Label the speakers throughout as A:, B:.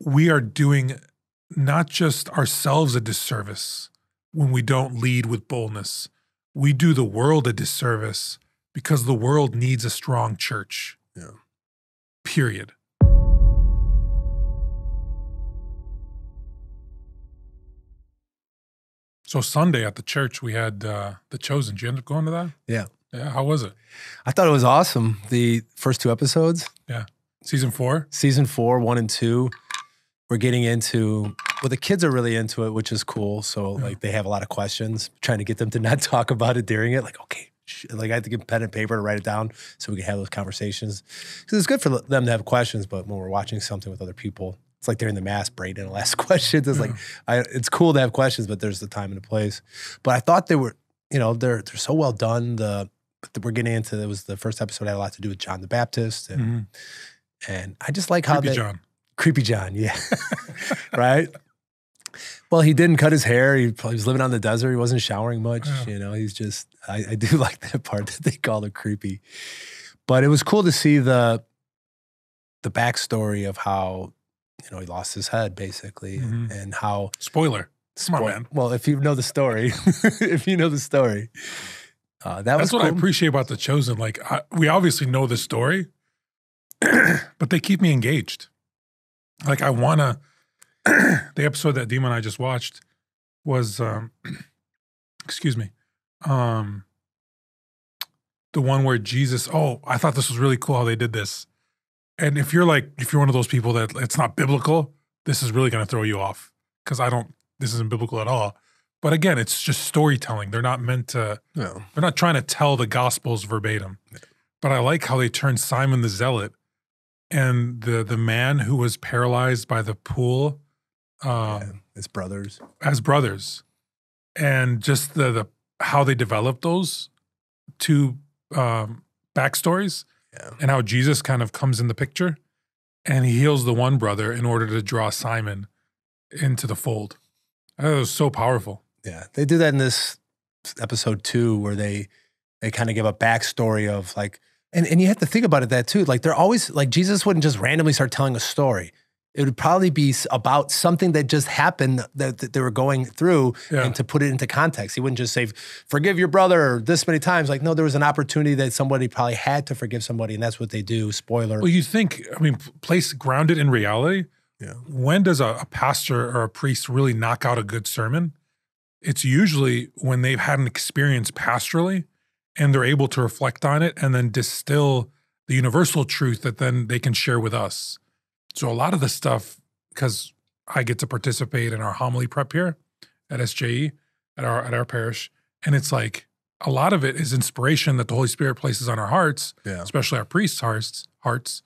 A: we are doing not just ourselves a disservice when we don't lead with boldness. We do the world a disservice because the world needs a strong church.
B: Yeah.
A: Period. So Sunday at the church, we had The Chosen. Did you end up going to that?
B: Yeah.
A: Yeah. How was it?
B: I thought it was awesome. The first 2 episodes.
A: Yeah. Season 4?
B: Season 4, 1 and 2. We're getting into, well, the kids are really into it, which is cool. So like they have a lot of questions, trying to get them to not talk about it during it. Like, okay, like I have to get pen and paper to write it down so we can have those conversations. Because it's good for them to have questions, but when we're watching something with other people, it's like during the mass, Brayden will ask questions. It's like, it's cool to have questions, but there's the time and the place. But I thought they were, you know, they're so well done. We're getting into, it was the first episode had a lot to do with John the Baptist. And, and I just like how Creepy John, yeah. Right? Well, he didn't cut his hair. He was living on the desert. He wasn't showering much. Yeah. You know, he's just, I do like that part that they call him creepy. But it was cool to see the backstory of how, you know, he lost his head basically and how.
A: Spoiler. Come on, man.
B: Well, if you know the story, that's
A: what
B: cool.
A: I appreciate about The Chosen. Like, we obviously know the story, but they keep me engaged. Like, I want to, the episode that Dima and I just watched was, excuse me, the one where Jesus, I thought this was really cool how they did this. And if you're one of those people that it's not biblical, this is really going to throw you off because this isn't biblical at all. But again, it's just storytelling. They're not meant to, they're not trying to tell the Gospels verbatim. But I like how they turned Simon the Zealot and the man who was paralyzed by the pool
B: as brothers.
A: And just the how they developed those two backstories and how Jesus kind of comes in the picture and he heals the one brother in order to draw Simon into the fold. I thought it was so powerful.
B: Yeah, they do that in this episode 2 where they kind of give a backstory of like, and you have to think about it that too. Like they're always like Jesus wouldn't just randomly start telling a story. It would probably be about something that just happened that they were going through and to put it into context. He wouldn't just say, forgive your brother this many times. Like, no, there was an opportunity that somebody probably had to forgive somebody and that's what they do. Spoiler.
A: Well, you think, I mean, place grounded in reality. Yeah. When does a pastor or a priest really knock out a good sermon? It's usually when they've had an experience pastorally and they're able to reflect on it and then distill the universal truth that then they can share with us. So a lot of the stuff, because I get to participate in our homily prep here at SJE, at our parish, and it's like a lot of it is inspiration that the Holy Spirit places on our hearts, especially our priests' hearts,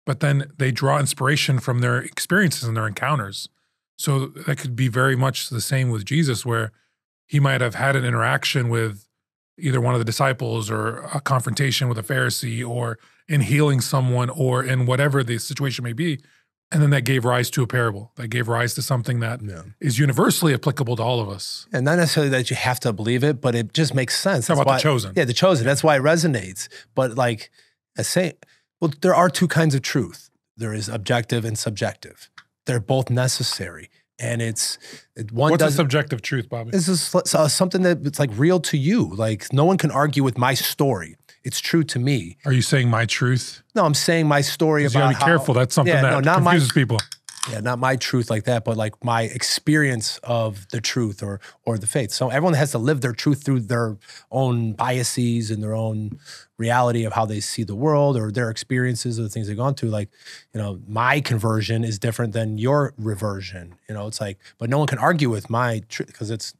A: but then they draw inspiration from their experiences and their encounters. So that could be very much the same with Jesus, where he might have had an interaction with either one of the disciples or a confrontation with a Pharisee or in healing someone or in whatever the situation may be. And then that gave rise to a parable. That gave rise to something that is universally applicable to all of us.
B: And not necessarily that you have to believe it, but it just makes sense.
A: How about The Chosen?
B: Yeah, The Chosen. That's why it resonates. But like I say, well, there are two kinds of truth. There is objective and subjective. They're both necessary. And what's
A: a subjective truth, Bobby?
B: This is something that it's like real to you. Like no one can argue with my story. It's true to me.
A: Are you saying my truth?
B: No, I'm saying my story about
A: you gotta be careful. That's something that confuses people.
B: Yeah, not my truth like that, but like my experience of the truth or the faith. So everyone has to live their truth through their own biases and their own reality of how they see the world or their experiences or the things they've gone through. Like, you know, my conversion is different than your reversion. You know, it's like, but no one can argue with my truth because it's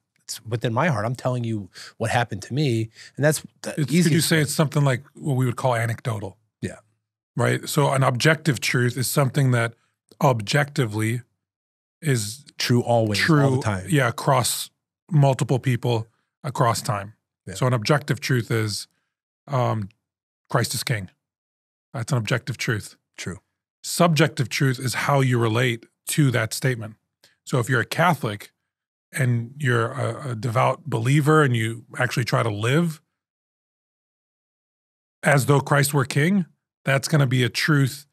B: within my heart. I'm telling you what happened to me, and that's easy.
A: Could you say it's something like what we would call anecdotal?
B: Yeah.
A: Right. So an objective truth is something that objectively is
B: true always, all the time.
A: Yeah, across multiple people, across time. Yeah. So an objective truth is Christ is king. That's an objective truth.
B: True.
A: Subjective truth is how you relate to that statement. So if you're a Catholic and you're a devout believer and you actually try to live as though Christ were king, that's going to be a truth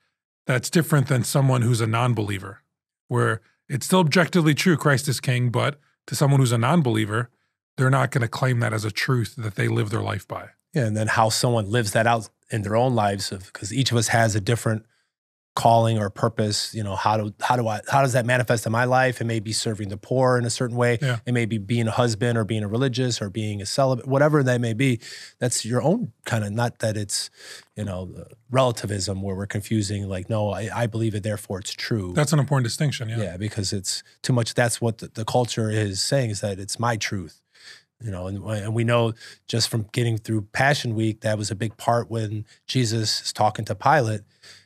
A: that's different than someone who's a non-believer. where it's still objectively true Christ is king, but to someone who's a non-believer, they're not going to claim that as a truth that they live their life by.
B: Yeah, and then how someone lives that out in their own lives, because each of us has a different calling or purpose. You know, how does that manifest in my life? It may be serving the poor in a certain way.
A: Yeah.
B: It may be being a husband or being a religious or being a celibate, whatever that may be. That's your own kind of, not that it's, relativism where we're confusing like, no, I believe it, therefore it's true.
A: That's an important distinction. Yeah.
B: Yeah, because it's too much. That's what the culture is saying, is that it's my truth. And we know just from getting through Passion Week, that was a big part when Jesus is talking to Pilate,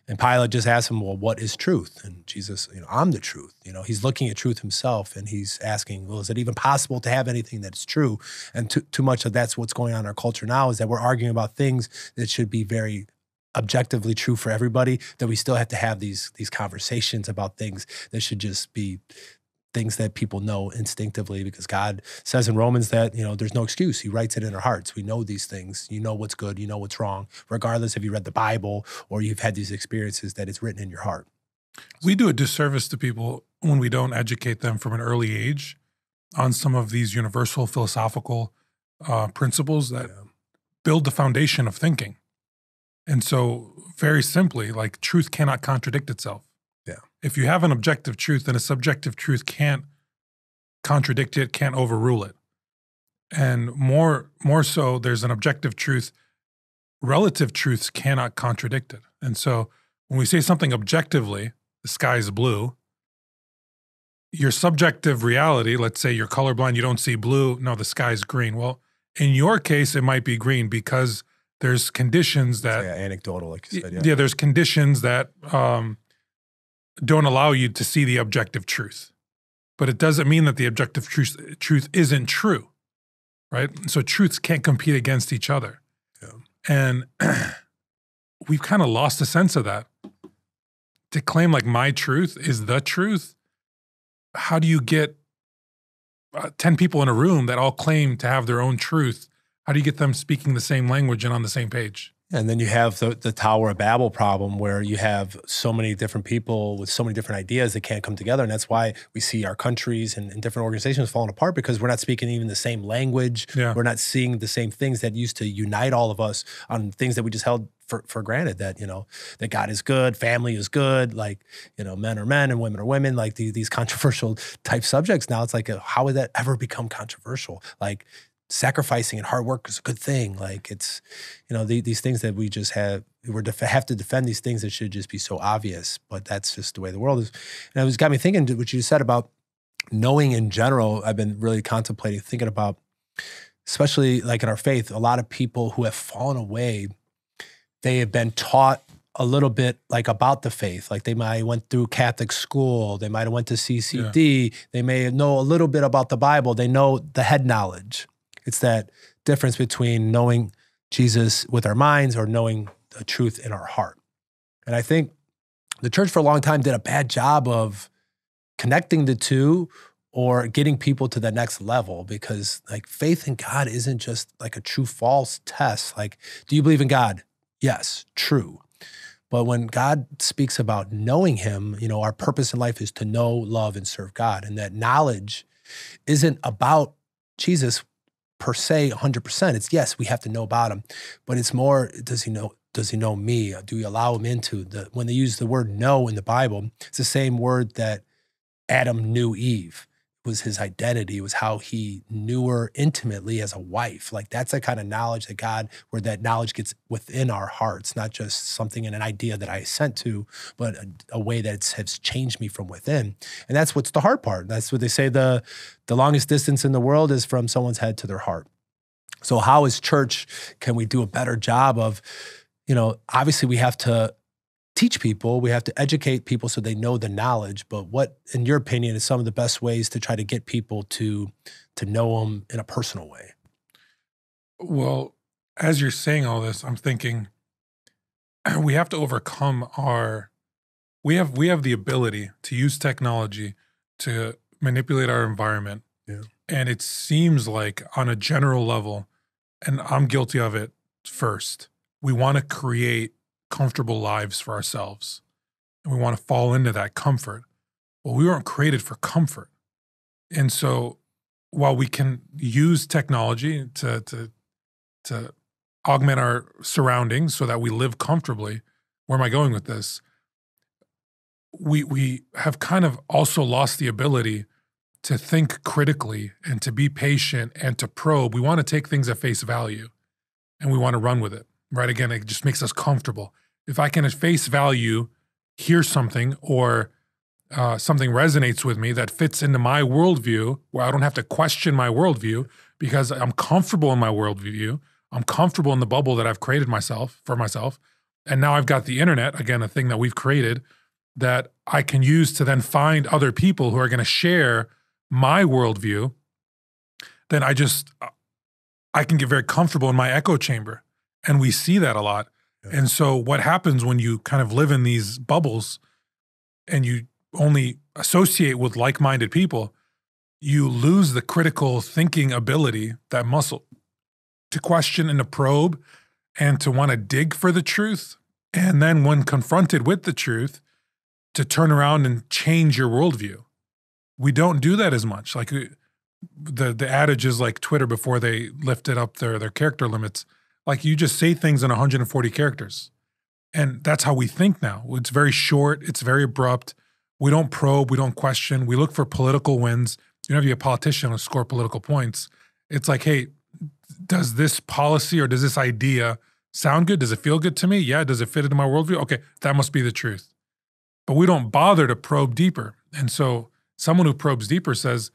B: and Pilate just asked him, well, what is truth? And Jesus, I'm the truth. He's looking at truth himself, and he's asking, well, is it even possible to have anything that's true? And too much of that's what's going on in our culture now, is that we're arguing about things that should be very objectively true for everybody, that we still have to have these conversations about things that should just be things that people know instinctively, because God says in Romans that, there's no excuse. He writes it in our hearts. We know these things. You know what's good. You know what's wrong, regardless if you read the Bible or you've had these experiences, that it's written in your heart.
A: We do a disservice to people when we don't educate them from an early age on some of these universal philosophical principles that build the foundation of thinking. And so very simply, like, truth cannot contradict itself.
B: Yeah.
A: If you have an objective truth, then a subjective truth can't contradict it, can't overrule it. And more so, there's an objective truth. Relative truths cannot contradict it. And so when we say something objectively, the sky is blue, your subjective reality, let's say you're colorblind, you don't see blue, no, the sky is green. Well, in your case, it might be green because there's conditions that—
B: anecdotal, like you said.
A: Yeah, there's conditions that don't allow you to see the objective truth. But it doesn't mean that the objective truth isn't true, right? So truths can't compete against each other.
B: Yeah.
A: And we've kind of lost a sense of that. To claim like my truth is the truth, how do you get 10 people in a room that all claim to have their own truth? How do you get them speaking the same language and on the same page?
B: And then you have the Tower of Babel problem, where you have so many different people with so many different ideas that can't come together. And that's why we see our countries and different organizations falling apart, because we're not speaking even the same language.
A: Yeah.
B: We're not seeing the same things that used to unite all of us on things that we just held for granted, that, that God is good, family is good, like, men are men and women are women, like these controversial type subjects. Now it's like, how would that ever become controversial? Like, sacrificing and hard work is a good thing. Like, it's, these things that we just have to defend these things that should just be so obvious, but that's just the way the world is. And it got me thinking, what you said about knowing in general. I've been really contemplating, thinking about, especially like in our faith, a lot of people who have fallen away, they have been taught a little bit like about the faith. Like, they might have went through Catholic school. They might have went to CCD. Yeah. They may know a little bit about the Bible. They know the head knowledge. It's that difference between knowing Jesus with our minds or knowing the truth in our heart. And I think the church for a long time did a bad job of connecting the two or getting people to the next level, because like faith in God isn't just like a true false test. Like, do you believe in God? Yes, true. But when God speaks about knowing him, our purpose in life is to know, love, and serve God. And that knowledge isn't about Jesus per se 100%. It's, yes, we have to know about him, but it's more, does he know me? Do we allow him into when they use the word know in the Bible, it's the same word that Adam knew Eve. It was his identity. It was how he knew her intimately as a wife. Like, that's the kind of knowledge that God, where that knowledge gets within our hearts, not just something in an idea that I assent to, but a way that has changed me from within. And that's what's the hard part. That's what they say, the longest distance in the world is from someone's head to their heart. So how as church can we do a better job of, obviously we have to teach people, we have to educate people so they know the knowledge, but what, in your opinion, is some of the best ways to try to get people to know them in a personal way?
A: Well, as you're saying all this, I'm thinking we have to overcome we have the ability to use technology to manipulate our environment.
B: Yeah.
A: And it seems like on a general level, and I'm guilty of it first, we want to create comfortable lives for ourselves. And we want to fall into that comfort. Well, we weren't created for comfort. And so while we can use technology to augment our surroundings so that we live comfortably, where am I going with this? We have kind of also lost the ability to think critically and to be patient and to probe. We want to take things at face value and we want to run with it, right? Again, it just makes us comfortable. If I can at face value hear something or something resonates with me that fits into my worldview, where I don't have to question my worldview because I'm comfortable in my worldview, I'm comfortable in the bubble that I've created for myself, and now I've got the internet, again, a thing that we've created that I can use to then find other people who are going to share my worldview, then I can get very comfortable in my echo chamber. And we see that a lot. Yeah. And so what happens when you kind of live in these bubbles and you only associate with like-minded people, you lose the critical thinking ability, that muscle, to question and to probe and to want to dig for the truth. And then when confronted with the truth, to turn around and change your worldview. We don't do that as much. Like the adage is like Twitter before they lifted up their character limits. Like you just say things in 140 characters. And that's how we think now. It's very short. It's very abrupt. We don't probe. We don't question. We look for political wins. You know, if you're a politician and score political points, it's like, hey, does this policy or does this idea sound good? Does it feel good to me? Yeah. Does it fit into my worldview? Okay, that must be the truth. But we don't bother to probe deeper. And so someone who probes deeper says,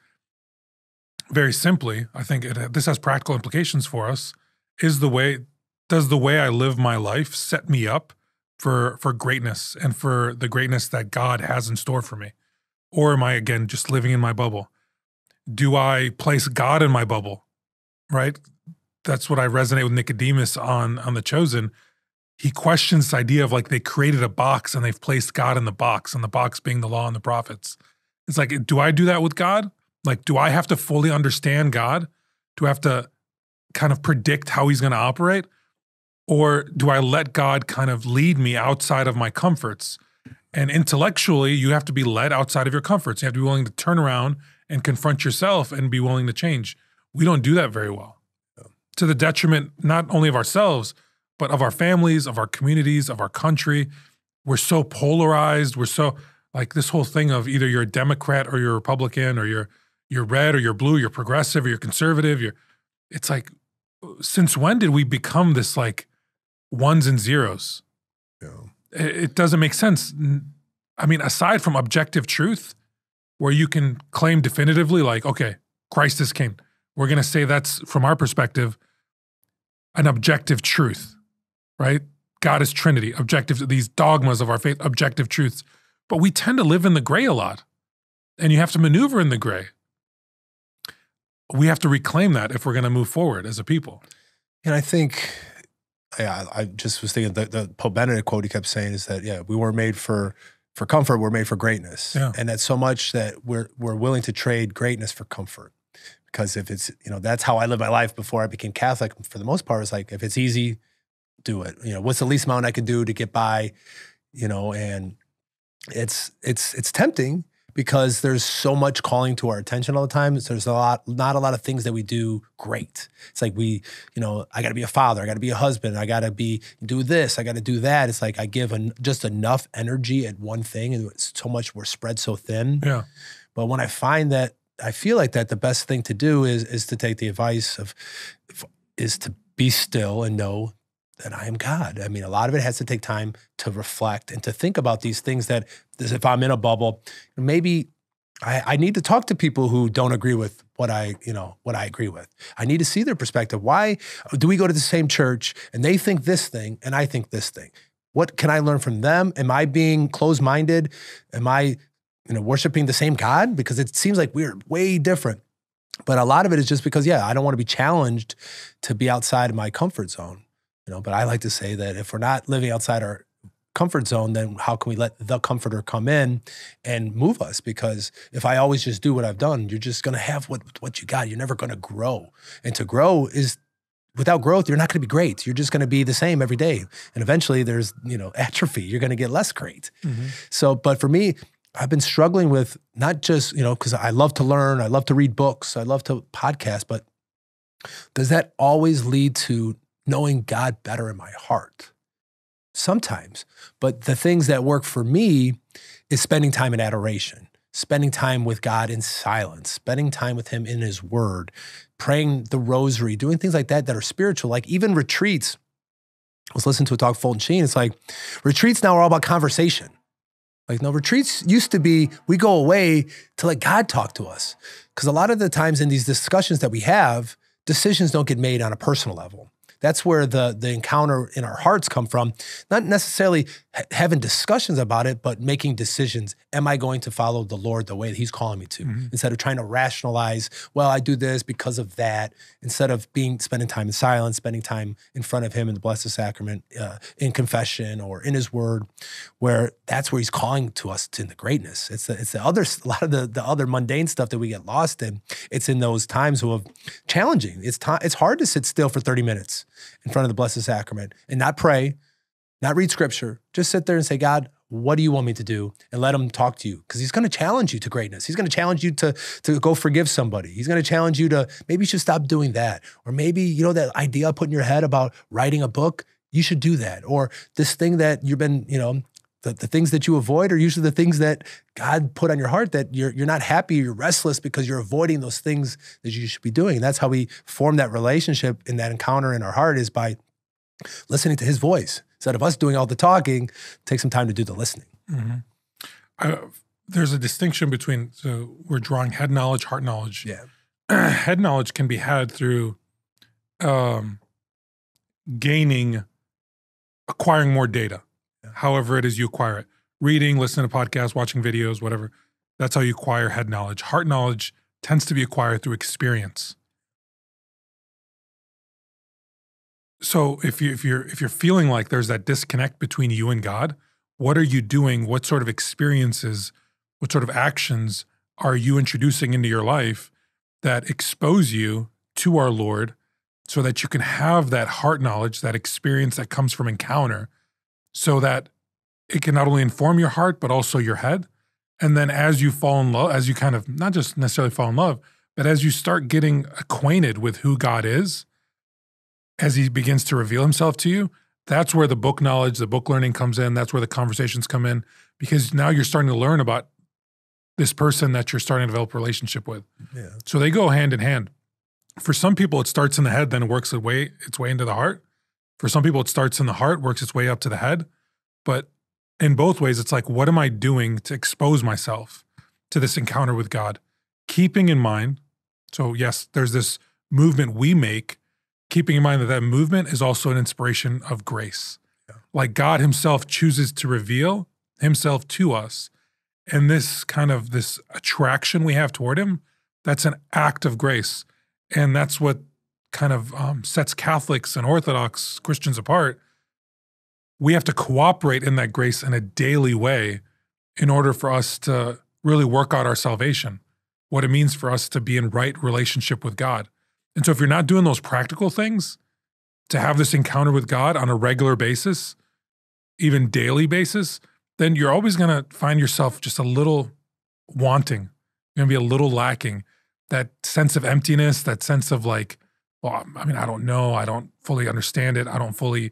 A: very simply, I think this has practical implications for us, does the way I live my life set me up for greatness and for the greatness that God has in store for me? Or am I, again, just living in my bubble? Do I place God in my bubble, right? That's what I resonate with Nicodemus on The Chosen. He questions this idea of like they created a box and they've placed God in the box, and the box being the law and the prophets. It's like, do I do that with God? Like, do I have to fully understand God? Do I have to kind of predict how he's going to operate? Or do I let God kind of lead me outside of my comforts? And intellectually, you have to be led outside of your comforts. You have to be willing to turn around and confront yourself and be willing to change. We don't do that very well. To the detriment not only of ourselves, but of our families, of our communities, of our country. We're so polarized. We're so like this whole thing of either you're a Democrat or you're a Republican, or you're red or you're blue, you're progressive or you're conservative. It's like, since when did we become this like ones and zeros? Yeah. It doesn't make sense. I mean, aside from objective truth, where you can claim definitively like, okay, Christ is king. We're going to say that's, from our perspective, an objective truth. Right? God is Trinity, objective, these dogmas of our faith, objective truths. But we tend to live in the gray a lot. And you have to maneuver in the gray. We have to reclaim that if we're going to move forward as a people.
B: And I think, I just was thinking the Pope Benedict quote he kept saying is that, yeah, we weren't made for comfort, we're made for greatness. Yeah. And that's so much that we're willing to trade greatness for comfort. Because if it's, that's how I lived my life before I became Catholic, for the most part, it's like, if it's easy, do it. What's the least amount I can do to get by, and it's tempting because there's so much calling to our attention all the time. There's not a lot of things that we do great. It's like I got to be a father, I got to be a husband, I got to do this, I got to do that. It's like I give just enough energy at one thing, and it's so much, we're spread so thin. Yeah. But when I find that, I feel like that the best thing to do is to take the advice is to be still and know that I am God. I mean, a lot of it has to take time to reflect and to think about these things that, as if I'm in a bubble, maybe I need to talk to people who don't agree with what I agree with. I need to see their perspective. Why do we go to the same church and they think this thing and I think this thing? What can I learn from them? Am I being closed-minded? Am I, worshiping the same God? Because it seems like we're way different. But a lot of it is just because, I don't want to be challenged to be outside of my comfort zone. But I like to say that if we're not living outside our comfort zone, then how can we let the comforter come in and move us? Because if I always just do what I've done, you're just going to have what you got. You're never going to grow. And to grow is, without growth, you're not going to be great. You're just going to be the same every day. And eventually there's, atrophy. You're going to get less great. Mm-hmm. So, but for me, I've been struggling with not just, because I love to learn, I love to read books, I love to podcast, but does that always lead to knowing God better in my heart? Sometimes. But the things that work for me is spending time in adoration, spending time with God in silence, spending time with him in his word, praying the rosary, doing things like that are spiritual, like even retreats. I was listening to a talk, Fulton Sheen. It's like retreats now are all about conversation. Like, no, retreats used to be, we go away to let God talk to us. Because a lot of the times in these discussions that we have, decisions don't get made on a personal level. That's where the encounter in our hearts come from. Not necessarily having discussions about it, but making decisions. Am I going to follow the Lord the way that he's calling me to? Instead of trying to rationalize, well, I do this because of that. Instead of spending time in silence, spending time in front of him in the Blessed Sacrament, in confession or in his word, where that's where he's calling to us to the greatness. It's the other, a lot of the other mundane stuff that we get lost in. It's in those times of challenging. It's hard to sit still for 30 minutes in front of the Blessed Sacrament and not pray, not read scripture, just sit there and say, God, what do you want me to do? And let him talk to you, because he's going to challenge you to greatness. He's going to challenge you to go forgive somebody. He's going to challenge you to, maybe you should stop doing that. Or maybe, that idea I put in your head about writing a book, you should do that. Or this thing that you've been, the things that you avoid are usually the things that God put on your heart that you're not happy, you're restless because you're avoiding those things that you should be doing. And that's how we form that relationship and that encounter in our heart, is by listening to his voice. Instead of us doing all the talking, take some time to do the listening.
A: There's a distinction between, so we're drawing head knowledge, heart knowledge.
B: Yeah.
A: Head knowledge can be had through acquiring more data. However it is you acquire it. Reading, listening to podcasts, watching videos, whatever. That's how you acquire head knowledge. Heart knowledge tends to be acquired through experience. So if you're feeling like there's that disconnect between you and God, what are you doing? What sort of experiences, what sort of actions are you introducing into your life that expose you to our Lord so that you can have that heart knowledge, that experience that comes from encounter, so that it can not only inform your heart, but also your head. And then as you fall in love, as you kind of, not just necessarily fall in love, but as you start getting acquainted with who God is, as he begins to reveal himself to you, that's where the book knowledge, the book learning comes in. That's where the conversations come in, because now you're starting to learn about this person that you're starting to develop a relationship with.
B: Yeah.
A: So they go hand in hand. For some people, it starts in the head, then it works its way into the heart. For some people, it starts in the heart, works its way up to the head. But in both ways, it's like, what am I doing to expose myself to this encounter with God? Keeping in mind, so yes, there's this movement we make, keeping in mind that movement is also an inspiration of grace. Yeah. Like God himself chooses to reveal himself to us. And this attraction we have toward him, that's an act of grace. And that's what kind of sets Catholics and Orthodox Christians apart. We have to cooperate in that grace in a daily way in order for us to really work out our salvation, what it means for us to be in right relationship with God. And so if you're not doing those practical things to have this encounter with God on a regular basis, even daily basis, then you're always going to find yourself just a little wanting. You're going to be a little lacking. That sense of emptiness, that sense of like, well, I mean, I don't know. I don't fully understand it. I don't fully,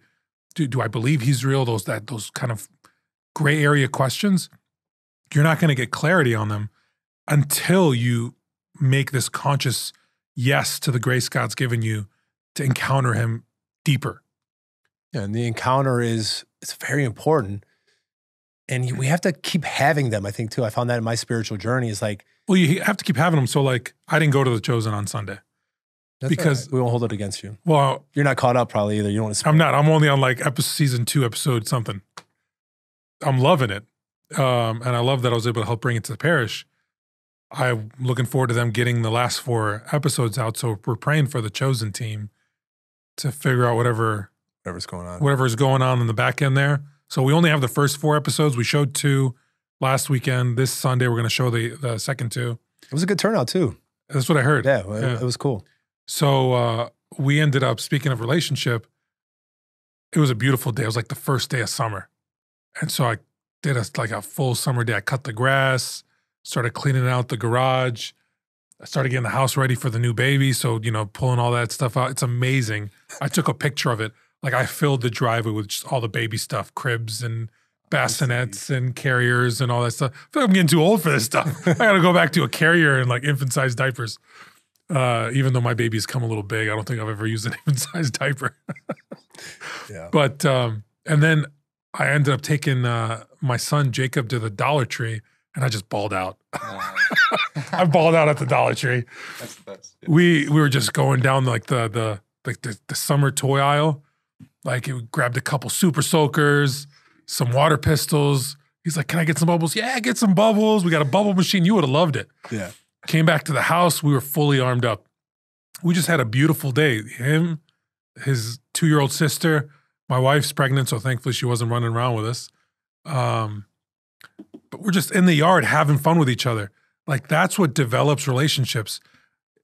A: do I believe he's real? Those kind of gray area questions, you're not going to get clarity on them until you make this conscious yes to the grace God's given you to encounter him deeper.
B: Yeah, and the encounter it's very important. And we have to keep having them, I think, too. I found that in my spiritual journey is like,
A: well, you have to keep having them. So like, I didn't go to the Chosen on Sunday. Because
B: we won't hold it against you.
A: Well,
B: you're not caught up probably either. You don't want to.
A: I'm not. I'm only on like season 2, episode something. I'm loving it. And I love that I was able to help bring it to the parish. I'm looking forward to them getting the last 4 episodes out. So we're praying for the Chosen team to figure out whatever's going on in the back end there. So we only have the first 4 episodes. We showed 2 last weekend. This Sunday, we're going to show the second 2.
B: It was a good turnout too.
A: That's what I heard.
B: Yeah, it was cool.
A: So we ended up, speaking of relationship, it was a beautiful day. It was like the first day of summer. And so did like a full summer day. I cut the grass, started cleaning out the garage. I started getting the house ready for the new baby. So, pulling all that stuff out. It's amazing. I took a picture of it. Like I filled the driveway with just all the baby stuff, cribs and bassinets and carriers and all that stuff. I feel like I'm getting too old for this stuff. I got to go back to a carrier and like infant-sized diapers. Even though my baby's come a little big, I don't think I've ever used an infant-sized diaper.
B: Yeah.
A: But, and then I ended up taking my son Jacob to the Dollar Tree, and I just bawled out. I bawled out at the Dollar Tree.
C: That's the best. Yeah.
A: We were just going down like the summer toy aisle. Like we grabbed a couple super soakers, some water pistols. He's like, "Can I get some bubbles?" "Yeah, get some bubbles." We got a bubble machine. You would have loved it.
B: Yeah.
A: Came back to the house. We were fully armed up. We just had a beautiful day. Him, his 2-year-old sister. My wife's pregnant, so thankfully she wasn't running around with us. But we're just in the yard having fun with each other. Like that's what develops relationships.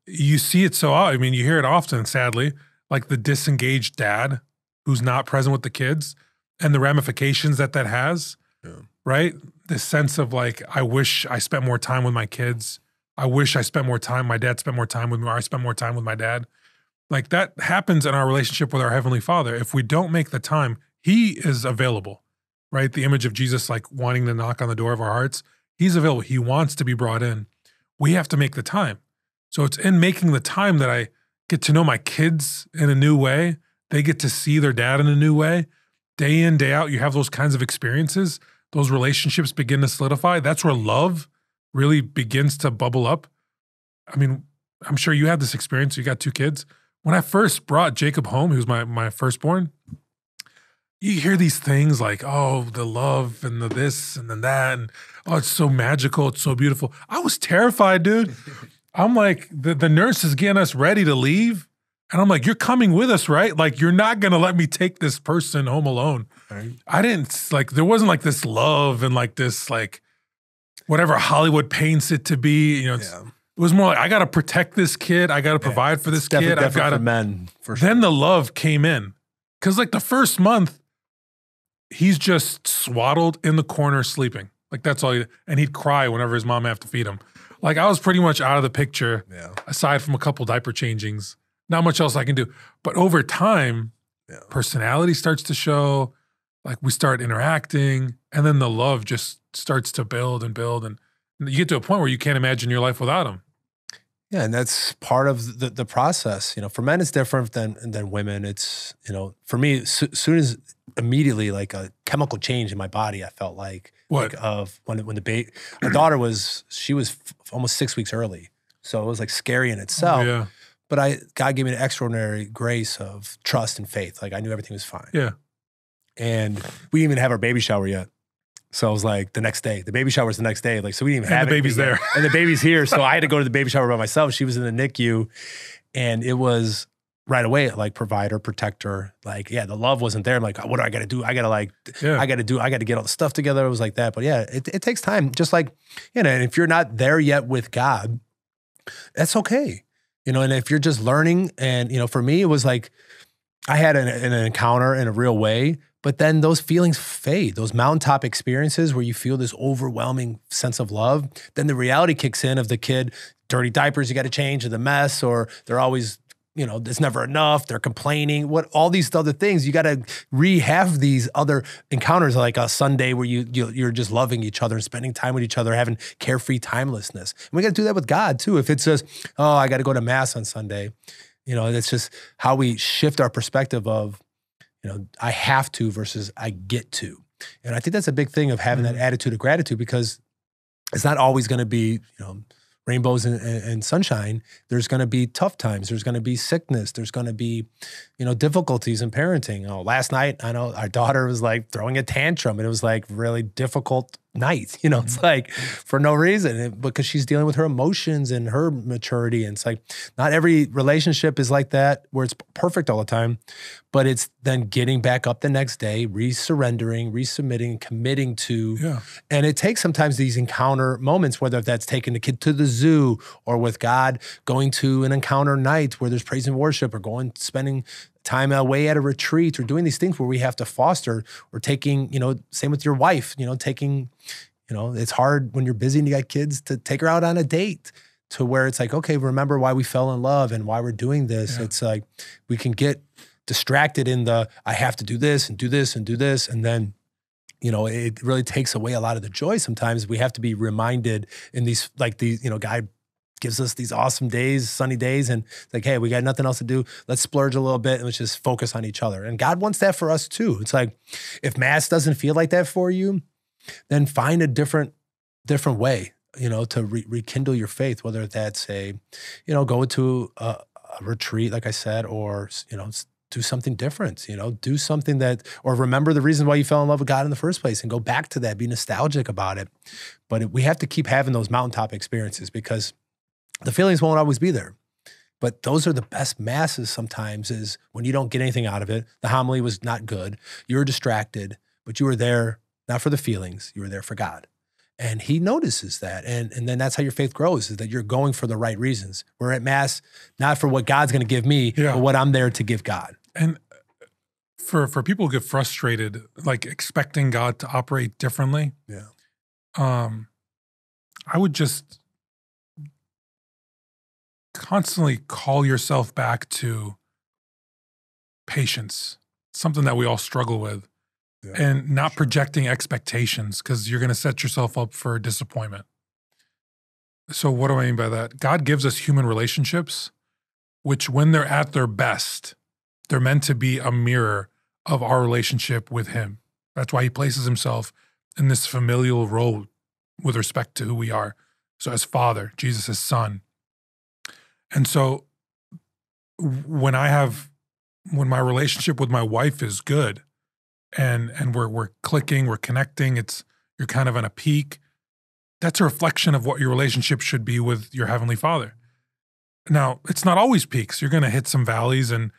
A: You see it you hear it often, sadly, like the disengaged dad who's not present with the kids and the ramifications that has, right? This sense of like, I wish I spent more time with my kids. I wish I spent more time. My dad spent more time with me, or I spent more time with my dad. Like that happens in our relationship with our Heavenly Father. If we don't make the time, He is available, right? The image of Jesus, like wanting to knock on the door of our hearts. He's available. He wants to be brought in. We have to make the time. So it's in making the time that I get to know my kids in a new way. They get to see their dad in a new way. Day in, day out, you have those kinds of experiences. Those relationships begin to solidify. That's where love really begins to bubble up. I mean, I'm sure you had this experience. You got 2 kids. When I first brought Jacob home, he was my firstborn, you hear these things like, oh, the love and the this and then that, and oh, it's so magical, it's so beautiful. I was terrified, dude. I'm like, the nurse is getting us ready to leave. And I'm like, you're coming with us, right? Like, you're not going to let me take this person home alone. Right. I didn't, like, there wasn't like this love and like this, like, whatever Hollywood paints it to be. It was more like, I got to protect this kid. I got to provide for this kid. I've got to,
B: men, for sure.
A: Then the love came in. Because like the first month, he's just swaddled in the corner sleeping. Like that's all and he'd cry whenever his mom had to feed him. Like I was pretty much out of the picture, aside from a couple diaper changings. Not much else I can do. But over time, personality starts to show, like we start interacting, and then the love just starts to build and build. And you get to a point where you can't imagine your life without him.
B: Yeah, and that's part of the process. For men, it's different than women. It's, for me, soon as immediately like a chemical change in my body, I felt like,
A: what?
B: Like of when the baby, my daughter was almost 6 weeks early. So it was like scary in itself.
A: Oh, yeah.
B: But God gave me an extraordinary grace of trust and faith. Like I knew everything was fine.
A: Yeah.
B: And we didn't even have our baby shower yet. So it was like the next day. The baby shower was the next day. Like, so we didn't even have
A: the baby's there.
B: And the baby's here. So I had to go to the baby shower by myself. She was in the NICU. And it was right away, like provider, protector. Like, the love wasn't there. I'm like, what do I got to do? I got to get all the stuff together. It was like that. But it takes time. Just like, and if you're not there yet with God, that's okay. And if you're just learning, and, for me, it was like, I had an encounter in a real way, but then those feelings fade, those mountaintop experiences where you feel this overwhelming sense of love, then the reality kicks in of the kid, dirty diapers you got to change, or the mess, or they're always, it's never enough, they're complaining, all these other things. You got to have these other encounters, like a Sunday where you're just loving each other and spending time with each other, having carefree timelessness. And we got to do that with God too. If it's just, oh, I got to go to mass on Sunday, it's just how we shift our perspective of, I have to versus I get to. And I think that's a big thing of having that attitude of gratitude, because it's not always going to be, rainbows and sunshine. There's going to be tough times. There's going to be sickness. There's going to be, difficulties in parenting. Last night, I know our daughter was like throwing a tantrum, and it was like really difficult night. It's like for no reason, because she's dealing with her emotions and her maturity. And it's like, not every relationship is like that where it's perfect all the time, but it's then getting back up the next day, re-surrendering, resubmitting, committing to. And it takes sometimes these encounter moments, whether that's taking the kid to the zoo, or with God, going to an encounter night where there's praise and worship, or spending time away at a retreat or doing these things where we have to foster or taking, same with your wife, taking, it's hard when you're busy and you got kids to take her out on a date to where it's like, okay, remember why we fell in love and why we're doing this. Yeah. It's like we can get distracted in I have to do this and do this and do this. And then, it really takes away a lot of the joy. Sometimes we have to be reminded in these, God gives us these awesome days, sunny days, and it's like, hey, we got nothing else to do. Let's splurge a little bit and let's just focus on each other. And God wants that for us too. It's like, if Mass doesn't feel like that for you, then find a different way, to rekindle your faith, whether that's go to a retreat, like I said, or, do something different, do something or remember the reason why you fell in love with God in the first place and go back to that, be nostalgic about it. But we have to keep having those mountaintop experiences because the feelings won't always be there. But those are the best Masses sometimes, is when you don't get anything out of it. The homily was not good. You were distracted, but you were there not for the feelings. You were there for God. And he notices that. And then that's how your faith grows, is that you're going for the right reasons. We're at Mass, not for what God's going to give me, but what I'm there to give God.
A: And for people who get frustrated, like expecting God to operate differently, I would just constantly call yourself back to patience, something that we all struggle with, and not projecting expectations, because you're going to set yourself up for disappointment. So what do I mean by that? God gives us human relationships, which when they're at their best, they're meant to be a mirror of our relationship with him. That's why he places himself in this familial role with respect to who we are. So as Father, Jesus as Son. And so when my relationship with my wife is good and we're clicking, we're connecting, you're kind of on a peak, that's a reflection of what your relationship should be with your Heavenly Father. Now, it's not always peaks. You're going to hit some valleys, and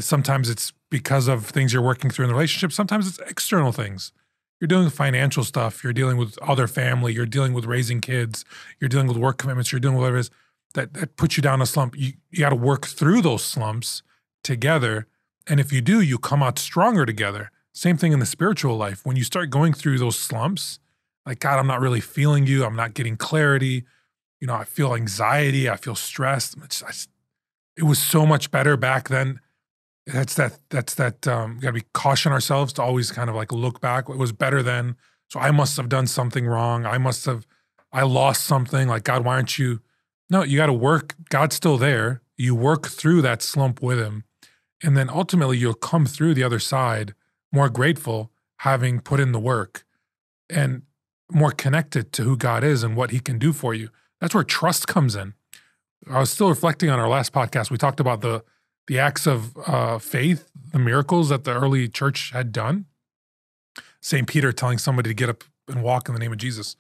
A: sometimes it's because of things you're working through in the relationship. Sometimes it's external things. You're dealing with financial stuff. You're dealing with other family. You're dealing with raising kids. You're dealing with work commitments. You're dealing with whatever it is that puts you down a slump. You got to work through those slumps together. And if you do, you come out stronger together. Same thing in the spiritual life. When you start going through those slumps, like, God, I'm not really feeling you. I'm not getting clarity. I feel anxiety. I feel stressed. It was so much better back then. We got to be caution ourselves to always kind of like look back. It was better then. So I must have done something wrong. I lost something. Like, God, why aren't you? No, you got to work. God's still there. You work through that slump with him. And then ultimately you'll come through the other side more grateful, having put in the work and more connected to who God is and what he can do for you. That's where trust comes in. I was still reflecting on our last podcast. We talked about the acts of faith, the miracles that the early church had done. St. Peter telling somebody to get up and walk in the name of Jesus.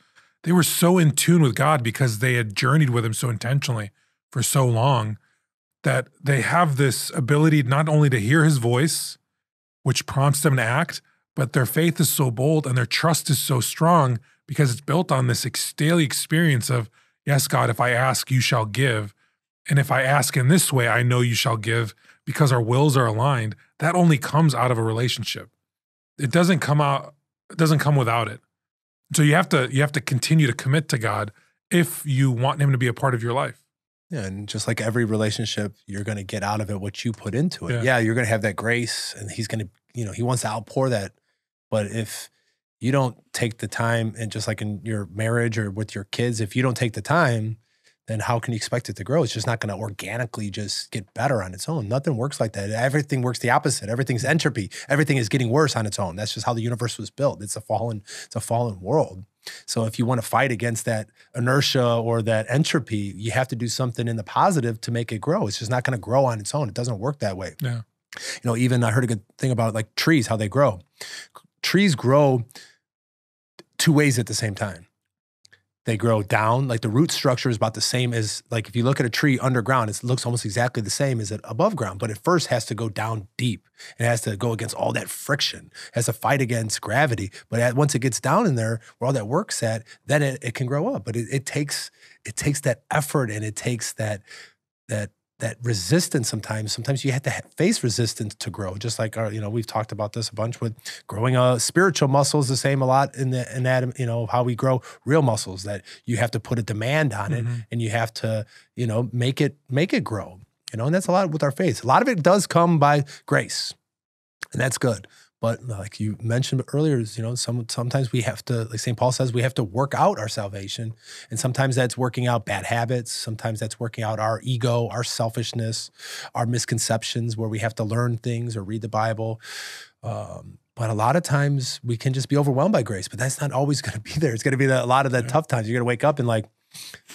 A: They were so in tune with God because they had journeyed with him so intentionally for so long that they have this ability not only to hear his voice, which prompts them to act, but their faith is so bold and their trust is so strong because it's built on this daily experience of, yes, God, if I ask, you shall give. And if I ask in this way, I know you shall give, because our wills are aligned. That only comes out of a relationship. It doesn't come without it. So you have to continue to commit to God if you want him to be a part of your life.
B: Yeah, and just like every relationship, you're going to get out of it what you put into it. Yeah, you're going to have that grace, and he's going to, he wants to outpour that. But if you don't take the time, and just like in your marriage or with your kids, if you don't take the time, then how can you expect it to grow? It's just not going to organically just get better on its own. Nothing works like that. Everything works the opposite. Everything's entropy. Everything is getting worse on its own. That's just how the universe was built. It's a fallen world. So if you want to fight against that inertia or that entropy, you have to do something in the positive to make it grow. It's just not going to grow on its own. It doesn't work that way.
A: Yeah.
B: Even I heard a good thing about like trees, how they grow. Trees grow two ways at the same time. They grow down, like the root structure is about the same as, like if you look at a tree underground, it looks almost exactly the same as it above ground, but it first has to go down deep. It has to go against all that friction, it has to fight against gravity. But once it gets down in there where all that work's at, then it can grow up. But it takes that effort, and it takes that that resistance sometimes you have to face resistance to grow. Just like we've talked about this a bunch with growing spiritual muscles, the same a lot in the anatomy, how we grow real muscles, that you have to put a demand on it and you have to, make it grow, and that's a lot with our faith. A lot of it does come by grace, and that's good. But like you mentioned earlier, sometimes we have to, like St. Paul says, we have to work out our salvation. And sometimes that's working out bad habits. Sometimes that's working out our ego, our selfishness, our misconceptions, where we have to learn things or read the Bible. But a lot of times we can just be overwhelmed by grace, but that's not always going to be there. It's going to be a lot of the tough times. You're going to wake up and got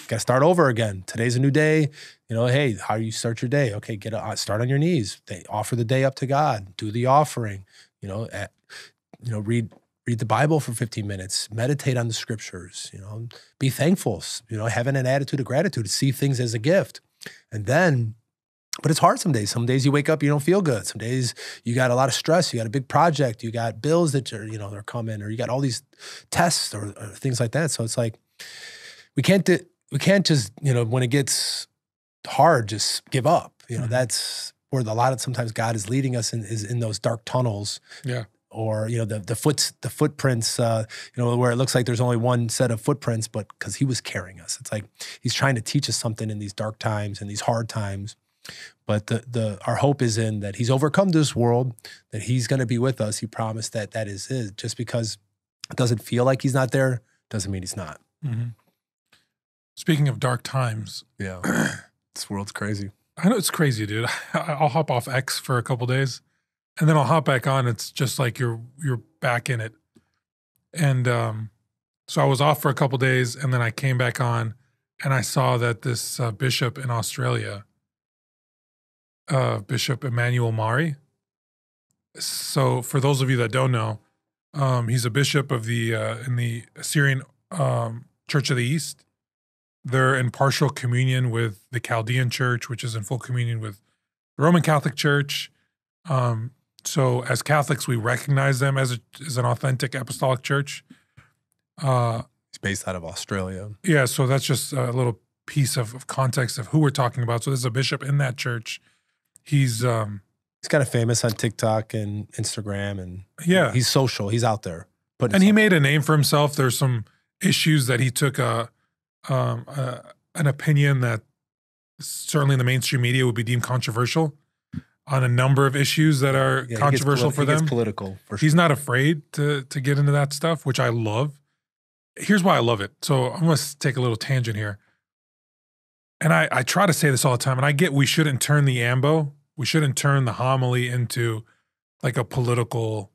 B: to start over again. Today's a new day. Hey, how do you start your day? Okay, start on your knees. They offer the day up to God. Do the offering. Read the Bible for 15 minutes, meditate on the scriptures, be thankful, having an attitude of gratitude, see things as a gift. And then, but it's hard some days. Some days you wake up, you don't feel good. Some days you got a lot of stress, you got a big project, you got bills that they're coming, or you got all these tests or things like that. So it's like, we can't just, when it gets hard, just give up. That's where sometimes God is leading us is in those dark tunnels. Yeah. Or, the footprints, where it looks like there's only one set of footprints, but because he was carrying us. It's like he's trying to teach us something in these dark times and these hard times. But our hope is in that he's overcome this world, that he's going to be with us. He promised that is his. Just because it doesn't feel like he's not there doesn't mean he's not.
A: Mm-hmm. Speaking of dark times.
B: Yeah. This world's crazy.
A: I know it's crazy, dude. I'll hop off X for a couple days, and then I'll hop back on. It's just like you're back in it. And so I was off for a couple days, and then I came back on, and I saw that this bishop in Australia, Bishop Emmanuel Mari. So for those of you that don't know, he's a bishop of in the Assyrian Church of the East. They're in partial communion with the Chaldean Church, which is in full communion with the Roman Catholic Church. So as Catholics, we recognize them as an authentic apostolic church.
B: It's based out of Australia.
A: Yeah, so that's just a little piece of context of who we're talking about. So there's a bishop in that church. He's kind
B: of famous on TikTok and Instagram, and
A: yeah,
B: he's social. He's out there.
A: And he made a name for himself. There's some issues that he took an opinion that certainly in the mainstream media would be deemed controversial on a number of issues that are controversial for them.
B: Political. For sure.
A: He's not afraid to get into that stuff, which I love. Here's why I love it. So I'm going to take a little tangent here. And I try to say this all the time, and I get we shouldn't turn the ambo, we shouldn't turn the homily into like a political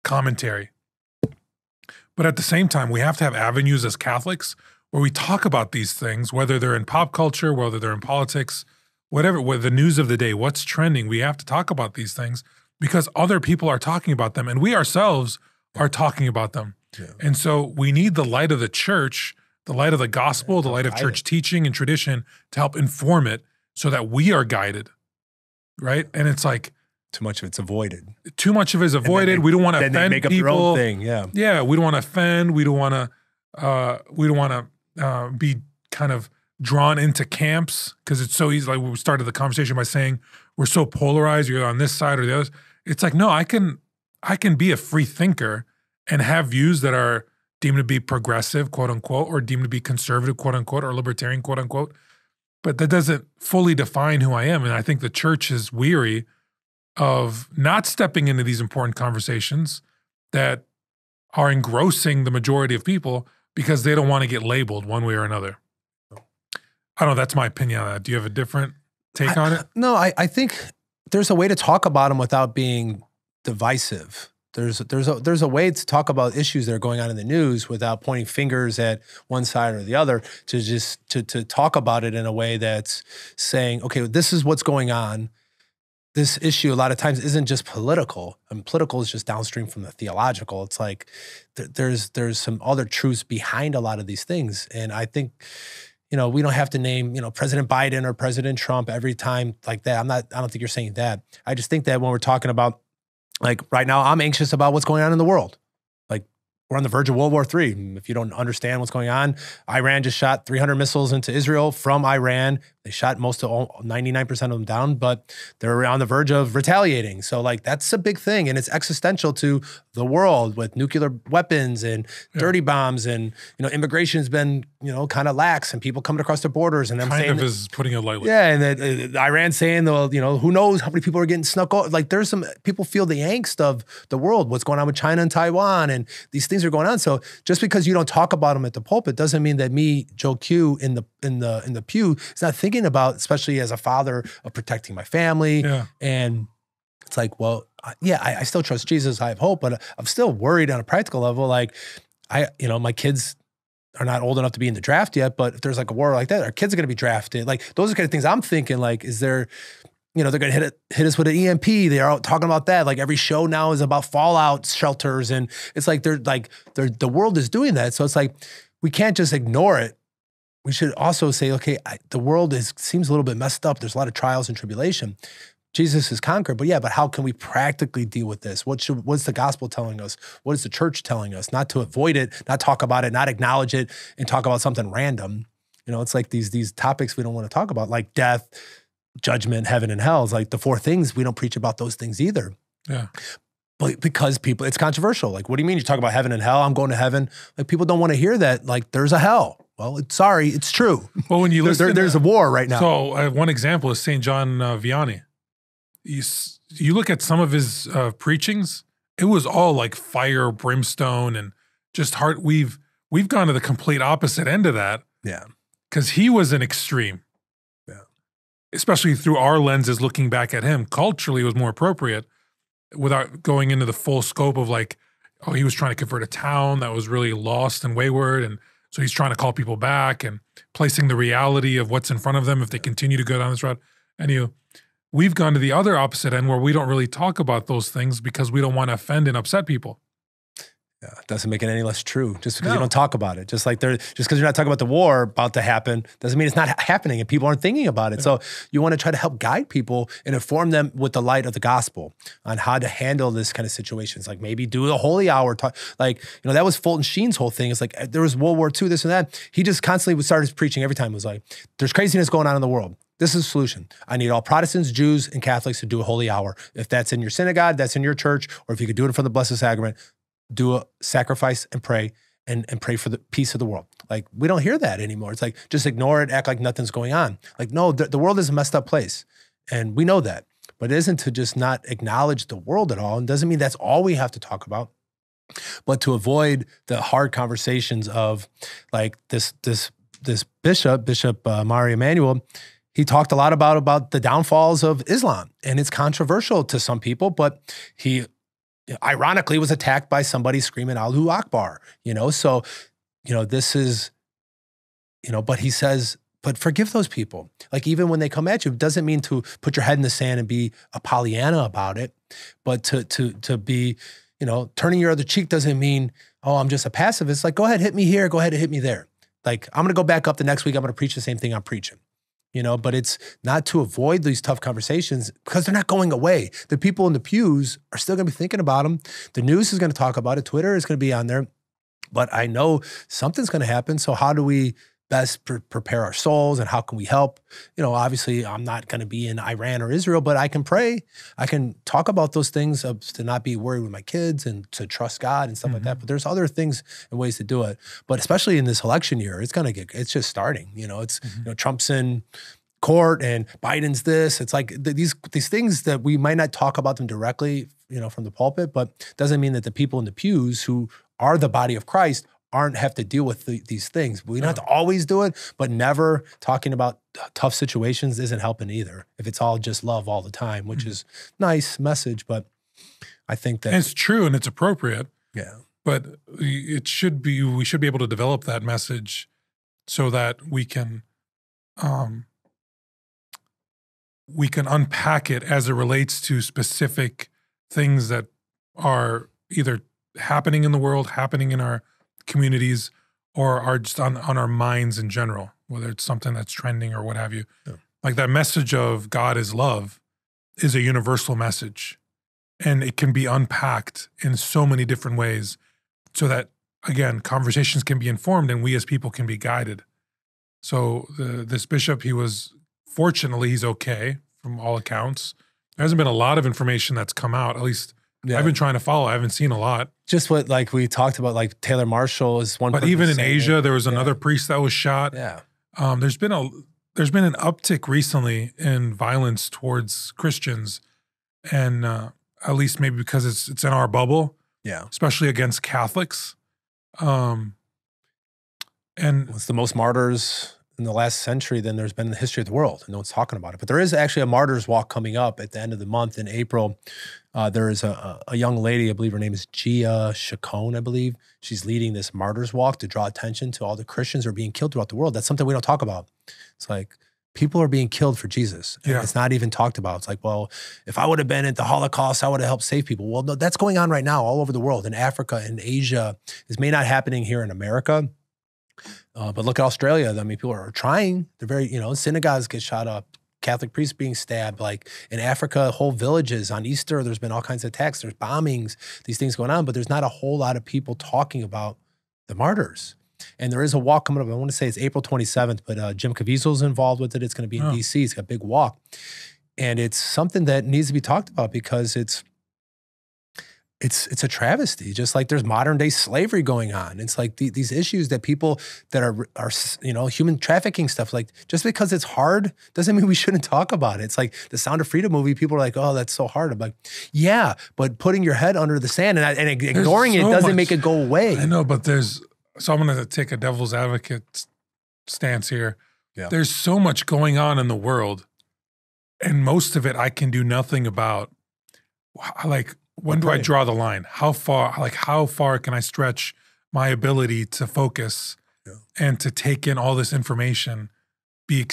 A: commentary. But at the same time, we have to have avenues as Catholics where we talk about these things, whether they're in pop culture, whether they're in politics, whatever, the news of the day, what's trending. We have to talk about these things because other people are talking about them, and we ourselves are talking about them. Yeah. And so we need the light of the church, the light of the gospel, the light of church teaching and tradition to help inform it so that we are guided, right? And it's like,
B: too much of it's avoided.
A: Too much of it is avoided. We don't want to offend people. They make up their own
B: thing. Yeah.
A: Yeah. We don't want to offend. We don't want to be kind of drawn into camps because it's so easy. Like we started the conversation by saying we're so polarized. You're on this side or the other. It's like, no, I can be a free thinker and have views that are deemed to be progressive, quote unquote, or deemed to be conservative, quote unquote, or libertarian, quote unquote. But that doesn't fully define who I am. And I think the church is weary of not stepping into these important conversations that are engrossing the majority of people because they don't want to get labeled one way or another. I don't know. That's my opinion on that. Do you have a different take on it?
B: No, I think there's a way to talk about them without being divisive. There's a way to talk about issues that are going on in the news without pointing fingers at one side or the other, to just to talk about it in a way that's saying, okay, this is what's going on. This issue a lot of times isn't just political, and political is just downstream from the theological. It's like there's some other truths behind a lot of these things. And I think, we don't have to name, President Biden or President Trump every time like that. I don't think you're saying that. I just think that when we're talking about, like right now, I'm anxious about what's going on in the world. Like we're on the verge of World War III. If you don't understand what's going on, Iran just shot 300 missiles into Israel from Iran. They shot 99% of them down, but they're on the verge of retaliating. So like, that's a big thing. And it's existential to the world with nuclear weapons and dirty bombs. And, immigration's been, kind of lax and people coming across the borders and them
A: kind
B: saying—
A: of is putting it lightly.
B: Yeah. And Iran saying, well, who knows how many people are getting snuck out. Like there's some people feel the angst of the world, what's going on with China and Taiwan, and these things are going on. So just because you don't talk about them at the pulpit doesn't mean that me, Joe Q, in the pew is not thinking about, especially as a father, of protecting my family.
A: Yeah.
B: And it's like, well, I still trust Jesus. I have hope, but I'm still worried on a practical level. Like my kids are not old enough to be in the draft yet, but if there's like a war like that, our kids are going to be drafted. Like those are the kind of things I'm thinking, like, is there, they're going to hit us with an EMP. They're out talking about that. Like every show now is about fallout shelters. And it's like, the world is doing that. So it's like, we can't just ignore it. We should also say, okay, the world seems a little bit messed up. There's a lot of trials and tribulation. Jesus has conquered, but how can we practically deal with this? What's the gospel telling us? What is the church telling us? Not to avoid it, not talk about it, not acknowledge it, and talk about something random. It's like these topics we don't want to talk about, like death, judgment, heaven, and hell. It's like the four things, we don't preach about those things either.
A: Yeah.
B: But because it's controversial. Like, what do you mean you talk about heaven and hell? I'm going to heaven. Like, people don't want to hear that. Like, there's a hell. Well, it's true.
A: Well, when you listen,
B: there's a war right now.
A: So one example is St. John Vianney. You look at some of his preachings, it was all like fire, brimstone, and just heart. We've gone to the complete opposite end of that.
B: Yeah.
A: Because he was an extreme.
B: Yeah.
A: Especially through our lenses looking back at him. Culturally, it was more appropriate without going into the full scope of like, oh, he was trying to convert a town that was really lost and wayward, and so he's trying to call people back and placing the reality of what's in front of them if they continue to go down this route. And we've gone to the other opposite end where we don't really talk about those things because we don't want to offend and upset people.
B: Yeah, it doesn't make it any less true just because you don't talk about it. Just because you're not talking about the war about to happen doesn't mean it's not happening and people aren't thinking about it. Yeah. So you want to try to help guide people and inform them with the light of the gospel on how to handle this kind of situations. Like maybe do a holy hour. That was Fulton Sheen's whole thing. It's like there was World War II, this and that. He just constantly would start his preaching every time. It was like, there's craziness going on in the world. This is the solution. I need all Protestants, Jews, and Catholics to do a holy hour. If that's in your synagogue, that's in your church, or if you could do it for the Blessed Sacrament, do a sacrifice and pray and pray for the peace of the world. Like, we don't hear that anymore. It's like, just ignore it, act like nothing's going on. Like, no, the world is a messed up place. And we know that. But it isn't to just not acknowledge the world at all. And doesn't mean that's all we have to talk about. But to avoid the hard conversations of like this Bishop Mari Emanuel, he talked a lot about the downfalls of Islam. And it's controversial to some people, but he ironically was attacked by somebody screaming Allahu Akbar, So, this is, but he says, but forgive those people. Like, even when they come at you, it doesn't mean to put your head in the sand and be a Pollyanna about it, but to be, turning your other cheek doesn't mean, oh, I'm just a pacifist. Like, go ahead, hit me here. Go ahead and hit me there. Like, I'm going to go back up the next week. I'm going to preach the same thing I'm preaching. But it's not to avoid these tough conversations because they're not going away. The people in the pews are still going to be thinking about them. The news is going to talk about it. Twitter is going to be on there. But I know something's going to happen. So how do we best prepare our souls and how can we help? Obviously I'm not going to be in Iran or Israel, but I can pray. I can talk about those things to not be worried with my kids and to trust God and stuff like that. But there's other things and ways to do it. But especially in this election year, it's just starting. Trump's in court and Biden's this. It's like these things that we might not talk about them directly, from the pulpit, but doesn't mean that the people in the pews who are the body of Christ have to deal with these things. We don't have to always do it, but never talking about tough situations isn't helping either. If it's all just love all the time, which is nice message, but I think that—
A: and it's true and it's appropriate.
B: Yeah.
A: But we should be able to develop that message so that we can unpack it as it relates to specific things that are either happening in the world, happening in our communities, or are just on our minds in general, whether it's something that's trending or what have you. Yeah. Like that message of God is love is a universal message, and it can be unpacked in so many different ways so that again, conversations can be informed and we as people can be guided. So this bishop, fortunately, he's okay from all accounts. There hasn't been a lot of information that's come out, at least I've been trying to follow. I haven't seen a lot.
B: Just what like we talked about, like Taylor Marshall is one.
A: But even in Asia, there was another priest that was shot.
B: Yeah.
A: There's been an uptick recently in violence towards Christians, and at least maybe because it's in our bubble.
B: Yeah.
A: Especially against Catholics. And
B: it's the most martyrs in the last century than there's been in the history of the world. And no one's talking about it. But there is actually a martyrs walk coming up at the end of the month in April. There is a young lady, I believe her name is Gia Chacon, I believe. She's leading this martyrs walk to draw attention to all the Christians who are being killed throughout the world. That's something we don't talk about. It's like people are being killed for Jesus. And it's not even talked about. It's like, well, if I would have been at the Holocaust, I would have helped save people. Well, no, that's going on right now all over the world, in Africa, in Asia. This may not happening here in America. But look at Australia. I mean, people are trying. They're very, synagogues get shot up, Catholic priests being stabbed. Like in Africa, whole villages on Easter, there's been all kinds of attacks. There's bombings, these things going on, but there's not a whole lot of people talking about the martyrs. And there is a walk coming up. I want to say it's April 27th, but Jim Caviezel's involved with it. It's going to be in D.C. It's got a big walk. And it's something that needs to be talked about because it's a travesty, just like there's modern day slavery going on. It's like these issues that people that are human trafficking stuff, like just because it's hard doesn't mean we shouldn't talk about it. It's like the Sound of Freedom movie. People are like, oh, that's so hard. I'm like, yeah, but putting your head under the sand and ignoring it doesn't make it go away.
A: I know, but so I'm going to take a devil's advocate stance here. Yeah. There's so much going on in the world and most of it I can do nothing about. Like, when do I draw the line? How far can I stretch my ability to focus and to take in all this information, be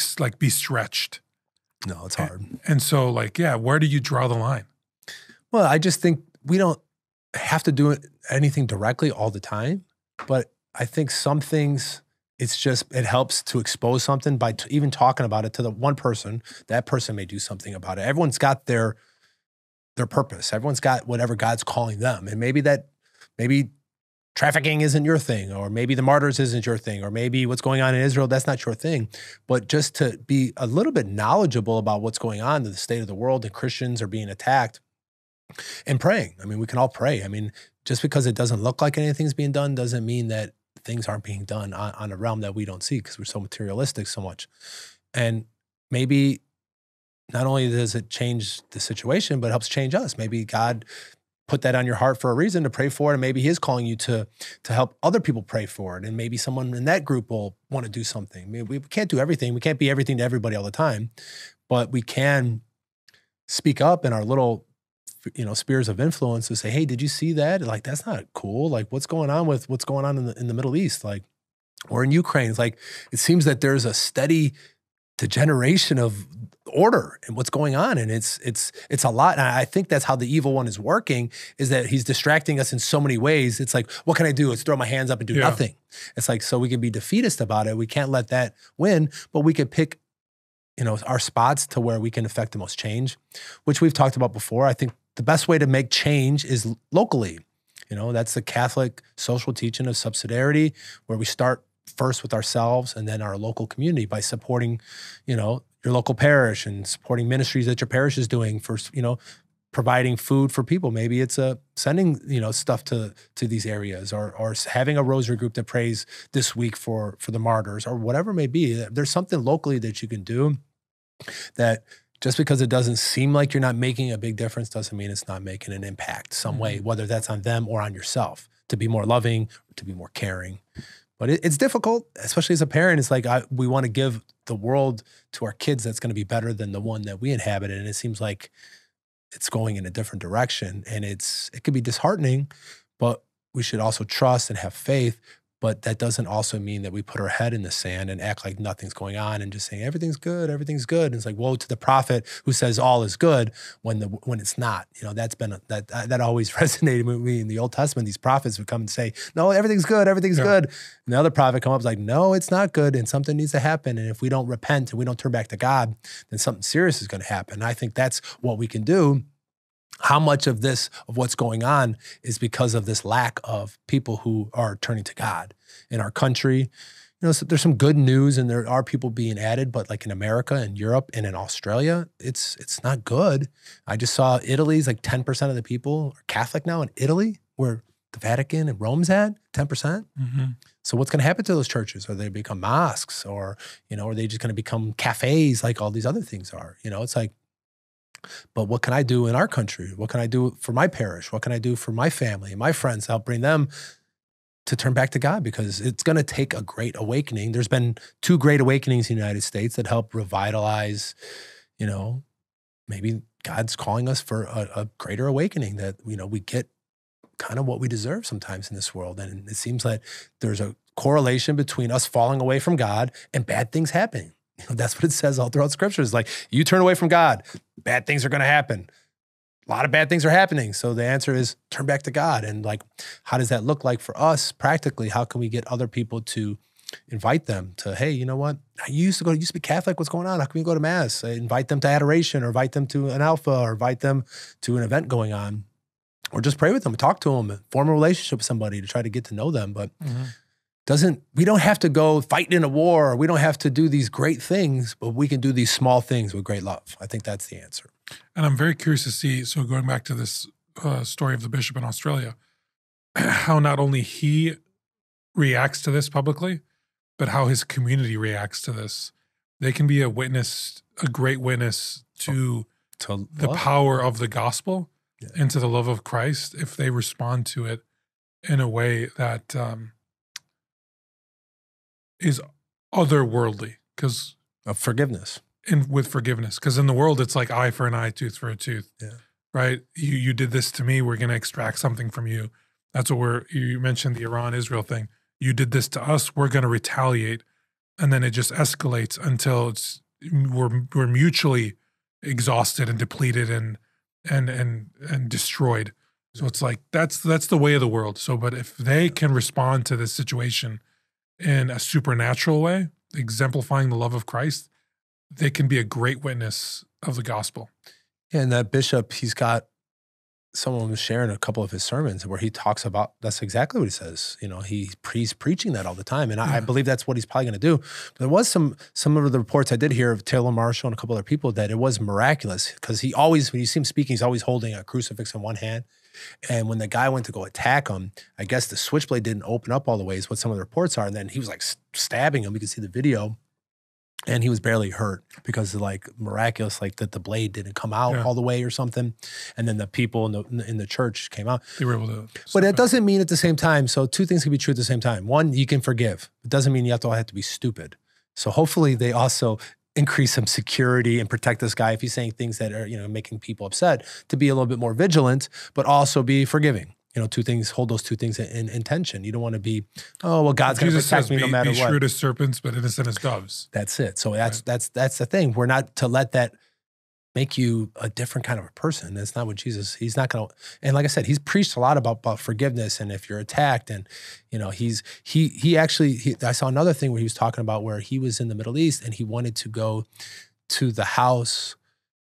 A: stretched?
B: No, it's hard.
A: And so where do you draw the line?
B: Well, I just think we don't have to do anything directly all the time, but I think some things, it helps to expose something by even talking about it to the one person. That person may do something about it. Everyone's got their purpose. Everyone's got whatever God's calling them. And maybe trafficking isn't your thing, or maybe the martyrs isn't your thing, or maybe what's going on in Israel, that's not your thing. But just to be a little bit knowledgeable about what's going on in the state of the world and Christians are being attacked and praying. I mean, we can all pray. I mean, just because it doesn't look like anything's being done doesn't mean that things aren't being done on a realm that we don't see because we're so materialistic so much. And maybe not only does it change the situation, but it helps change us. Maybe God put that on your heart for a reason to pray for it. And maybe he is calling you to help other people pray for it. And maybe someone in that group will want to do something. Maybe we can't do everything. We can't be everything to everybody all the time, but we can speak up in our little, spheres of influence to say, hey, did you see that? Like, that's not cool. Like what's going on in the Middle East? Like, or in Ukraine. It's like, it seems that there's a steady degeneration of order and what's going on. And it's a lot. And I think that's how the evil one is working, is that he's distracting us in so many ways. It's like, what can I do? Let's throw my hands up and do nothing. It's like, so we can be defeatist about it. We can't let that win, but we could pick, our spots to where we can affect the most change, which we've talked about before. I think the best way to make change is locally. That's the Catholic social teaching of subsidiarity, where we start first with ourselves and then our local community by supporting, your local parish and supporting ministries that your parish is doing for, providing food for people. Maybe it's sending, stuff to these areas or having a rosary group that prays this week for the martyrs or whatever it may be. There's something locally that you can do that just because it doesn't seem like you're not making a big difference doesn't mean it's not making an impact some way, whether that's on them or on yourself, to be more loving, or to be more caring. But it's difficult, especially as a parent. It's like we want to give the world to our kids that's going to be better than the one that we inhabited. And it seems like it's going in a different direction. And it could be disheartening, but we should also trust and have faith. But that doesn't also mean that we put our head in the sand and act like nothing's going on and just saying, everything's good, everything's good. And it's like, woe to the prophet who says all is good when it's not. That always resonated with me in the Old Testament. These prophets would come and say, no, everything's good, everything's good. And the other prophet come up like, no, it's not good, and something needs to happen. And if we don't repent and we don't turn back to God, then something serious is going to happen. And I think that's what we can do how much of what's going on is because of this lack of people who are turning to God in our country. So there's some good news and there are people being added, but like in America and Europe and in Australia, it's not good. I just saw Italy's like 10% of the people are Catholic now in Italy, where the Vatican and Rome's at 10%. Mm-hmm. So what's going to happen to those churches? Are they become mosques, or, are they just going to become cafes like all these other things are? It's like, but what can I do in our country? What can I do for my parish? What can I do for my family and my friends to help bring them to turn back to God? Because it's going to take a great awakening. There's been 2 great awakenings in the United States that help revitalize, maybe God's calling us for a greater awakening, that, we get kind of what we deserve sometimes in this world. And it seems like there's a correlation between us falling away from God and bad things happening. That's what it says all throughout Scripture. It's like, you turn away from God, bad things are going to happen. A lot of bad things are happening. So the answer is turn back to God. And like, how does that look like for us practically? How can we get other people to invite them to, hey, you know what? You used to be Catholic. What's going on? How can we go to Mass? Invite them to adoration, or invite them to an alpha, or invite them to an event going on, or just pray with them, talk to them, form a relationship with somebody to try to get to know them. But we don't have to go fight in a war, or we don't have to do these great things, but we can do these small things with great love. I think that's the answer.
A: And I'm very curious to see, so going back to this story of the bishop in Australia, how not only he reacts to this publicly, but how his community reacts to this. They can be a great witness to the power of the gospel and to the love of Christ if they respond to it in a way that is otherworldly, because
B: of forgiveness.
A: And with forgiveness, because in the world it's like eye for an eye, tooth for a tooth. Yeah. Right? You did this to me, we're going to extract something from you. That's what you mentioned the Iran-Israel thing. You did this to us, we're going to retaliate, and then it just escalates until we're mutually exhausted and depleted and destroyed. So it's like that's the way of the world. So, but if they can respond to this situation in a supernatural way, exemplifying the love of Christ, they can be a great witness of the gospel.
B: Yeah, and that bishop, someone was sharing a couple of his sermons where he talks about, that's exactly what he says. He's preaching that all the time. And I believe that's what he's probably going to do. But there was some of the reports I did hear of Taylor Marshall and a couple other people that it was miraculous, because when you see him speaking, he's always holding a crucifix in one hand. And when the guy went to go attack him, I guess the switchblade didn't open up all the way is what some of the reports are. And then he was like stabbing him. You can see the video. And he was barely hurt because miraculous, that the blade didn't come out all the way or something. And then the people in the church came out.
A: They were able to.
B: But it doesn't mean at the same time. So 2 things can be true at the same time. One, you can forgive. It doesn't mean you have to be stupid. So hopefully they also increase some security and protect this guy if he's saying things that are, making people upset, to be a little bit more vigilant, but also be forgiving. 2 things, hold those 2 things in tension. You don't want to be, God's going to protect me no matter what.
A: Be shrewd as serpents, but innocent as doves.
B: That's it. So that's the thing. We're not to let that make you a different kind of a person. That's not what he's not going to, and like I said, he's preached a lot about forgiveness, and if you're attacked, and, he actually, I saw another thing where he was talking about where he was in the Middle East and he wanted to go to the house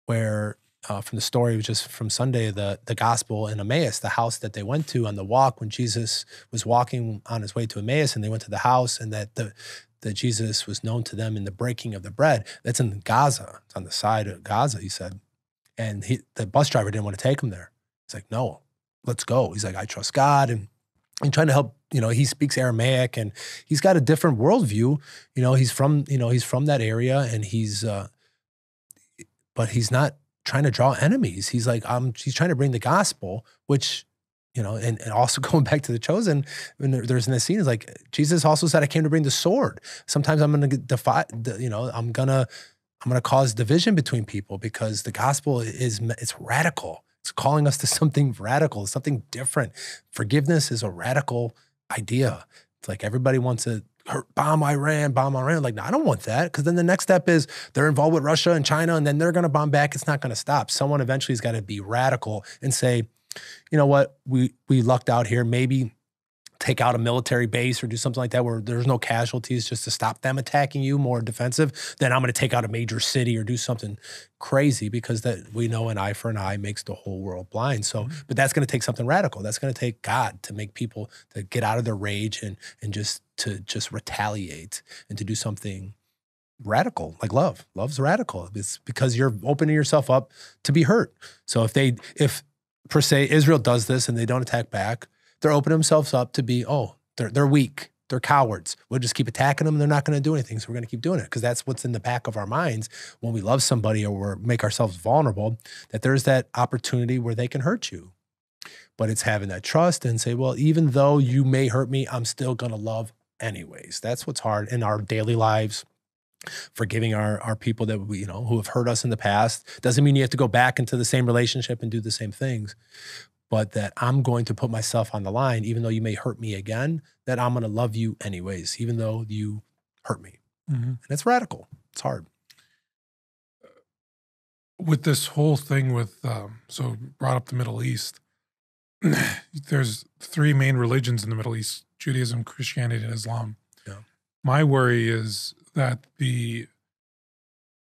B: where, from the story, was just from Sunday, the gospel in Emmaus, the house that they went to on the walk when Jesus was walking on his way to Emmaus, and they went to the house, and that Jesus was known to them in the breaking of the bread. That's in Gaza. It's on the side of Gaza, he said. And the bus driver didn't want to take him there. He's like, no, let's go. He's like, I trust God. And trying to help, he speaks Aramaic, and he's got a different worldview. He's from that area, and but he's not trying to draw enemies. He's like, he's trying to bring the gospel, which, and also going back to the chosen, when there's in this scene, is like, Jesus also said, I came to bring the sword. Sometimes I'm going to I'm going to cause division between people, because the gospel it's radical. It's calling us to something radical, something different. Forgiveness is a radical idea. It's like everybody wants to bomb Iran. Like, no, I don't want that, because then the next step is they're involved with Russia and China, and then they're going to bomb back. It's not going to stop. Someone eventually has got to be radical and say, you know what, we lucked out here. Maybe take out a military base or do something like that where there's no casualties just to stop them attacking you, more defensive, then I'm going to take out a major city or do something crazy, because that we know an eye for an eye makes the whole world blind. So, but that's going to take something radical. That's going to take God to make people to get out of their rage and just to just retaliate and to do something radical, like love. Love's radical. It's because you're opening yourself up to be hurt. So if per se Israel does this and they don't attack back, they're opening themselves up to be, they're weak. They're cowards. We'll just keep attacking them. They're not going to do anything. So we're going to keep doing it, because that's what's in the back of our minds when we love somebody or we make ourselves vulnerable, that there's that opportunity where they can hurt you. But it's having that trust and say, well, even though you may hurt me, I'm still going to love anyways. That's what's hard in our daily lives. Forgiving our people that we, who have hurt us in the past. Doesn't mean you have to go back into the same relationship and do the same things. But that I'm going to put myself on the line, even though you may hurt me again, that I'm going to love you anyways, even though you hurt me. And it's radical. It's hard.
A: With this whole thing with, so brought up the Middle East, there's 3 main religions in the Middle East: Judaism, Christianity, and Islam.
B: Yeah.
A: My worry is that the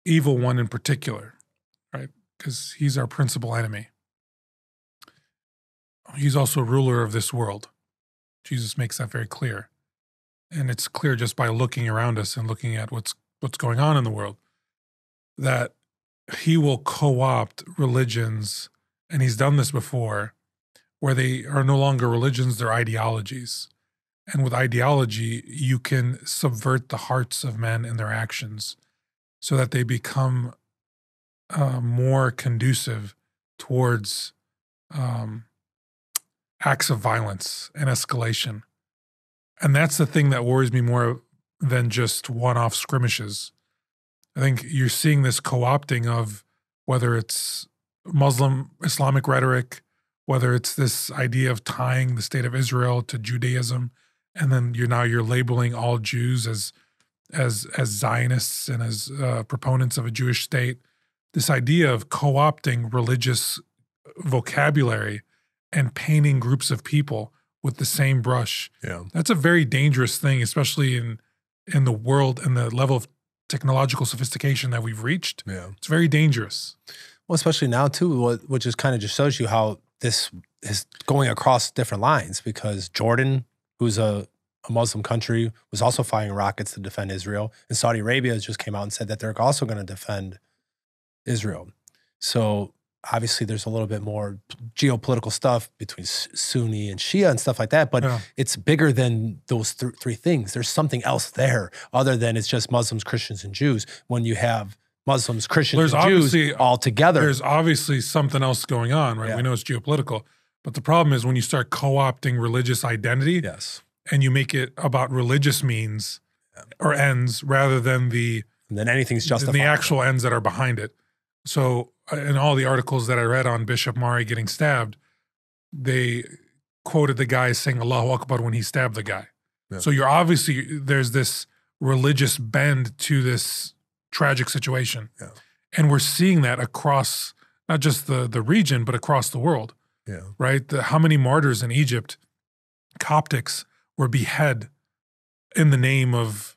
A: evil one in particular, right, because he's our principal enemy, he's also ruler of this world. Jesus makes that very clear. And it's clear just by looking around us and looking at what's going on in the world, that he will co-opt religions, and he's done this before, where they are no longer religions, they're ideologies. And with ideology, you can subvert the hearts of men and their actions so that they become more conducive towards acts of violence and escalation. And that's the thing that worries me more than just one-off skirmishes. I think you're seeing this co-opting of, whether it's Muslim Islamic rhetoric, whether it's this idea of tying the state of Israel to Judaism, and then you're labeling all Jews as Zionists and as proponents of a Jewish state. This idea of co-opting religious vocabulary and painting groups of people with the same brush.
B: Yeah.
A: That's a very dangerous thing, especially in the world and the level of technological sophistication that we've reached.
B: Yeah.
A: It's very dangerous.
B: Well, especially now too, which is kind of just shows you how this is going across different lines, because Jordan, who's a Muslim country, was also firing rockets to defend Israel. And Saudi Arabia just came out and said that they're also going to defend Israel. So obviously there's a little bit more geopolitical stuff between Sunni and Shia and stuff like that, but it's bigger than those 3 things. There's something else there other than it's just Muslims, Christians, and Jews. When you have Muslims, Christians, and Jews all together.
A: There's obviously something else going on, right? Yeah. We know it's geopolitical. But the problem is when you start co-opting religious identity, and you make it about religious means or ends rather than
B: then anything's justified.
A: The actual ends that are behind it. So in all the articles that I read on Bishop Mari getting stabbed, they quoted the guy saying Allahu Akbar when he stabbed the guy. Yeah. So there's this religious bend to this tragic situation. Yeah. And we're seeing that across not just the region, but across the world. Yeah. Right? How many martyrs in Egypt, Coptics, were beheaded in the name of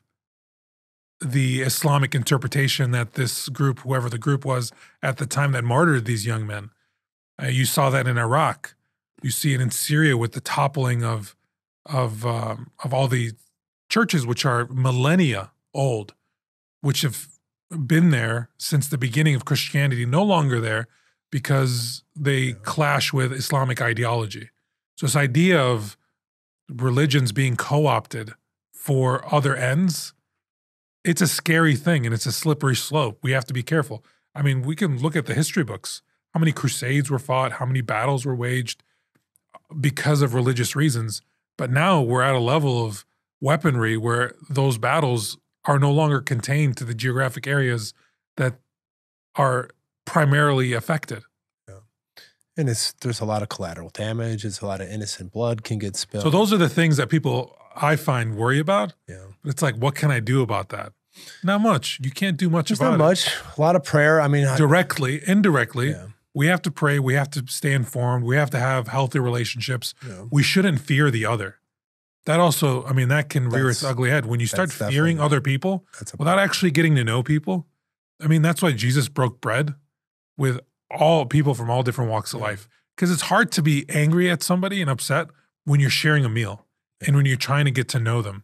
A: the Islamic interpretation that this group, whoever the group was at the time that martyred these young men. You saw that in Iraq. You see it in Syria with the toppling of all the churches, which are millennia old, which have been there since the beginning of Christianity, no longer there because they clash with Islamic ideology. So this idea of religions being co-opted for other ends, it's a scary thing and it's a slippery slope. We have to be careful. I mean, we can look at the history books. How many crusades were fought? How many battles were waged because of religious reasons? But now we're at a level of weaponry where those battles are no longer contained to the geographic areas that are primarily affected.
B: Yeah. And there's a lot of collateral damage. It's a lot of innocent blood can get spilled.
A: So those are the things that people, I find, worry about.
B: Yeah.
A: But it's like, what can I do about that? Not much. You can't do much about it.
B: Not much. A lot of prayer. I mean,
A: directly, indirectly, we have to pray. We have to stay informed. We have to have healthy relationships. Yeah. We shouldn't fear the other. that also, I mean, that can rear its ugly head. When you start fearing other people without actually getting to know people, I mean, that's why Jesus broke bread with all people from all different walks of life. Because it's hard to be angry at somebody and upset when you're sharing a meal and when you're trying to get to know them.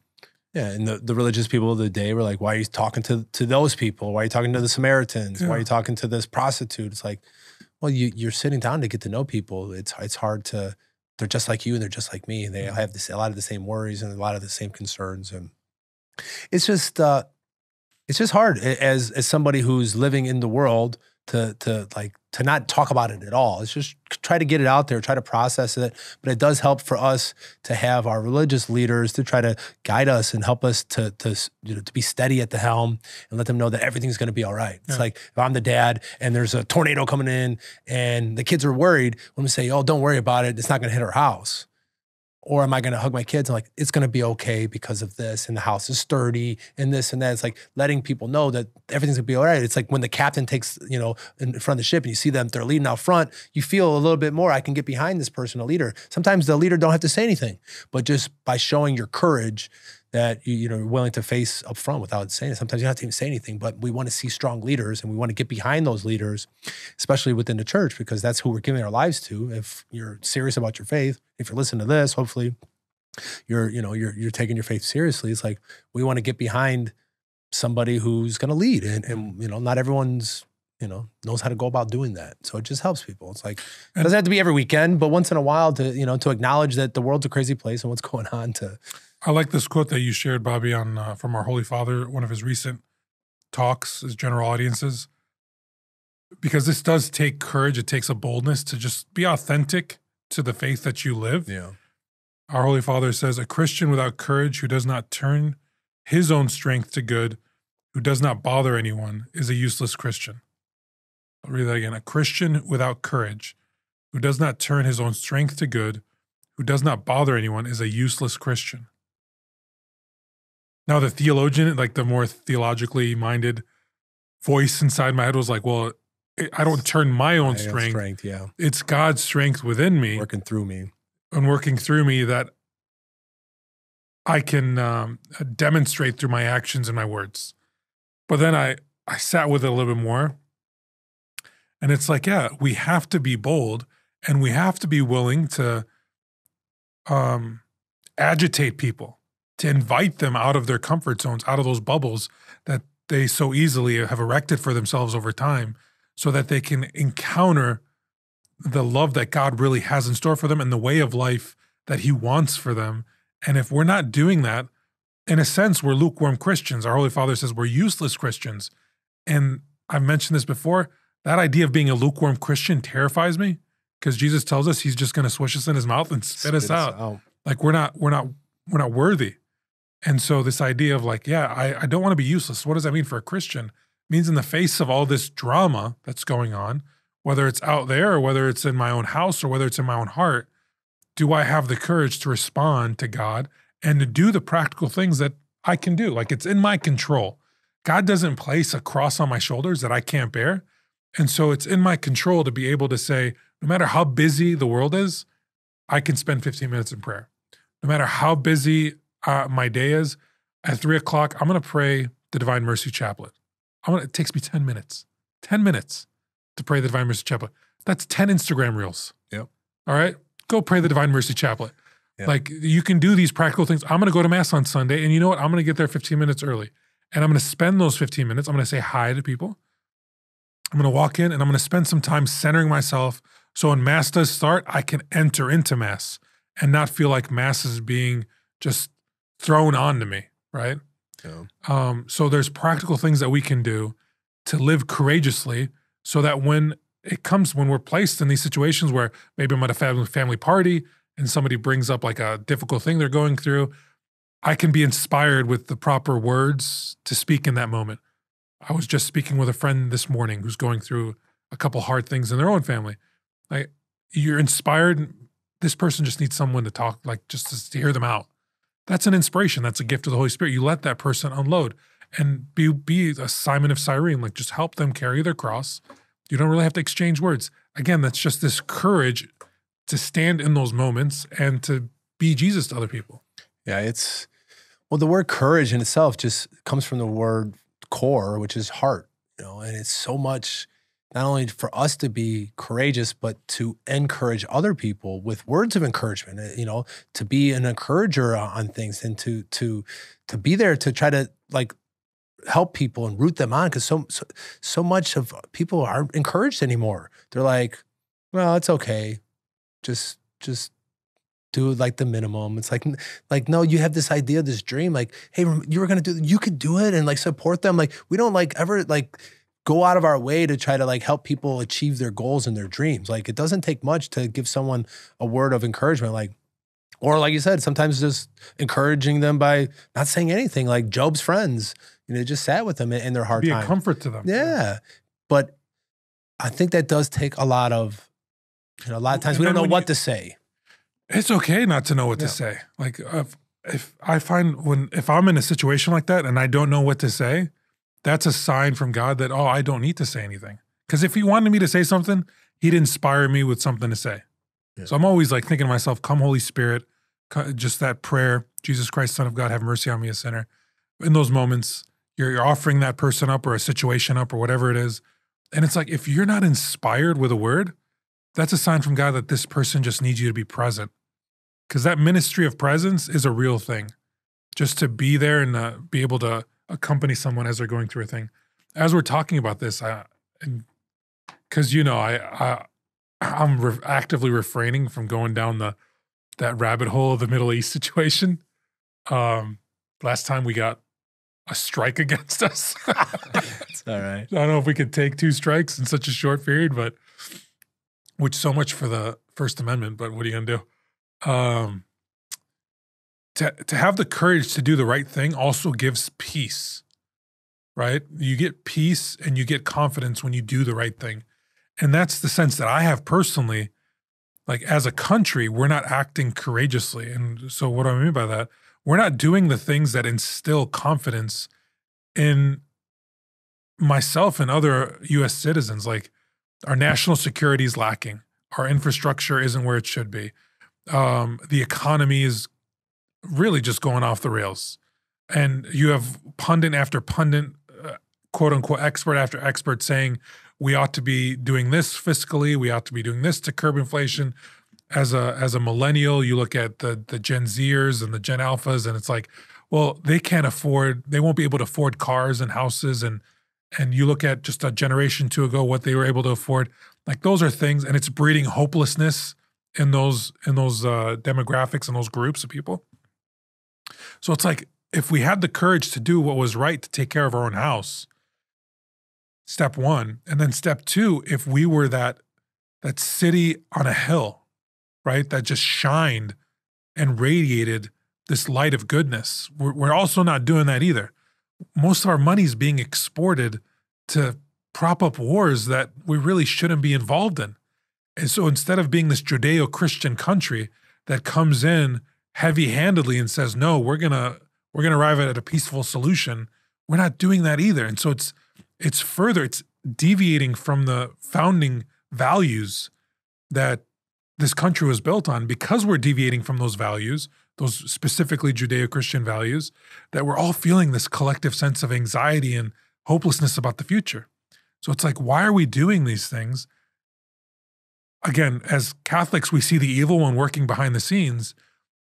B: Yeah, and the religious people of the day were like, why are you talking to those people? Why are you talking to the Samaritans? Why are you talking to this prostitute? It's like, well, you're sitting down to get to know people. It's hard to, they're just like you and they're just like me. They have a lot of the same worries and a lot of the same concerns. And it's just hard as somebody who's living in the world to not talk about it at all. It's just try to get it out there, try to process it. But it does help for us to have our religious leaders to try to guide us and help us to be steady at the helm and let them know that everything's going to be all right. It's like if I'm the dad and there's a tornado coming in and the kids are worried, when we say, oh, don't worry about it, it's not going to hit our house. Or am I going to hug my kids? I'm like, it's going to be okay because of this, and the house is sturdy, and this and that. It's like letting people know that everything's going to be all right. It's like when the captain takes, in front of the ship and you see them, they're leading out front, you feel a little bit more, I can get behind this person, a leader. Sometimes the leader don't have to say anything, but just by showing your courage that you're willing to face up front without saying it. Sometimes you don't have to even say anything, but we want to see strong leaders and we want to get behind those leaders, especially within the church, because that's who we're giving our lives to. If you're serious about your faith, if you're listening to this, hopefully you're taking your faith seriously. It's like we want to get behind somebody who's going to lead, and not everyone's knows how to go about doing that. So it just helps people. It's like it doesn't have to be every weekend, but once in a while to acknowledge that the world's a crazy place and what's going on.
A: I like this quote that you shared, Bobby, on from our Holy Father, one of his recent talks, his general audiences, because this does take courage. It takes a boldness to just be authentic to the faith that you live.
B: Yeah.
A: Our Holy Father says, a Christian without courage who does not turn his own strength to good, who does not bother anyone, is a useless Christian. I'll read that again. A Christian without courage who does not turn his own strength to good, who does not bother anyone, is a useless Christian. Now, the theologian, like the more theologically minded voice inside my head was like, well, I don't turn my own strength.
B: Yeah.
A: It's God's strength within me.
B: Working through me.
A: And working through me that I can demonstrate through my actions and my words. But then I sat with it a little bit more. And it's like, yeah, we have to be bold and we have to be willing to agitate people, to invite them out of their comfort zones, out of those bubbles that they so easily have erected for themselves over time, so that they can encounter the love that God really has in store for them and the way of life that he wants for them. And if we're not doing that, in a sense, we're lukewarm Christians. Our Holy Father says we're useless Christians. And I've mentioned this before, that idea of being a lukewarm Christian terrifies me, because Jesus tells us he's just going to swish us in his mouth and spit us out. Like we're not worthy. And so this idea of like, yeah, I don't want to be useless. What does that mean for a Christian? It means in the face of all this drama that's going on, whether it's out there or whether it's in my own house or whether it's in my own heart, do I have the courage to respond to God and to do the practical things that I can do? Like it's in my control. God doesn't place a cross on my shoulders that I can't bear. And so it's in my control to be able to say, no matter how busy the world is, I can spend 15 minutes in prayer. No matter how busy my day is, at 3 o'clock, I'm going to pray the Divine Mercy Chaplet. It takes me 10 minutes to pray the Divine Mercy Chaplet. That's 10 Instagram reels.
B: Yep.
A: All right. Go pray the Divine Mercy Chaplet.
B: Yep.
A: Like you can do these practical things. I'm going to go to Mass on Sunday, and you know what? I'm going to get there 15 minutes early. And I'm going to spend those 15 minutes. I'm going to say hi to people. I'm going to walk in and I'm going to spend some time centering myself. So when Mass does start, I can enter into Mass and not feel like Mass is being just thrown onto me, right?
B: Yeah.
A: So there's practical things that we can do to live courageously, so that when we're placed in these situations where maybe I'm at a family party and somebody brings up like a difficult thing they're going through, I can be inspired with the proper words to speak in that moment. I was just speaking with a friend this morning who's going through a couple hard things in their own family. Like, you're inspired. This person just needs someone to talk, like just to hear them out. That's an inspiration. That's a gift of the Holy Spirit. You let that person unload and be a Simon of Cyrene, like just help them carry their cross. You don't really have to exchange words. Again, that's just this courage to stand in those moments and to be Jesus to other people.
B: Yeah, well, the word courage in itself just comes from the word core, which is heart, and it's so much not only for us to be courageous, but to encourage other people with words of encouragement, to be an encourager on things and to be there to try to like help people and root them on, because so much of people aren't encouraged anymore. They're like, well, it's okay. Just do like the minimum. It's like, no, you have this idea, this dream, like, hey, you were going to you could do it, and like support them. Like, we don't like ever like go out of our way to try to like help people achieve their goals and their dreams. Like, it doesn't take much to give someone a word of encouragement. Like, or like you said, sometimes just encouraging them by not saying anything, like Job's friends, just sat with them in their hard time.
A: Be a comfort to them.
B: Yeah. But I think that does take a lot of times we don't know what to say.
A: It's okay not to know what to say. Like if I find if I'm in a situation like that and I don't know what to say, that's a sign from God that, I don't need to say anything. Because if he wanted me to say something, he'd inspire me with something to say. Yeah. So I'm always like thinking to myself, come Holy Spirit, just that prayer, Jesus Christ, Son of God, have mercy on me, a sinner. In those moments, you're offering that person up or a situation up or whatever it is. And it's like, if you're not inspired with a word, that's a sign from God that this person just needs you to be present. Because that ministry of presence is a real thing. Just to be there and be able to accompany someone as they're going through a thing. As we're talking about this, because I'm actively refraining from going down that rabbit hole of the Middle East situation. Last time we got a strike against us.
B: It's all right.
A: I don't know if we could take 2 strikes in such a short period, but which so much for the First Amendment, but what are you gonna do? To have the courage to do the right thing also gives peace, right? You get peace and you get confidence when you do the right thing. And that's the sense that I have personally. Like, as a country, we're not acting courageously. And so what do I mean by that? We're not doing the things that instill confidence in myself and other U.S. citizens. Like, our national security is lacking. Our infrastructure isn't where it should be. The economy is really just going off the rails. And you have pundit after pundit, quote unquote, expert after expert saying we ought to be doing this fiscally, we ought to be doing this to curb inflation. As a millennial, you look at the Gen Zers and the Gen Alphas, and it's like, well, they won't be able to afford cars and houses, and you look at just a generation or 2 ago, what they were able to afford. Like, those are things, and it's breeding hopelessness in those demographics and those groups of people. So it's like, if we had the courage to do what was right to take care of our own house, step 1, and then step 2, if we were that city on a hill, right, that just shined and radiated this light of goodness, we're also not doing that either. Most of our money is being exported to prop up wars that we really shouldn't be involved in. And so instead of being this Judeo-Christian country that comes in heavy-handedly and says, no, we're gonna arrive at a peaceful solution, we're not doing that either. And so it's deviating from the founding values that this country was built on. Because we're deviating from those values, those specifically Judeo-Christian values, that we're all feeling this collective sense of anxiety and hopelessness about the future. So it's like, why are we doing these things? Again, as Catholics, we see the evil one working behind the scenes,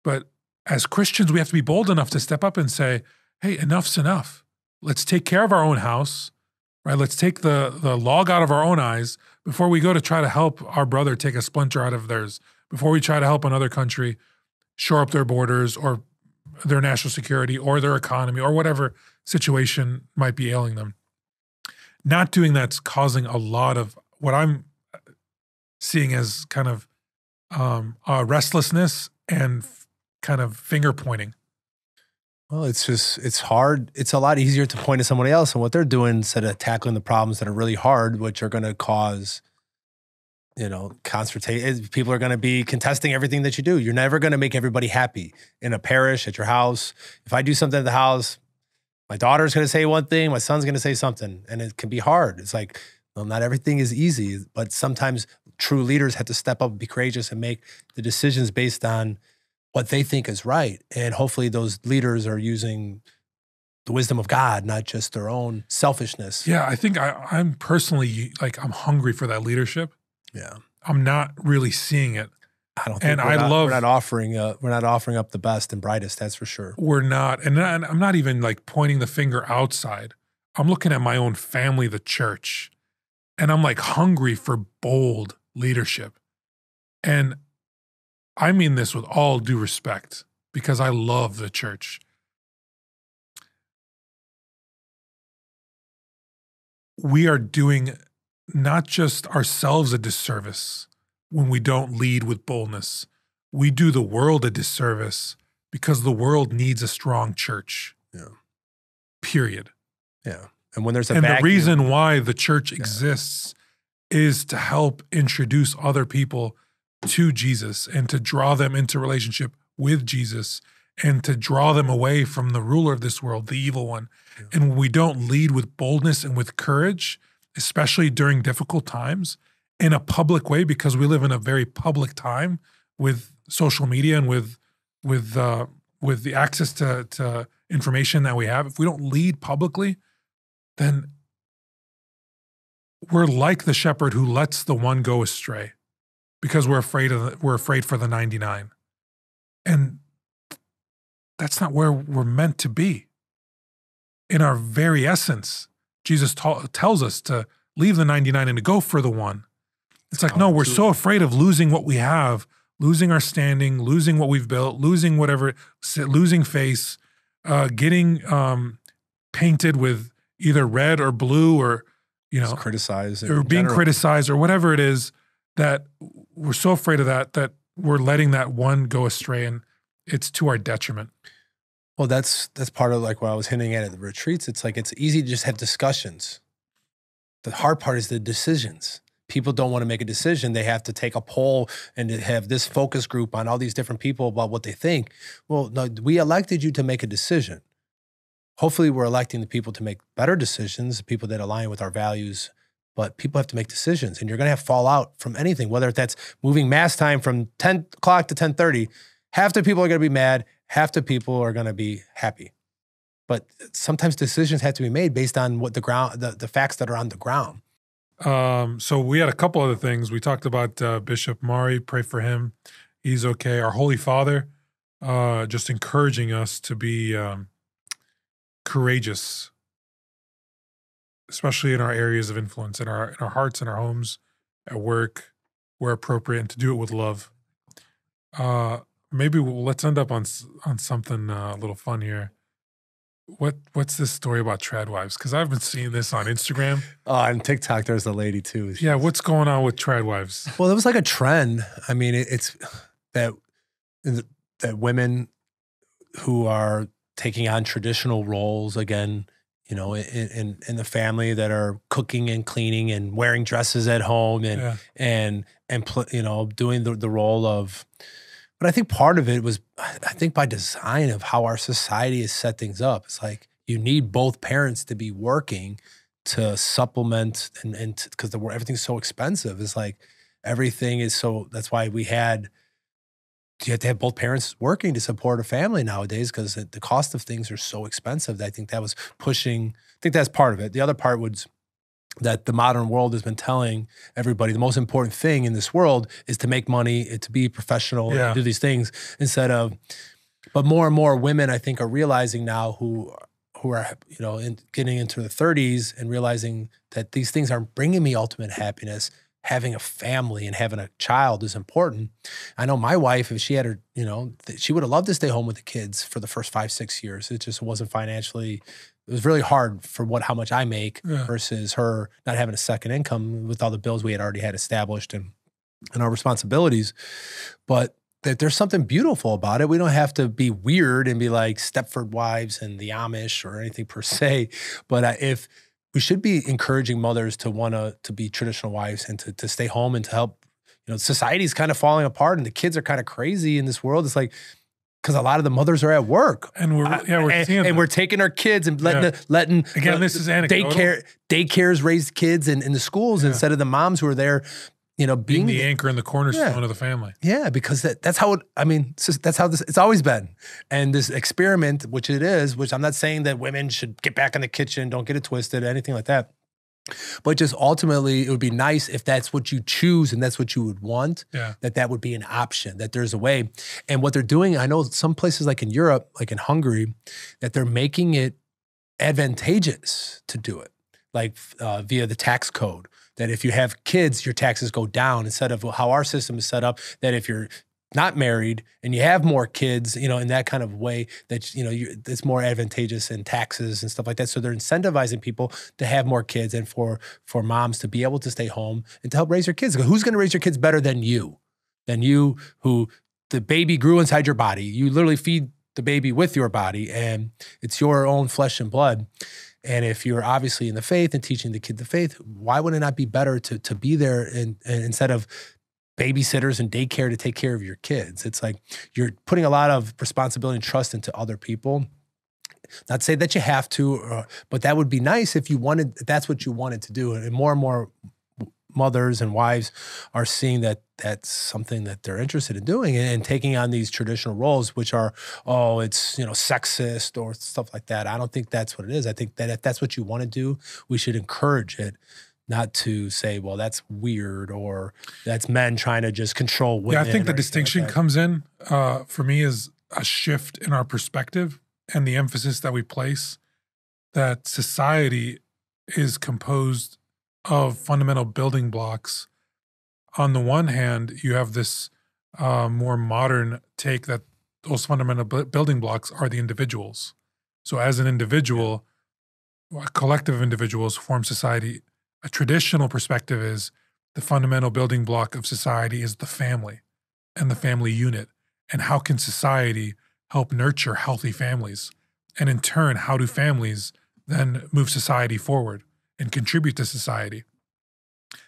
A: but as Christians, we have to be bold enough to step up and say, hey, enough's enough. Let's take care of our own house, right? Let's take the log out of our own eyes before we go to try to help our brother take a splinter out of theirs, before we try to help another country shore up their borders or their national security or their economy or whatever situation might be ailing them. Not doing that's causing a lot of what I'm seeing as kind of restlessness and kind of finger pointing.
B: Well, it's hard. It's a lot easier to point to somebody else and what they're doing instead of tackling the problems that are really hard, which are going to cause, confrontation. People are going to be contesting everything that you do. You're never going to make everybody happy in a parish, at your house. If I do something at the house, my daughter's going to say one thing, my son's going to say something, and it can be hard. It's like, well, not everything is easy, but sometimes true leaders have to step up and be courageous and make the decisions based on what they think is right. And hopefully those leaders are using the wisdom of God, not just their own selfishness.
A: Yeah, I think I'm personally, like, I'm hungry for that leadership.
B: Yeah.
A: I'm not really seeing it.
B: I don't think we're not offering up the best and brightest, that's for sure.
A: We're not. And I'm not even like pointing the finger outside. I'm looking at my own family, the church, and I'm like hungry for bold leadership. And I mean this with all due respect, because I love the church. We are doing not just ourselves a disservice when we don't lead with boldness. We do the world a disservice because the world needs a strong church.
B: Yeah.
A: Period.
B: Yeah. And when there's a
A: and
B: vacuum,
A: the reason why the church exists is to help introduce other people to Jesus and to draw them into relationship with Jesus and to draw them away from the ruler of this world, the evil one. Yeah. And when we don't lead with boldness and with courage, especially during difficult times, in a public way, because we live in a very public time with social media and with the access to information that we have, if we don't lead publicly, then we're like the shepherd who lets the one go astray because we're afraid for the 99. And that's not where we're meant to be. In our very essence, Jesus tells us to leave the 99 and to go for the one. It's like, no, we're so afraid of losing what we have, losing our standing, losing what we've built, losing whatever, losing face, getting painted with either red or blue or,
B: criticized
A: or being criticized or whatever it is, that we're so afraid of that we're letting that one go astray, and it's to our detriment.
B: Well, that's part of like what I was hinting at the retreats. It's like, it's easy to just have discussions. The hard part is the decisions. People don't want to make a decision. They have to take a poll and have this focus group on all these different people about what they think. Well, no, we elected you to make a decision. Hopefully we're electing the people to make better decisions, the people that align with our values, but people have to make decisions, and you're going to have fallout from anything, whether that's moving mass time from 10 o'clock to 10:30. Half the people are going to be mad. Half the people are going to be happy. But sometimes decisions have to be made based on what the facts that are on the ground.
A: So we had a couple other things. We talked about Bishop Mari, pray for him. He's okay. Our Holy Father, just encouraging us to be courageous, especially in our areas of influence, in our hearts, in our homes, at work, where appropriate, and to do it with love. Maybe let's end up on something a little fun here. What's this story about trad wives? Because I've been seeing this on Instagram.
B: Oh, on TikTok, there's a lady too.
A: Yeah, what's going on with trad wives?
B: Well, it was like a trend. I mean, it's that women who are taking on traditional roles again, in the family, that are cooking and cleaning and wearing dresses at home and doing the role of. But I think part of it was, I think by design of how our society has set things up. It's like you need both parents to be working to supplement and because everything's so expensive. It's like everything is so, that's why you have to have both parents working to support a family nowadays, because the cost of things are so expensive. I think that was pushing, I think that's part of it. The other part was that the modern world has been telling everybody the most important thing in this world is to make money, to be professional, and do these things but more and more women, I think, are realizing now who are, getting into their 30s and realizing that these things aren't bringing me ultimate happiness. Having a family and having a child is important. I know my wife, if she had her, she would have loved to stay home with the kids for the first 5-6 years. It just wasn't financially. It was really hard for how much I make versus her not having a second income with all the bills we had already had established and our responsibilities. But there's something beautiful about it. We don't have to be weird and be like Stepford Wives and the Amish or anything per se. But if we should be encouraging mothers to want to be traditional wives and to stay home and to help. Society's kind of falling apart and the kids are kind of crazy in this world. It's like, because a lot of the mothers are at work,
A: and we're
B: taking our kids and letting
A: again. This is anecdotal.
B: Daycares raise kids in the schools instead of the moms who are there,
A: being the anchor and the cornerstone of the family.
B: Yeah, because that's how that's how it's always been. And this experiment, which it is, which I'm not saying that women should get back in the kitchen, don't get it twisted, anything like that. But just ultimately, it would be nice if that's what you choose and that's what you would want, that would be an option, that there's a way. And what they're doing, I know some places like in Europe, like in Hungary, that they're making it advantageous to do it, like via the tax code, that if you have kids, your taxes go down, instead of how our system is set up, that if you're not married and you have more kids, in that kind of way, that, it's more advantageous in taxes and stuff like that. So they're incentivizing people to have more kids, and for moms to be able to stay home and to help raise your kids. Who's going to raise your kids better than you? Who the baby grew inside your body. You literally feed the baby with your body, and it's your own flesh and blood. And if you're obviously in the faith and teaching the kid the faith, why would it not be better to be there and instead of babysitters and daycare to take care of your kids? It's like you're putting a lot of responsibility and trust into other people. Not to say that you have to, but that would be nice if that's what you wanted to do. And more mothers and wives are seeing that that's something that they're interested in doing, and taking on these traditional roles, which are, it's, sexist or stuff like that. I don't think that's what it is. I think that if that's what you want to do, we should encourage it. Not to say, well, that's weird, or that's men trying to just control women.
A: Yeah, I think the distinction comes in, for me, is a shift in our perspective and the emphasis that we place that society is composed of fundamental building blocks. On the one hand, you have this more modern take that those fundamental building blocks are the individuals. So as an individual, a collective of individuals form society. A traditional perspective is the fundamental building block of society is the family and the family unit. And how can society help nurture healthy families? And in turn, how do families then move society forward and contribute to society?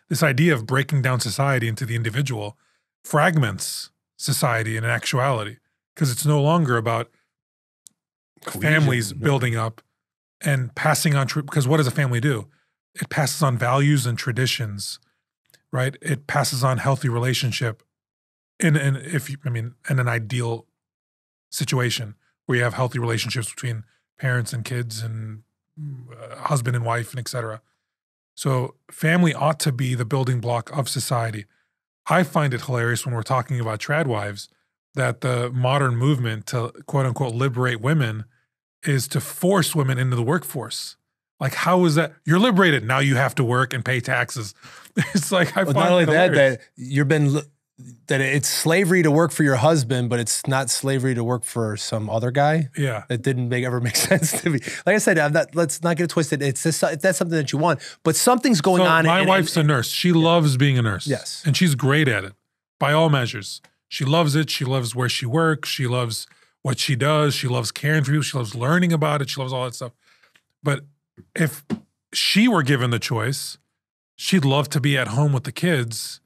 A: This idea of breaking down society into the individual fragments society in actuality, because it's no longer about families building up and passing on, because what does a family do? It passes on values and traditions, right? It passes on healthy relationship in an ideal situation where you have healthy relationships between parents and kids and husband and wife and et cetera. So family ought to be the building block of society. I find it hilarious when we're talking about trad wives that the modern movement to quote unquote liberate women is to force women into the workforce. Like, how is that? You're liberated. Now you have to work and pay taxes. It's like, I find
B: not only that that it's slavery to work for your husband, but it's not slavery to work for some other guy.
A: Yeah.
B: That didn't ever make sense to me. Like I said, let's not get it twisted. It's just, if that's something that you want, but something's going on.
A: My wife's a nurse. She loves being a nurse.
B: Yes.
A: And she's great at it by all measures. She loves it. She loves where she works. She loves what she does. She loves caring for people. She loves learning about it. She loves all that stuff. But if she were given the choice, she'd love to be at home with the kids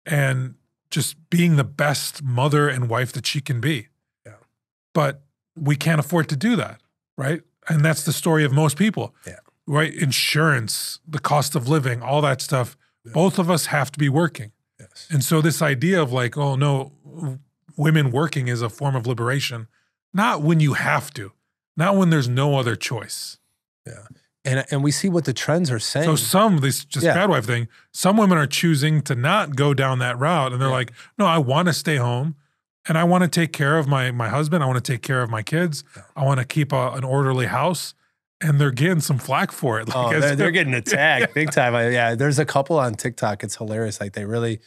A: and just being the best mother and wife that she can be.
B: Yeah.
A: But we can't afford to do that, right? And that's the story of most people.
B: Yeah.
A: Right? Insurance, the cost of living, all that stuff. Yeah. Both of us have to be working.
B: Yes.
A: And so this idea of like, oh no, women working is a form of liberation, not when you have to, not when there's no other choice.
B: Yeah. And we see what the trends are saying.
A: So this bad wife thing, some women are choosing to not go down that route. And they're like, no, I want to stay home and I want to take care of my husband. I want to take care of my kids. Yeah. I want to keep an orderly house. And they're getting some flack for it.
B: Like, they're getting attacked big time. There's a couple on TikTok. It's hilarious. Like they really,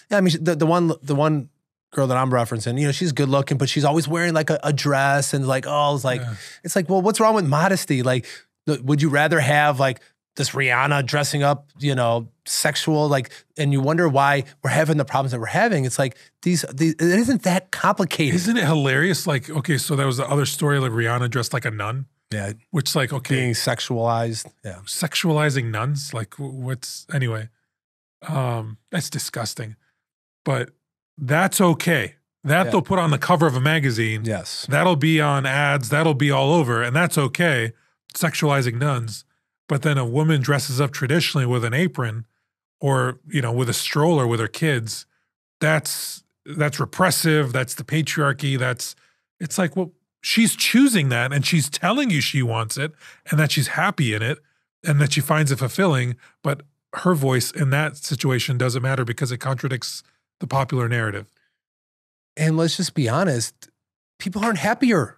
B: the one girl that I'm referencing, she's good looking, but she's always wearing like a dress and like, it's like, well, what's wrong with modesty? Like, would you rather have like this Rihanna dressing up, sexual, like, and you wonder why we're having the problems that we're having? It's like these it isn't that complicated.
A: Isn't it hilarious? Like, okay, so there was the other story, like Rihanna dressed like a nun.
B: Yeah.
A: Which like, okay.
B: Being sexualized. Yeah.
A: Sexualizing nuns. Like anyway, that's disgusting, but that's okay. They'll put on the cover of a magazine.
B: Yes.
A: That'll be on ads. That'll be all over. And that's okay. Sexualizing nuns. But then a woman dresses up traditionally with an apron or, you know, with a stroller with her kids, that's repressive. That's the patriarchy. It's like, well, she's choosing that and she's telling you she wants it and that she's happy in it and that she finds it fulfilling. But her voice in that situation doesn't matter because it contradicts the popular narrative.
B: And let's just be honest, people aren't happier.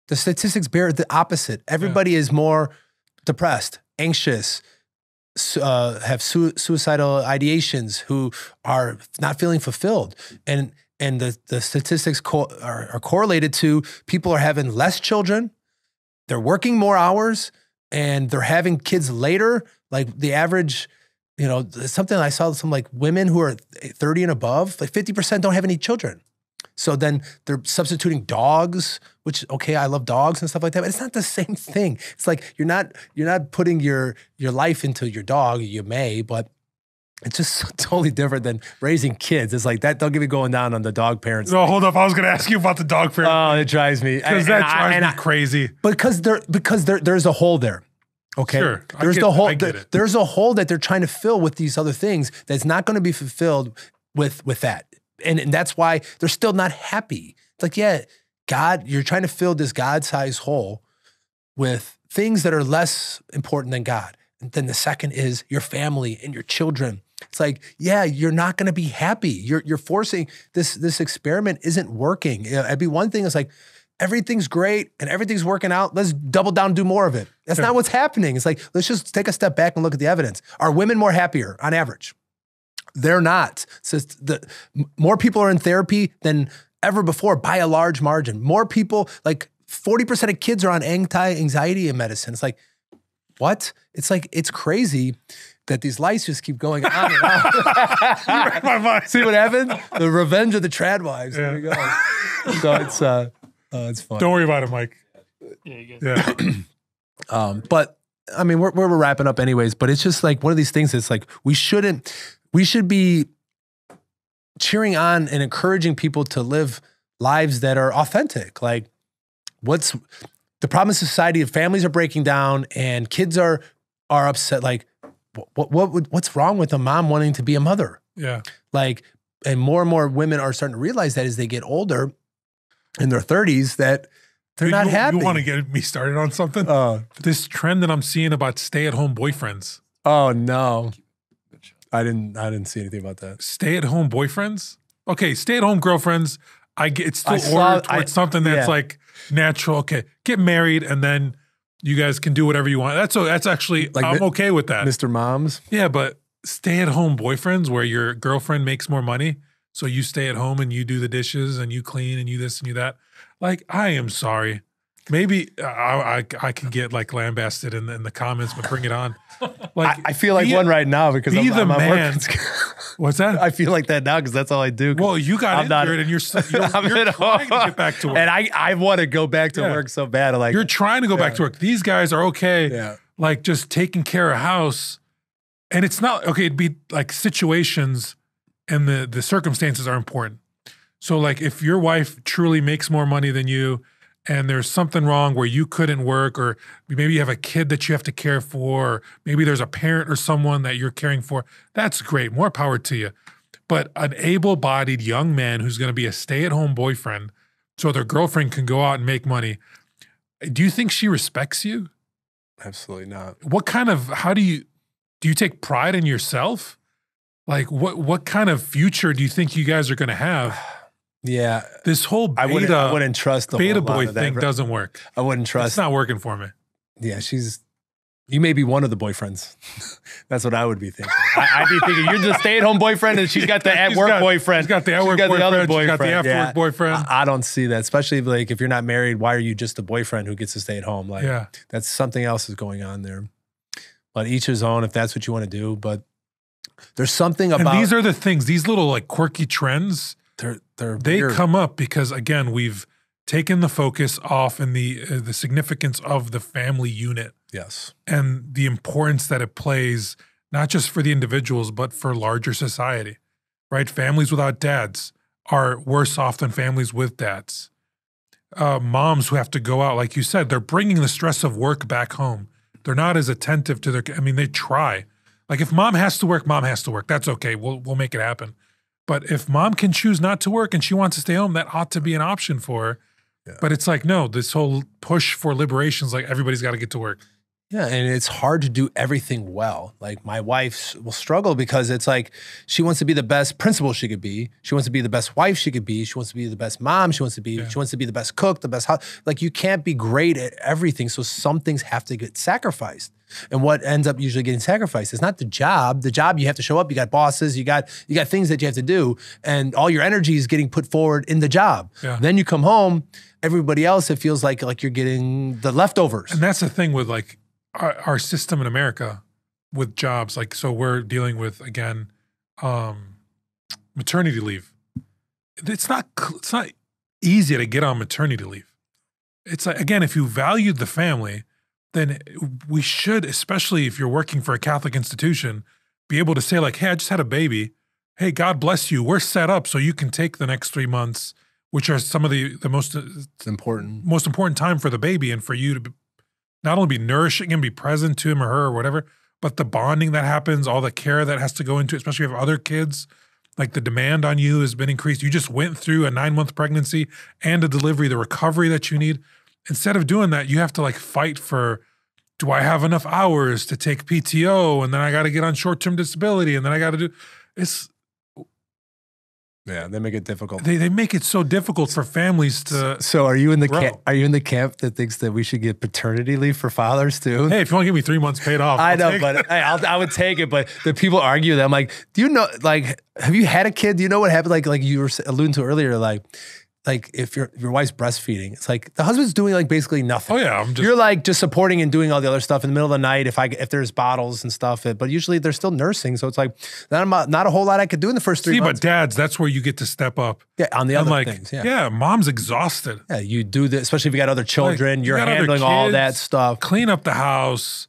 B: The statistics bear the opposite. Everybody is more depressed, anxious, have suicidal ideations, who are not feeling fulfilled. And the statistics are correlated to people are having less children, they're working more hours, and they're having kids later. Like the average, you know, something I saw, some like women who are 30 and above, like 50% don't have any children. So then they're substituting dogs, which, okay, I love dogs and stuff like that, but it's not the same thing. It's like you're not putting your life into your dog. You may, but it's just totally different than raising kids. It's like that. Don't get me going down on the dog parents.
A: No, hold up. I was going to ask you about the dog parents.
B: Oh, it drives me.
A: Because that drives me crazy.
B: Because there's a hole there. Okay.
A: Sure.
B: There's a hole that they're trying to fill with these other things that's not going to be fulfilled with that. And that's why they're still not happy. It's like, yeah, God, you're trying to fill this God-sized hole with things that are less important than God. And then the second is your family and your children. It's like, yeah, you're not going to be happy. You're forcing this experiment isn't working. You know, it'd be one thing. It's like everything's great and everything's working out. Let's double down, and do more of it. That's not what's happening. It's like, let's just take a step back and look at the evidence. Are women more happier on average? They're not. So more people are in therapy than ever before by a large margin. More people, like 40% of kids are on anti-anxiety medicine. It's like, what? It's like, it's crazy that these lights just keep going on and on.
A: You read my mind.
B: See what happened? The revenge of the trad wives. Yeah. There we go. So it's fun.
A: Don't worry about it, Mike.
C: Yeah, you guys.
B: Yeah. But I mean, we're wrapping up anyways, but it's just like one of these things that's like, we should be cheering on and encouraging people to live lives that are authentic. Like, what's the problem in society? If families are breaking down and kids are upset, like, what's wrong with a mom wanting to be a mother?
A: Yeah.
B: Like, and more women are starting to realize that as they get older in their 30s, that they're not happy.
A: You want to get me started on something? This trend that I'm seeing about stay-at-home boyfriends.
B: Oh no. I didn't see anything about that.
A: Stay-at-home boyfriends? Okay, stay-at-home girlfriends. I get it's still ordered towards something that's like natural. Okay, get married and then you guys can do whatever you want. That's actually like I'm okay with that.
B: Mr. Moms?
A: Yeah, but stay-at-home boyfriends where your girlfriend makes more money, so you stay at home and you do the dishes and you clean and you this and you that. Like, I am sorry. Maybe I can get like lambasted in the comments, but bring it on. Like,
B: I feel like one right now because I'm
A: the man. What's that?
B: I feel like that now because that's all I do.
A: Well, you got into it and you're trying to get back to work.
B: And I want to go back to work so bad. Like,
A: you're trying to go back to work. These guys are okay, like just taking care of house. And it's not, okay, it'd be like situations and the circumstances are important. So like if your wife truly makes more money than you and there's something wrong where you couldn't work, or maybe you have a kid that you have to care for, or maybe there's a parent or someone that you're caring for, that's great. More power to you. But an able-bodied young man who's going to be a stay-at-home boyfriend so their girlfriend can go out and make money, do you think she respects you?
B: Absolutely not.
A: What kind of, how do you take pride in yourself? Like what kind of future do you think you guys are going to have?
B: Yeah.
A: This whole
B: I wouldn't trust the
A: beta boy thing doesn't work.
B: I wouldn't trust.
A: It's not working for me.
B: Yeah, you may be one of the boyfriends. That's what I would be thinking. I'd be thinking, you're the stay-at-home boyfriend and she's got the at-work boyfriend.
A: She's got the at-work boyfriend. She's got the after-work boyfriend.
B: I don't see that, especially like if you're not married, why are you just the boyfriend who gets to stay at home? Like, that's something else is going on there. But each his own if that's what you want to do. But there's something about—
A: And these are the things, these little like quirky trends, they
B: weird.
A: come up because, again, we've taken the focus off in the significance of the family unit.
B: Yes. And
A: the importance that it plays, not just for the individuals, but for larger society, right? Families without dads are worse off than families with dads. Moms who have to go out, like you said, they're bringing the stress of work back home. They're not as attentive to they try. Like if mom has to work, mom has to work. That's okay. We'll make it happen. But if mom can choose not to work and she wants to stay home, that ought to be an option for her. Yeah. But it's like, no, this whole push for liberation is like everybody's got to get to work.
B: Yeah, and it's hard to do everything well. Like my wife will struggle because it's like she wants to be the best principal she could be. She wants to be the best wife she could be. She wants to be the best mom. She wants to be the best cook, the best house. Like you can't be great at everything. So some things have to get sacrificed. And what ends up usually getting sacrificed is not the job. The job, you have to show up. You got bosses. You got things that you have to do, and all your energy is getting put forward in the job. Yeah. Then you come home. Everybody else, it feels like you're getting the leftovers.
A: And that's the thing with like our system in America with jobs. Like, so we're dealing with again maternity leave. It's not easy to get on maternity leave. It's like, again, if you valued the family, then we should, especially if you're working for a Catholic institution, be able to say like, hey, I just had a baby. Hey, God bless you. We're set up so you can take the next 3 months, which are some of the most important time for the baby and for you to not only be nourishing and be present to him or her or whatever, but the bonding that happens, all the care that has to go into it, especially if you have other kids. Like the demand on you has been increased. You just went through a 9-month pregnancy and a delivery, the recovery that you need. Instead of doing that, you have to like fight for, do I have enough hours to take PTO? And then I got to get on short-term disability. And then I got to do,
B: yeah, they make it difficult.
A: They make it so difficult for families to.
B: So are you in the camp? Are you in the camp that thinks that we should get paternity leave for fathers too?
A: Hey, if you want to give me 3 months paid off,
B: I know, but I would take it. But the people argue that I'm like, do you know? Like, have you had a kid? Do you know what happened? Like you were alluding to earlier, like if your wife's breastfeeding, it's like the husband's doing like basically nothing.
A: Oh yeah,
B: you're like just supporting and doing all the other stuff in the middle of the night. If there's bottles and stuff, but usually they're still nursing, so it's like not a whole lot I could do in the first 3 months.
A: But dads, that's where you get to step up.
B: Yeah, on the other things.
A: Yeah, mom's exhausted.
B: Yeah, you do this, especially if you got other children. Like, you're handling all that stuff.
A: Clean up the house.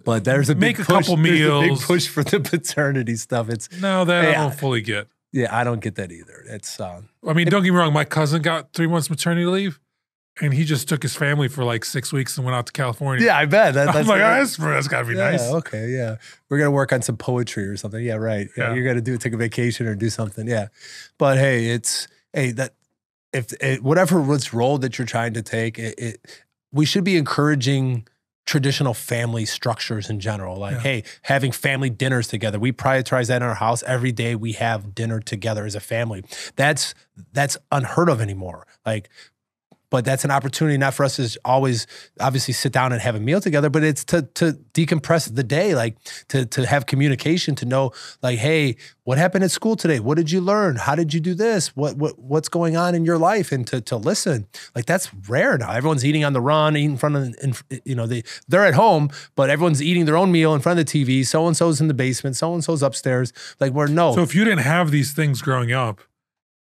B: But there's a
A: make a couple meals.
B: There's a big push for the paternity stuff. It's
A: I don't fully get.
B: Yeah, I don't get that either. It's
A: I mean, don't get me wrong. My cousin got 3 months maternity leave, and he just took his family for like 6 weeks and went out to California.
B: Yeah, I bet. That's
A: like, that's got to be nice.
B: Okay, yeah. We're going to work on some poetry or something. Yeah, right. Yeah. You're going to take a vacation or do something. Yeah. But hey, whatever role that you're trying to take, we should be encouraging traditional family structures in general. Like, hey, having family dinners together. We prioritize that in our house. Every day we have dinner together as a family. That's unheard of anymore. Like, but that's an opportunity not for us to always obviously sit down and have a meal together, but it's to decompress the day, like to have communication, to know like, hey, what happened at school today? What did you learn? How did you do this? What's going on in your life? And to listen. Like that's rare now. Everyone's eating on the run, eating in front of they're at home, but everyone's eating their own meal in front of the TV. So-and-so's in the basement, so-and-so's upstairs. Like
A: So if you didn't have these things growing up,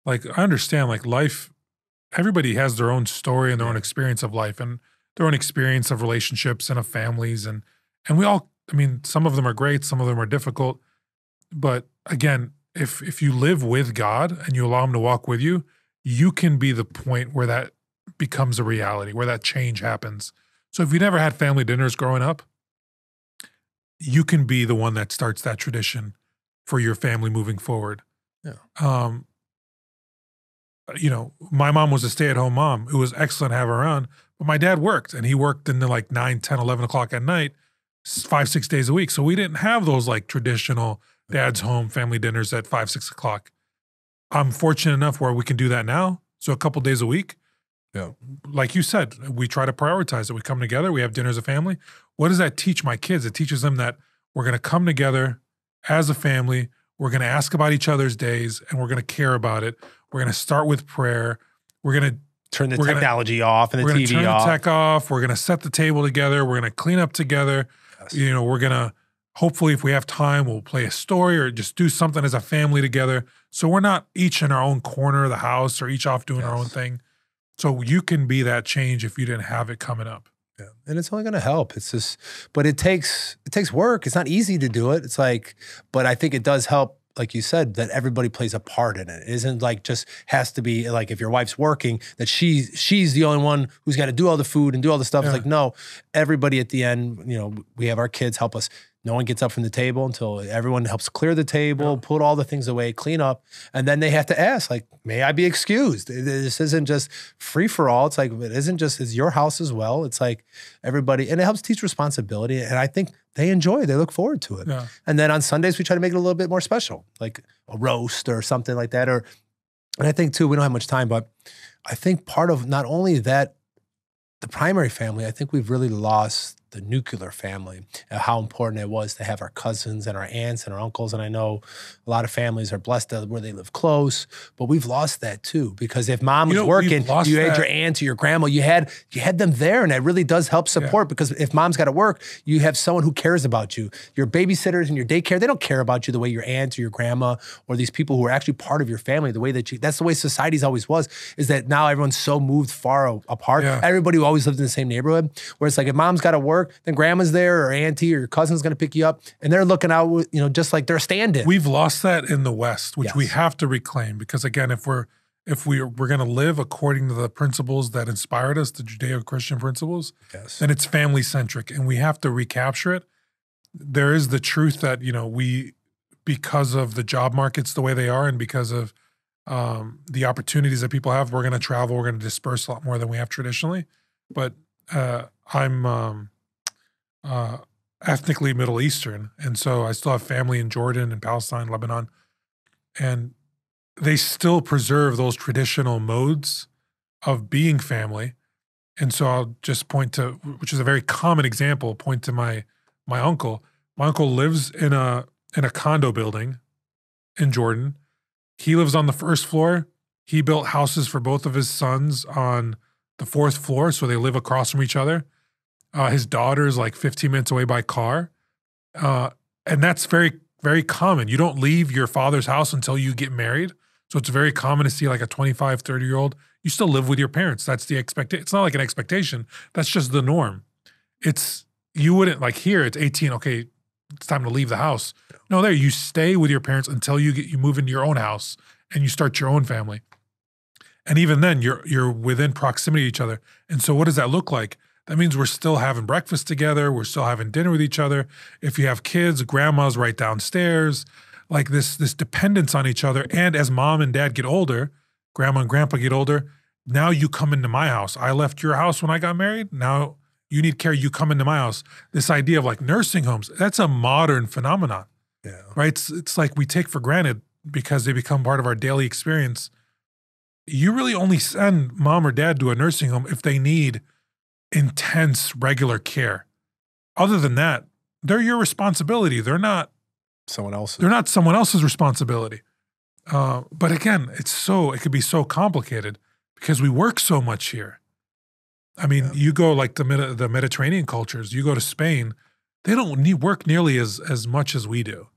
A: like I understand like life, everybody has their own story and their own experience of life and their own experience of relationships and of families. And we all, I mean, some of them are great, some of them are difficult. But again, if you live with God and you allow him to walk with you, you can be the point where that becomes a reality, where that change happens. So if you never had family dinners growing up, you can be the one that starts that tradition for your family moving forward. Yeah. My mom was a stay-at-home mom. It was excellent to have her around, but my dad worked, and he worked in the like 9, 10, 11 o'clock at night, 5, 6 days a week. So we didn't have those like traditional dad's home family dinners at 5, 6 o'clock. I'm fortunate enough where we can do that now. So a couple days a week. Yeah. Like you said, we try to prioritize it. We come together, we have dinner as a family. What does that teach my kids? It teaches them that we're going to come together as a family. We're going to ask about each other's days, and we're going to care about it. We're going to start with prayer. We're going to
B: turn the technology off and the TV off.
A: We're going to turn the tech off. We're going to set the table together. We're going to clean up together. Yes. We're going to, hopefully if we have time, we'll play a story or just do something as a family together. So we're not each in our own corner of the house or each off doing our own thing. So you can be that change if you didn't have it coming up.
B: Yeah. And it's only going to help. It's just, but it takes work. It's not easy to do it. It's like, but I think it does help. Like you said, that everybody plays a part in it. It isn't like just has to be like if your wife's working, that she's the only one who's got to do all the food and do all the stuff. Yeah. It's like, no, everybody at the end, we have our kids help us No one gets up from the table until everyone helps clear the table, put all the things away, clean up. And then they have to ask, like, may I be excused? This isn't just free for all. It's like, it isn't just, it's your house as well. It's like everybody, and it helps teach responsibility. And I think they enjoy it. They look forward to it. Yeah. And then on Sundays, we try to make it a little bit more special, like a roast or something like that. And I think too, we don't have much time, but I think part of not only that, the primary family, I think we've really lost the nuclear family, and how important it was to have our cousins and our aunts and our uncles. And I know a lot of families are blessed where they live close, but we've lost that too. Because if mom was working, you had your aunt or your grandma, you had them there, and that really does help support. Because if mom's got to work, you have someone who cares about you. Your babysitters and your daycare, they don't care about you the way your aunt or your grandma or these people who are actually part of your family, the way that that's the way society's always was, is that now everyone's so moved far apart. Yeah. Everybody who always lived in the same neighborhood, where it's like if mom's got to work, then grandma's there or auntie or your cousin's going to pick you up, and they're looking out, just like they're stand-in.
A: We've lost that in the West, which we have to reclaim, because again, if we're going to live according to the principles that inspired us, the Judeo-Christian principles, then it's family-centric, and we have to recapture it. There is the truth that, because of the job markets the way they are, and because of the opportunities that people have, we're going to travel, we're going to disperse a lot more than we have traditionally. But I'm ethnically Middle Eastern, and so I still have family in Jordan and Palestine, Lebanon, and they still preserve those traditional modes of being family. And so I'll just point to, which is a very common example, point to my uncle. My uncle lives in a condo building in Jordan. He lives on the first floor. He built houses for both of his sons on the fourth floor, so they live across from each other. His daughter's like 15 minutes away by car. And that's very, very common. You don't leave your father's house until you get married. So it's very common to see like a 25, 30-year-old. You still live with your parents. That's the expectation. It's not like an expectation. That's just the norm. You wouldn't, like here, it's 18, okay, it's time to leave the house. No, there, you stay with your parents until you move into your own house and you start your own family. And even then, you're within proximity to each other. And so what does that look like? That means we're still having breakfast together. We're still having dinner with each other. If you have kids, grandma's right downstairs. Like this dependence on each other. And as mom and dad get older, grandma and grandpa get older, now you come into my house. I left your house when I got married. Now you need care. You come into my house. This idea of like nursing homes, that's a modern phenomenon, right? It's like we take for granted because they become part of our daily experience. You really only send mom or dad to a nursing home if they need intense, regular care. Other than that, they're your responsibility. They're not
B: someone else's.
A: They're not someone else's responsibility. But again, it could be so complicated because we work so much here. I mean, you go like the Mediterranean cultures, you go to Spain, they don't work nearly as much as we do,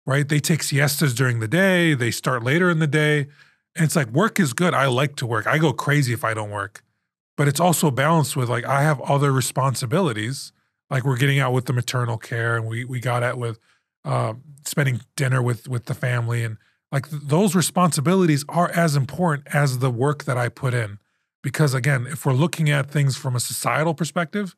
A: right? They take siestas during the day. They start later in the day. And it's like, work is good. I like to work. I go crazy if I don't work. But it's also balanced with like, I have other responsibilities. Like we're getting out with the maternal care, and we got at with spending dinner with the family. And like those responsibilities are as important as the work that I put in. Because again, if we're looking at things from a societal perspective,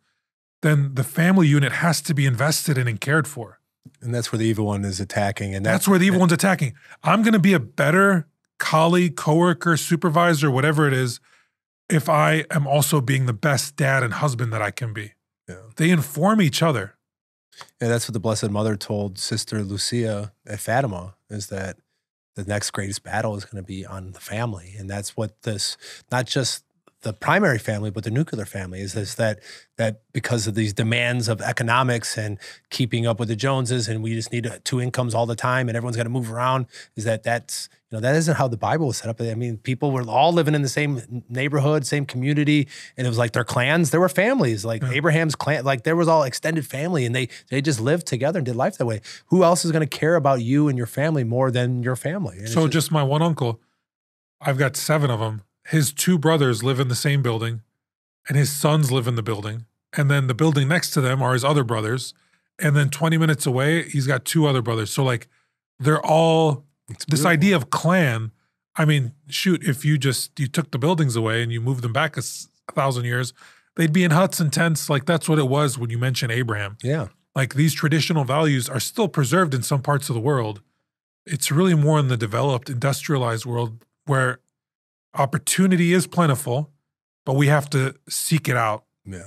A: then the family unit has to be invested in and cared for.
B: And that's where the evil one is attacking. And
A: that's where the evil one's attacking. I'm going to be a better colleague, coworker, supervisor, whatever it is, if I am also being the best dad and husband that I can be. Yeah. They inform each other.
B: And that's what the Blessed Mother told Sister Lucia at Fatima, is that the next greatest battle is going to be on the family. And that's what this, not just the primary family, but the nuclear family is that because of these demands of economics and keeping up with the Joneses, and we just need 2 incomes all the time and everyone's got to move around, is that isn't how the Bible was set up. I mean, people were all living in the same neighborhood, same community, and it was like their clans. There were families, like Abraham's clan, like there was all extended family, and they just lived together and did life that way. Who else is going to care about you and your family more than your family? And
A: so just my one uncle, I've got 7 of them. His 2 brothers live in the same building, and his sons live in the building. And then the building next to them are his other brothers. And then 20 minutes away, he's got 2 other brothers. So like they're all, this idea of clan, I mean, shoot, if you took the buildings away and you moved them back 1,000 years, they'd be in huts and tents. Like that's what it was when you mention Abraham.
B: Yeah.
A: like these traditional values are still preserved in some parts of the world. It's really more in the developed, industrialized world where opportunity is plentiful, but we have to seek it out.
B: Yeah.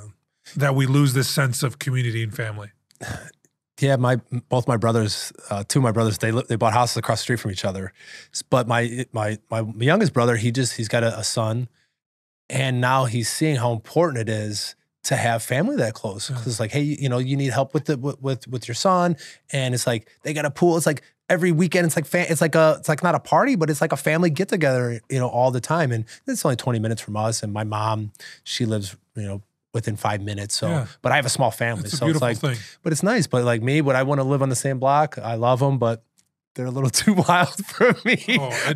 A: That we lose this sense of community and family.
B: Yeah, both my brothers, two of my brothers, they bought houses across the street from each other. But my youngest brother, he's got a son, and now he's seeing how important it is to have family that close. Because it's like, hey, you know, you need help with with your son, and it's like they got a pool. It's like every weekend, it's like not a party, but it's like a family get together, you know, all the time. And it's only 20 minutes from us. And my mom, she lives, you know, within 5 minutes. So, but I have a small family.
A: It's a
B: so
A: beautiful
B: it's like,
A: thing.
B: But it's nice. But like me, would I want to live on the same block? I love them, but they're a little too wild for me.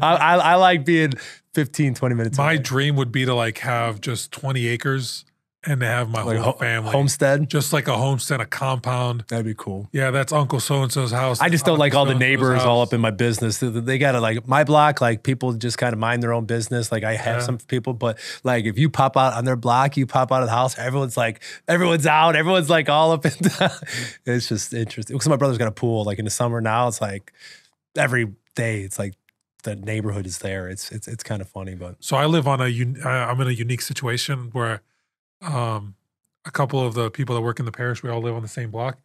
B: I like being 15, 20 minutes
A: My
B: away.
A: dream would be to like have just 20 acres and to have my
B: Like
A: whole family.
B: Homestead?
A: Just like a homestead, a compound.
B: That'd be cool.
A: Yeah, that's Uncle so-and-so's house.
B: I just don't like all the
A: So-and-so's
B: neighbors all
A: house.
B: up in my business. They got to like my block, like people just kind of mind their own business. Like I have some people, but like if you pop out on their block, you pop out of the house, everyone's out. Everyone's like all up and down. It's just interesting. Because my brother's got a pool. Like in the summer now, it's like every day, it's like the neighborhood is there. It's kind of funny, but.
A: So I live on I'm in a unique situation where a couple of the people that work in the parish, we all live on the same block.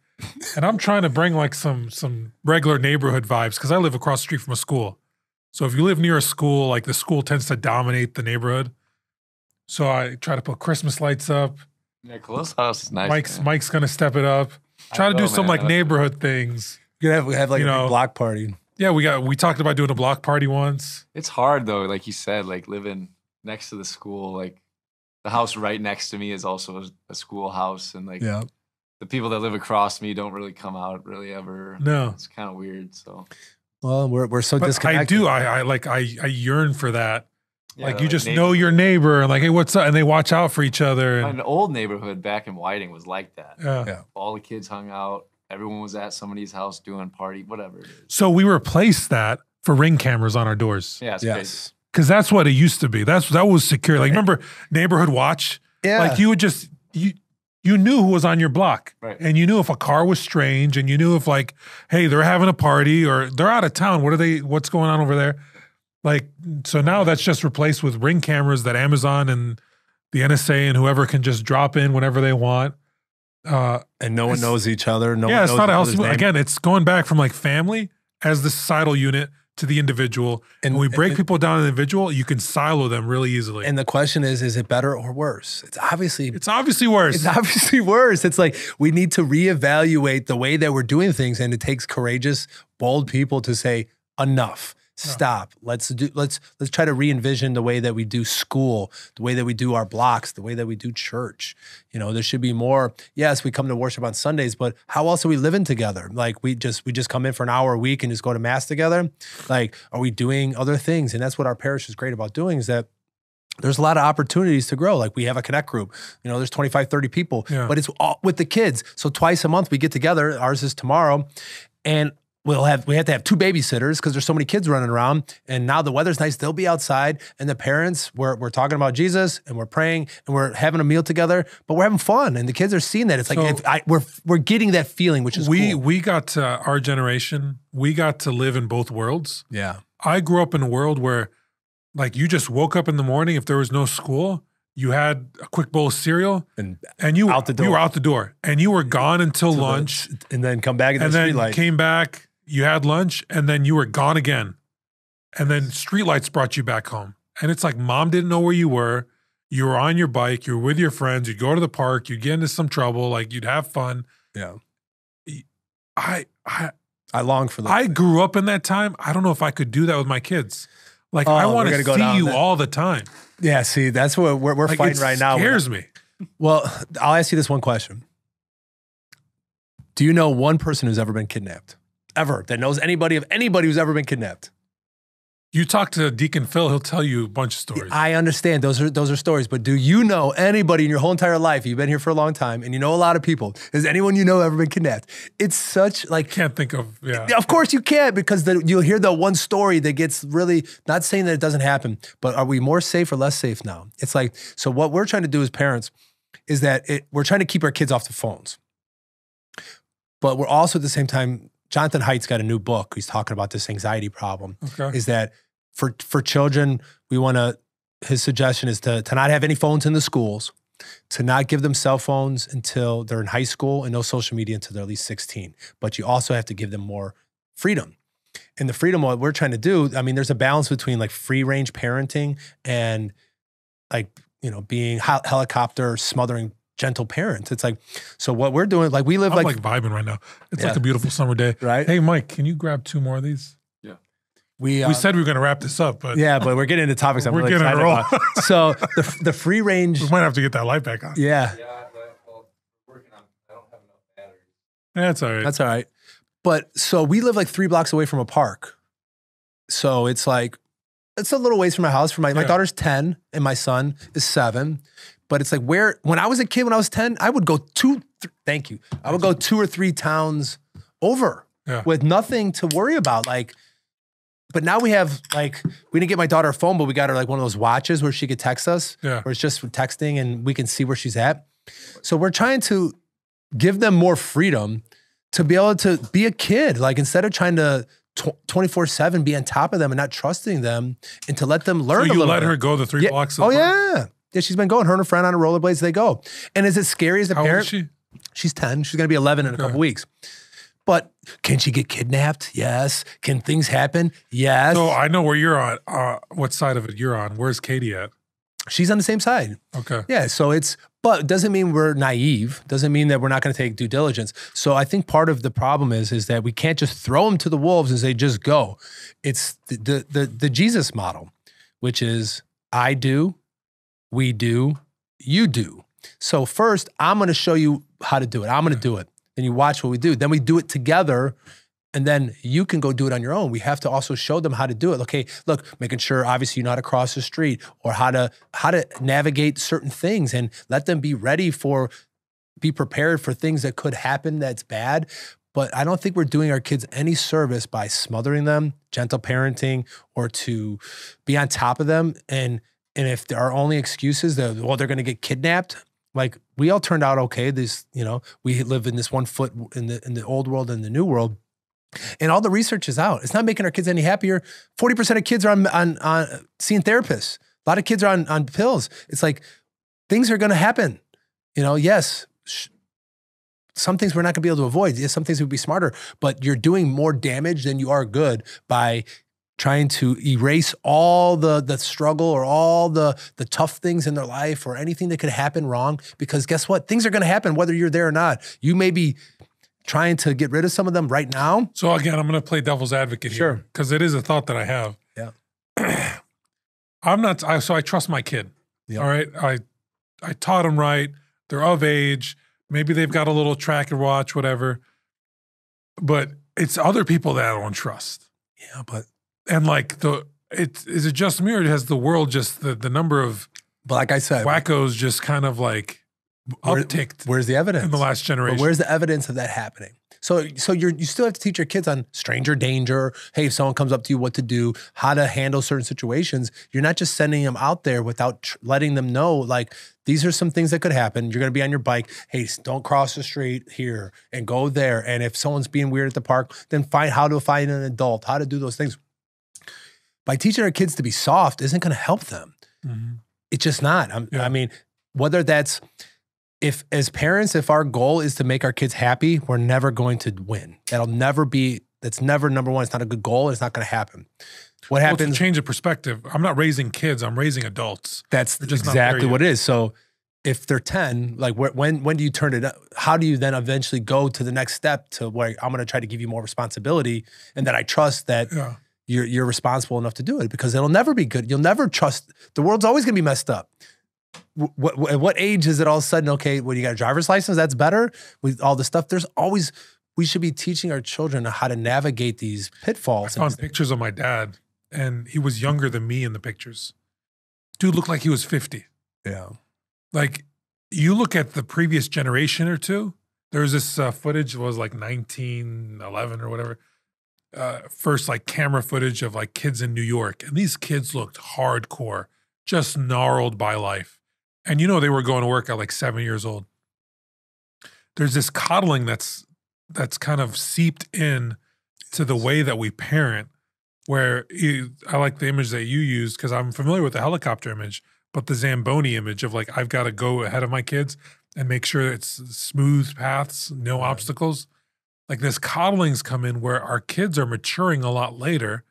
A: And I'm trying to bring like some regular neighborhood vibes because I live across the street from a school. So if you live near a school, like the school tends to dominate the neighborhood. So I try to put Christmas lights up.
C: Yeah, Khalil's house is nice.
A: Mike's gonna step it up. Try to do some like neighborhood things.
B: We have like
A: You
B: a
A: know,
B: big block party.
A: Yeah, we talked about doing a block party once.
C: It's hard though, like you said, like living next to the school, like the house right next to me is also a school house, and like the people that live across me don't really come out really ever.
A: No.
C: It's kind of weird. So
B: Well, we're so
A: But
B: disconnected.
A: I yearn for that.
C: yeah,
A: Like you just know your neighbor and like, hey, what's up? And they watch out for each other. And
C: An old neighborhood back in Whiting was like that.
A: yeah.
C: All the kids hung out. Everyone was at somebody's house doing party, whatever it is.
A: So we replaced that for Ring cameras on our doors.
C: Yeah, it's crazy.
A: Because that's what it used to be. That was secure. Like remember Neighborhood Watch?
B: Yeah.
A: Like you would just you knew who was on your block.
C: Right.
A: And you knew if a car was strange, and you knew if like, hey, they're having a party or they're out of town. What's going on over there? Like, so now that's just replaced with Ring cameras that Amazon and the NSA and whoever can just drop in whenever they want.
B: And no one knows each other. No one
A: It's
B: knows
A: not a
B: each
A: house.
B: other's name.
A: Again, it's going back from like family as the societal unit to the individual. And when we break people down individual, you can silo them really easily.
B: And the question is it better or worse? It's obviously
A: worse.
B: It's obviously worse. It's like we need to reevaluate the way that we're doing things, and it takes courageous, bold people to say enough. Stop. Let's try to re-envision the way that we do school, the way that we do our blocks, the way that we do church. You know, there should be more. Yes, we come to worship on Sundays, but how else are we living together? Like we just come in for an hour a week and just go to mass together. Like, are we doing other things? And that's what our parish is great about doing, is that there's a lot of opportunities to grow. Like we have a connect group, you know, there's 25, 30 people, but it's all with the kids. So twice a month we get together. Ours is tomorrow. And we have to have 2 babysitters because there's so many kids running around. And now the weather's nice. They'll be outside. And the parents, we're talking about Jesus and we're praying and we're having a meal together, but we're having fun. And the kids are seeing that. It's like we're getting that feeling, which is cool.
A: We got to, our generation, we got to live in both worlds.
B: Yeah.
A: I grew up in a world where like you just woke up in the morning, if there was no school, you had a quick bowl of cereal and you
B: out the door.
A: You were out the door and you were gone until lunch.
B: And then come back
A: and then came back. You had lunch and then you were gone again. And then streetlights brought you back home. And it's like mom didn't know where you were. You were on your bike. You were with your friends. You'd go to the park. You'd get into some trouble. Like you'd have fun.
B: Yeah.
A: I
B: long for that.
A: I grew up in that time. I don't know if I could do that with my kids. Like I want to see you all the time.
B: Yeah. See, that's what we're like, fighting right now.
A: It scares me.
B: Well, I'll ask you this one question. Do you know one person who's ever been kidnapped? Ever, that knows anybody who's ever been kidnapped?
A: You talk to Deacon Phil, he'll tell you a bunch of stories.
B: I understand those are stories, but do you know anybody in your whole entire life? You've been here for a long time, and you know a lot of people. Has anyone you know ever been kidnapped? It's such like
A: can't think of
B: Of course you can't, because you'll hear the one story that gets really, not saying that it doesn't happen, but are we more safe or less safe now? It's like, so what we're trying to do as parents is that we're trying to keep our kids off the phones. But we're also at the same time, Jonathan Haidt's got a new book. He's talking about this anxiety problem.
A: Okay.
B: Is that for children, we want to, his suggestion is to not have any phones in the schools, to not give them cell phones until they're in high school, and no social media until they're at least 16. But you also have to give them more freedom. And the freedom, what we're trying to do, I mean, there's a balance between like free range parenting and like, you know, being helicopter smothering gentle parents. It's like, so what we're doing, like we live
A: I'm
B: like
A: vibing right now. It's like a beautiful summer day.
B: Right.
A: Hey, Mike, can you grab 2 more of these?
C: Yeah.
A: We said we were going to wrap this up, but
B: yeah, but we're getting into topics I'm
A: we're
B: really
A: getting
B: excited
A: roll.
B: about. So the free range.
A: We might have to get that light back on.
B: Yeah.
C: Yeah, well, working on, I don't have enough batteries.
A: That's all right.
B: That's all right. But so we live like 3 blocks away from a park. So it's like, it's a little ways from my house. For my daughter's 10 and my son is 7. But it's like when I was a kid, when I was 10, I would go 2 or 3 towns over with nothing to worry about. Like, but now we have like, we didn't get my daughter a phone, but we got her like one of those watches where she could text us, where it's just for texting and we can see where she's at. So we're trying to give them more freedom to be able to be a kid. Like instead of trying to 24/7 be on top of them and not trusting them, and to let them learn a little bit.
A: You let her go the 3 blocks?
B: Oh yeah. Yeah, she's been going. Her and her friend on a rollerblades, they go. And is it scary as a parent?
A: How old is she?
B: She's 10. She's going to be 11 in a couple weeks. But can she get kidnapped? Yes. Can things happen? Yes.
A: So I know where you're on. What side of it you're on? Where's Katie at?
B: She's on the same side.
A: Okay.
B: Yeah, so but it doesn't mean we're naive. Doesn't mean that we're not going to take due diligence. So I think part of the problem is that we can't just throw them to the wolves and say, just go. It's the Jesus model, which is I do, we do, you do. So first, I'm going to show you how to do it. I'm going to do it. Then you watch what we do. Then we do it together. And then you can go do it on your own. We have to also show them how to do it. Okay, look, making sure obviously you know how to cross the street or how to navigate certain things, and let them be prepared for things that could happen that's bad. But I don't think we're doing our kids any service by smothering them, gentle parenting, or to be on top of them. And if there are only excuses that, well, they're going to get kidnapped, like we all turned out okay. We live in this one foot in the old world and the new world. And all the research is out. It's not making our kids any happier. 40% of kids are on seeing therapists. A lot of kids are on pills. It's like things are going to happen. Yes, some things we're not going to be able to avoid. Yes, some things would be smarter, but you're doing more damage than you are good by trying to erase all the struggle or all the tough things in their life or anything that could happen wrong. Because guess what? Things are going to happen whether you're there or not. You may be trying to get rid of some of them right now.
A: So again, I'm going to play devil's advocate here because it is a thought that I have.
B: Yeah.
A: So I trust my kid.
B: Yep.
A: All right. I taught them right. They're of age. Maybe they've got a little track and watch, whatever. But it's other people that I don't trust.
B: Yeah, but.
A: And like is it just me, or has the world just the number of,
B: but like I said,
A: wackos just kind of like upticked?
B: Where's the evidence
A: in the last generation?
B: But where's the evidence of that happening? So you still have to teach your kids on stranger danger. Hey, if someone comes up to you, what to do, how to handle certain situations. You're not just sending them out there without letting them know, like, these are some things that could happen. You're going to be on your bike. Hey, don't cross the street here and go there. And if someone's being weird at the park, then find how to find an adult, how to do those things. By teaching our kids to be soft isn't going to help them.
A: Mm-hmm.
B: It's just not. I mean, whether that's, as parents, if our goal is to make our kids happy, we're never going to win. That's never number one. It's not a good goal. It's not going to happen. What happens?
A: It's a change of perspective. I'm not raising kids. I'm raising adults.
B: That's exactly what it is. So if they're 10, like when do you turn it up? How do you then eventually go to the next step to where I'm going to try to give you more responsibility, and that I trust that you're responsible enough to do it, because it'll never be good. You'll never trust. The world's always going to be messed up. At what age is it all of a sudden, okay, when you got a driver's license, that's better? With all the stuff, we should be teaching our children how to navigate these pitfalls.
A: I found pictures of my dad, and he was younger than me in the pictures. Dude looked like he was 50.
B: Yeah.
A: Like, you look at the previous generation or two, there was this footage, it was like 1911 or whatever, first like camera footage of like kids in New York. And these kids looked hardcore, just gnarled by life. And they were going to work at like 7 years old. There's this coddling that's that's kind of seeped in to the way that we parent, where I like the image that you used because I'm familiar with the helicopter image, but the Zamboni image of like, I've got to go ahead of my kids and make sure it's smooth paths, no obstacles. Like this coddling's come in where our kids are maturing a lot later.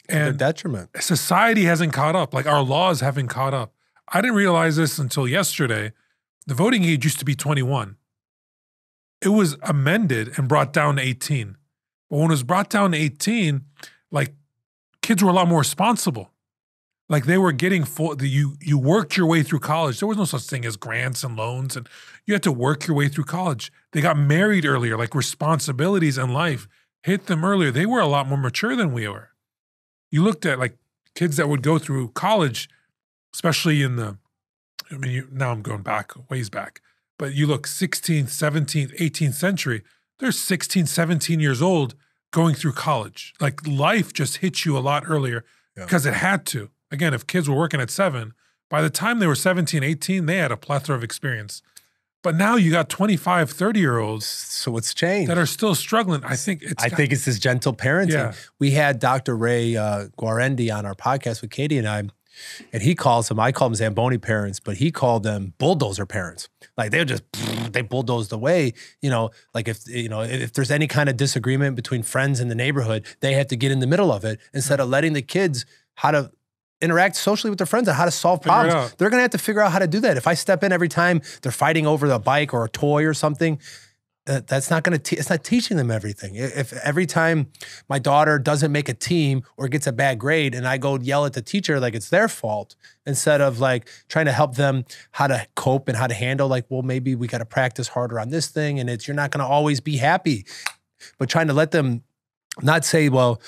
A: And
B: detriment.
A: Society hasn't caught up. Like our laws haven't caught up. I didn't realize this until yesterday. The voting age used to be 21. It was amended and brought down to 18. But when it was brought down to 18, like kids were a lot more responsible. Like they were getting you worked your way through college. There was no such thing as grants and loans, and you had to work your way through college. They got married earlier, like responsibilities in life hit them earlier. They were a lot more mature than we were. You looked at like kids that would go through college, especially now I'm going ways back, but you look 16th, 17th, 18th century, they're 16, 17 years old going through college. Like life just hit you a lot earlier because it had to. Again, if kids were working at 7, by the time they were 17, 18, they had a plethora of experience. But now you got 25, 30-year-olds.
B: So it's changed.
A: That are still struggling. I think it's
B: this gentle parenting.
A: Yeah.
B: We had Dr. Ray Guarendi on our podcast with Katie and I, and he calls them, I call them Zamboni parents, but he called them bulldozer parents. Like they bulldozed away, like if there's any kind of disagreement between friends in the neighborhood, they have to get in the middle of it instead of letting the kids how to interact socially with their friends and how to solve problems. They're going to have to figure out how to do that. If I step in every time they're fighting over the bike or a toy or something, that's not going to, it's not teaching them everything. If every time my daughter doesn't make a team or gets a bad grade and I go yell at the teacher like it's their fault, instead of like trying to help them how to cope and how to handle, like, well, maybe we got to practice harder on this thing and you're not going to always be happy, but trying to let them not say, well,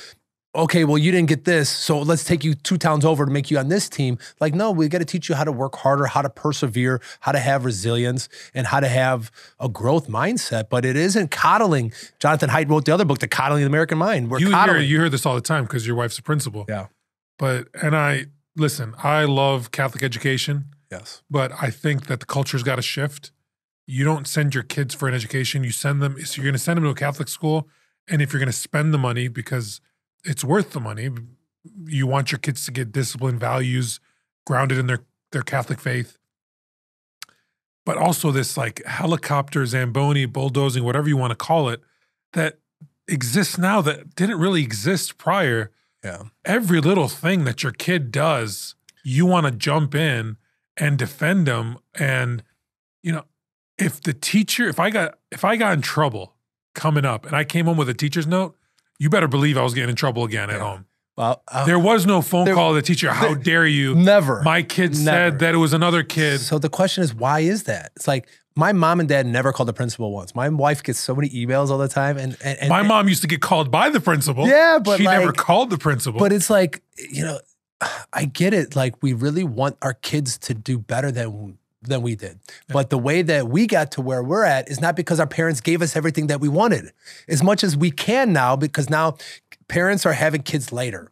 B: okay, well, you didn't get this, so let's take you 2 towns over to make you on this team. Like, no, we got to teach you how to work harder, how to persevere, how to have resilience, and how to have a growth mindset. But it isn't coddling. Jonathan Haidt wrote the other book, The Coddling of the American Mind. You
A: hear this all the time because your wife's a principal.
B: Yeah.
A: I love Catholic education.
B: Yes.
A: But I think that the culture's got to shift. You don't send your kids for an education. You send them, so you're going to send them to a Catholic school. And if you're going to spend the money because it's worth the money, you want your kids to get discipline, values, grounded in their Catholic faith. But also this like helicopter, Zamboni, bulldozing, whatever you want to call it, that exists now that didn't really exist prior.
B: Yeah. Every
A: Every little thing that your kid does, you want to jump in and defend them. And, if I got in trouble coming up and I came home with a teacher's note, you better believe I was getting in trouble again at home.
B: Well,
A: there was no phone call to the teacher. How dare you?
B: Never.
A: My kid said that it was another kid.
B: So the question is, why is that? It's like my mom and dad never called the principal once. My wife gets so many emails all the time. And
A: my mom used to get called by the principal.
B: Yeah, but
A: she never called the principal.
B: But it's like, I get it. Like we really want our kids to do better than we did. Yeah. But the way that we got to where we're at is not because our parents gave us everything that we wanted as much as we can now, because now parents are having kids later.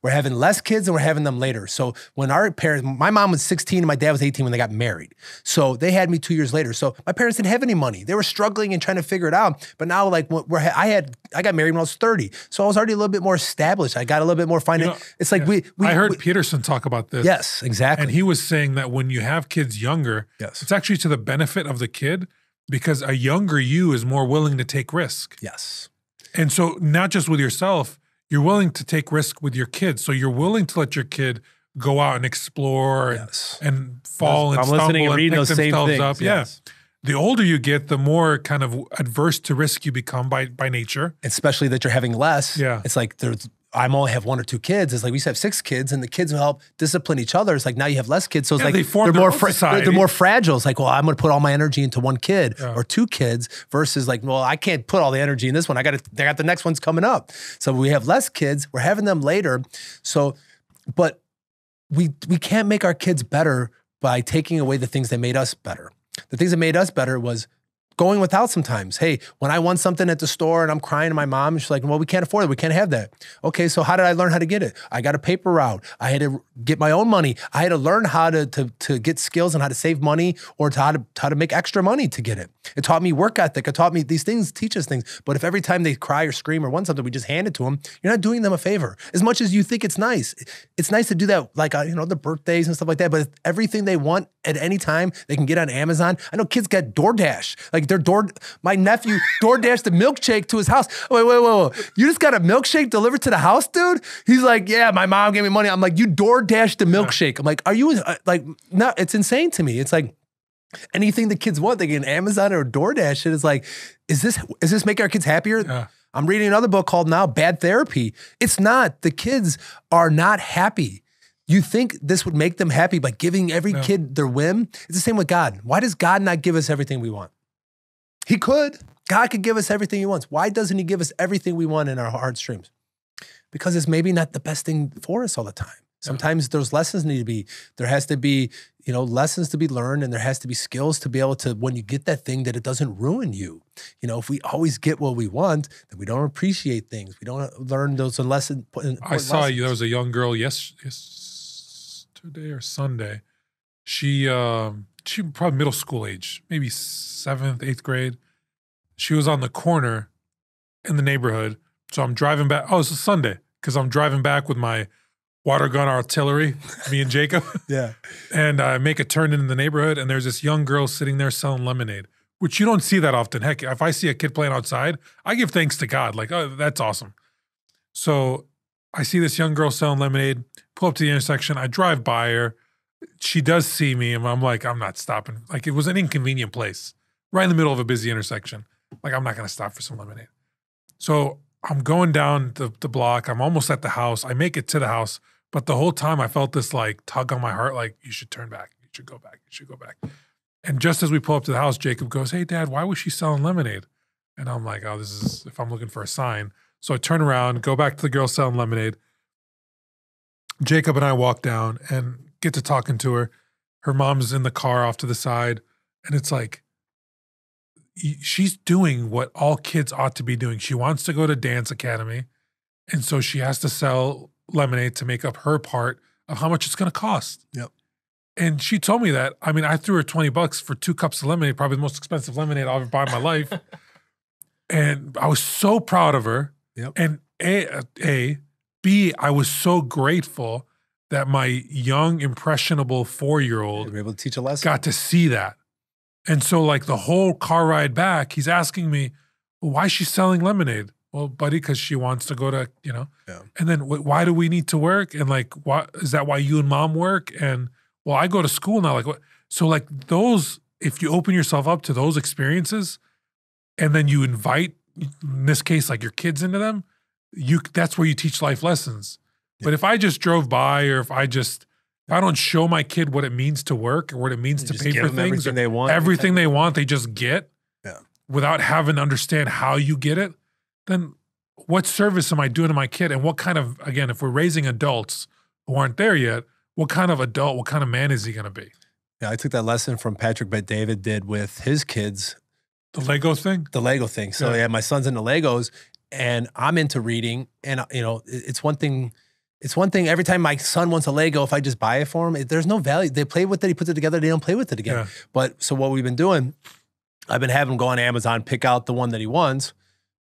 B: We're having less kids and we're having them later. So when our parents, my mom was 16 and my dad was 18 when they got married. So they had me 2 years later. So my parents didn't have any money. They were struggling and trying to figure it out. But now like I got married when I was 30. So I was already a little bit more established. I got a little bit more financial. It's like
A: I heard Peterson talk about this.
B: Yes, exactly.
A: And he was saying that when you have kids younger,
B: yes,
A: it's actually to the benefit of the kid because a younger you is more willing to take risk.
B: Yes.
A: And so not just with yourself, you're willing to take risk with your kids. So you're willing to let your kid go out and explore and fall and stumble and pick themselves up.
B: Yes.
A: Yeah. The older you get, the more kind of adverse to risk you become by nature.
B: Especially that you're having less.
A: Yeah.
B: It's like I only have 1 or 2 kids. It's like we used to have 6 kids and the kids will help discipline each other. It's like now you have less kids. So it's like they're more fragile. It's like, well, I'm going to put all my energy into 1 kid or 2 kids versus like, well, I can't put all the energy in this one. I got the next one's coming up. So we have less kids. We're having them later. So, but we can't make our kids better by taking away the things that made us better. The things that made us better was going without sometimes. Hey, when I want something at the store and I'm crying to my mom, and she's like, well, we can't afford it. We can't have that. Okay, so how did I learn how to get it? I got a paper route. I had to get my own money. I had to learn how to get skills and how to save money or how to make extra money to get it. It taught me work ethic. It taught me these things, teach us things. But if every time they cry or scream or want something, we just hand it to them, you're not doing them a favor. As much as you think it's nice to do that, like, the birthdays and stuff like that. But if everything they want at any time, they can get on Amazon. I know kids get DoorDash. Like my nephew DoorDashed the milkshake to his house. Wait. You just got a milkshake delivered to the house, dude? He's like, yeah, my mom gave me money. I'm like, you DoorDashed the milkshake. I'm like, are you no, it's insane to me. It's like anything the kids want, they get an Amazon or DoorDash. It's like, is this making our kids happier? Yeah. I'm reading another book called now Bad Therapy. It's not. The kids are not happy. You think this would make them happy by giving every kid their whim? It's the same with God. Why does God not give us everything we want? He could. God could give us everything he wants. Why doesn't he give us everything we want in our heartstrings? Because it's maybe not the best thing for us all the time. Sometimes those lessons need to be, there has to be, lessons to be learned, and there has to be skills to be able to, when you get that thing, that it doesn't ruin you. If we always get what we want, then we don't appreciate things. We don't learn those lessons.
A: I saw there was a young girl yesterday or Sunday. She probably middle school age, maybe 7th, 8th grade. She was on the corner in the neighborhood. So I'm driving back. Oh, it's a Sunday because I'm driving back with my water gun artillery, me and Jacob.
B: Yeah.
A: And I make a turn in the neighborhood, and there's this young girl sitting there selling lemonade, which you don't see that often. Heck, if I see a kid playing outside, I give thanks to God. Like, oh, that's awesome. So I see this young girl selling lemonade, pull up to the intersection. I drive by her. She does see me, and I'm like, I'm not stopping. Like, it was an inconvenient place, right in the middle of a busy intersection. Like, I'm not going to stop for some lemonade. So I'm going down the block. I'm almost at the house. I make it to the house. But the whole time I felt this like tug on my heart, like, you should turn back. You should go back. You should go back. And just as we pull up to the house, Jacob goes, hey, Dad, why was she selling lemonade? And I'm like, oh, this is if I'm looking for a sign. So I turn around, go back to the girl selling lemonade. Jacob and I walk down and get to talking to her. Her mom's in the car off to the side. And it's like, she's doing what all kids ought to be doing. She wants to go to dance academy. And so she has to sell lemonade to make up her part of how much it's going to cost.
B: Yep.
A: And she told me that. I mean, I threw her $20 for 2 cups of lemonade, probably the most expensive lemonade I'll ever buy in my life. And I was so proud of her.
B: Yep.
A: And B, I was so grateful that my young, impressionable 4-year-old
B: were able to teach a lesson.
A: Got to see that. And so like the whole car ride back, he's asking me, well, why is she selling lemonade? Well, buddy, because she wants to go to, Yeah. And then why do we need to work? And like, why is that why you and mom work? And well, I go to school now. Like, what? So like those, if you open yourself up to those experiences and then you invite, in this case, like your kids into them, that's where you teach life lessons. Yeah. But if I just drove by or if I don't show my kid what it means to work or what it means to pay for things,
B: everything they want,
A: they just get without having to understand how you get it, then what service am I doing to my kid? And what kind of, again, if we're raising adults who aren't there yet, what kind of adult, what kind of man is he going to be?
B: Yeah, I took that lesson from Patrick Bet-David did with his kids.
A: The Lego thing?
B: The Lego thing. So yeah, my son's into Legos and I'm into reading. And, it's one thing every time my son wants a Lego, if I just buy it for him, there's no value. They play with it, he puts it together, they don't play with it again. Yeah. But so what we've been doing, I've been having him go on Amazon, pick out the one that he wants,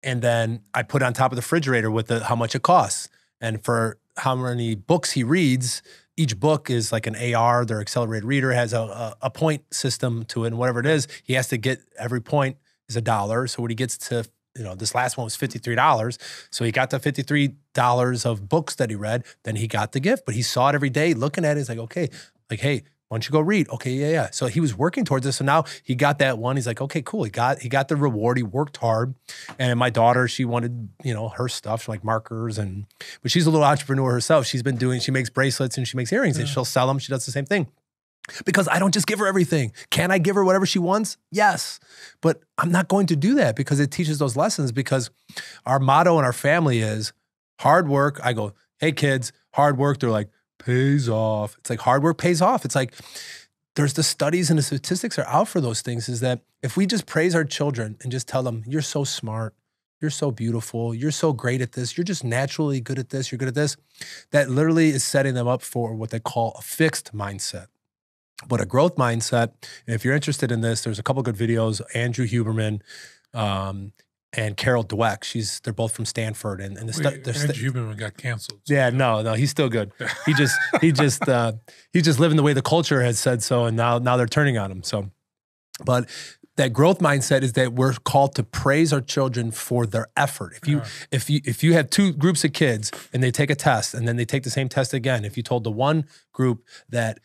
B: and then I put it on top of the refrigerator with how much it costs. And for how many books he reads, each book is like an AR, their accelerated reader, has a point system to it, and whatever it is, he has to get, every point is $1. So when he gets to, this last one was $53. So he got the $53 of books that he read, then he got the gift, but he saw it every day, looking at it, he's like, okay, like, hey, why don't you go read? Okay, yeah. So he was working towards this. So now he got that one. He's like, okay, cool. He got the reward. He worked hard. And my daughter, she wanted, her stuff, like markers, but she's a little entrepreneur herself. She makes bracelets and she makes earrings and she'll sell them. She does the same thing. Because I don't just give her everything. Can I give her whatever she wants? Yes. But I'm not going to do that because it teaches those lessons, because our motto in our family is hard work. I go, hey kids, hard work. They're like, pays off. It's like hard work pays off. It's like there's the studies and the statistics are out for those things, is that if we just praise our children and just tell them, you're so smart, you're so beautiful, you're so great at this, you're just naturally good at this, you're good at this, that literally is setting them up for what they call a fixed mindset. But a growth mindset, and if you're interested in this, there's a couple good videos, Andrew Huberman and Carol Dweck. They're both from Stanford. And Andrew
A: Huberman got canceled.
B: Yeah, no, he's still good. He's just living the way the culture has said so, and now they're turning on him. So, but that growth mindset is that we're called to praise our children for their effort. If you have two groups of kids and they take a test and then they take the same test again, if you told the one group that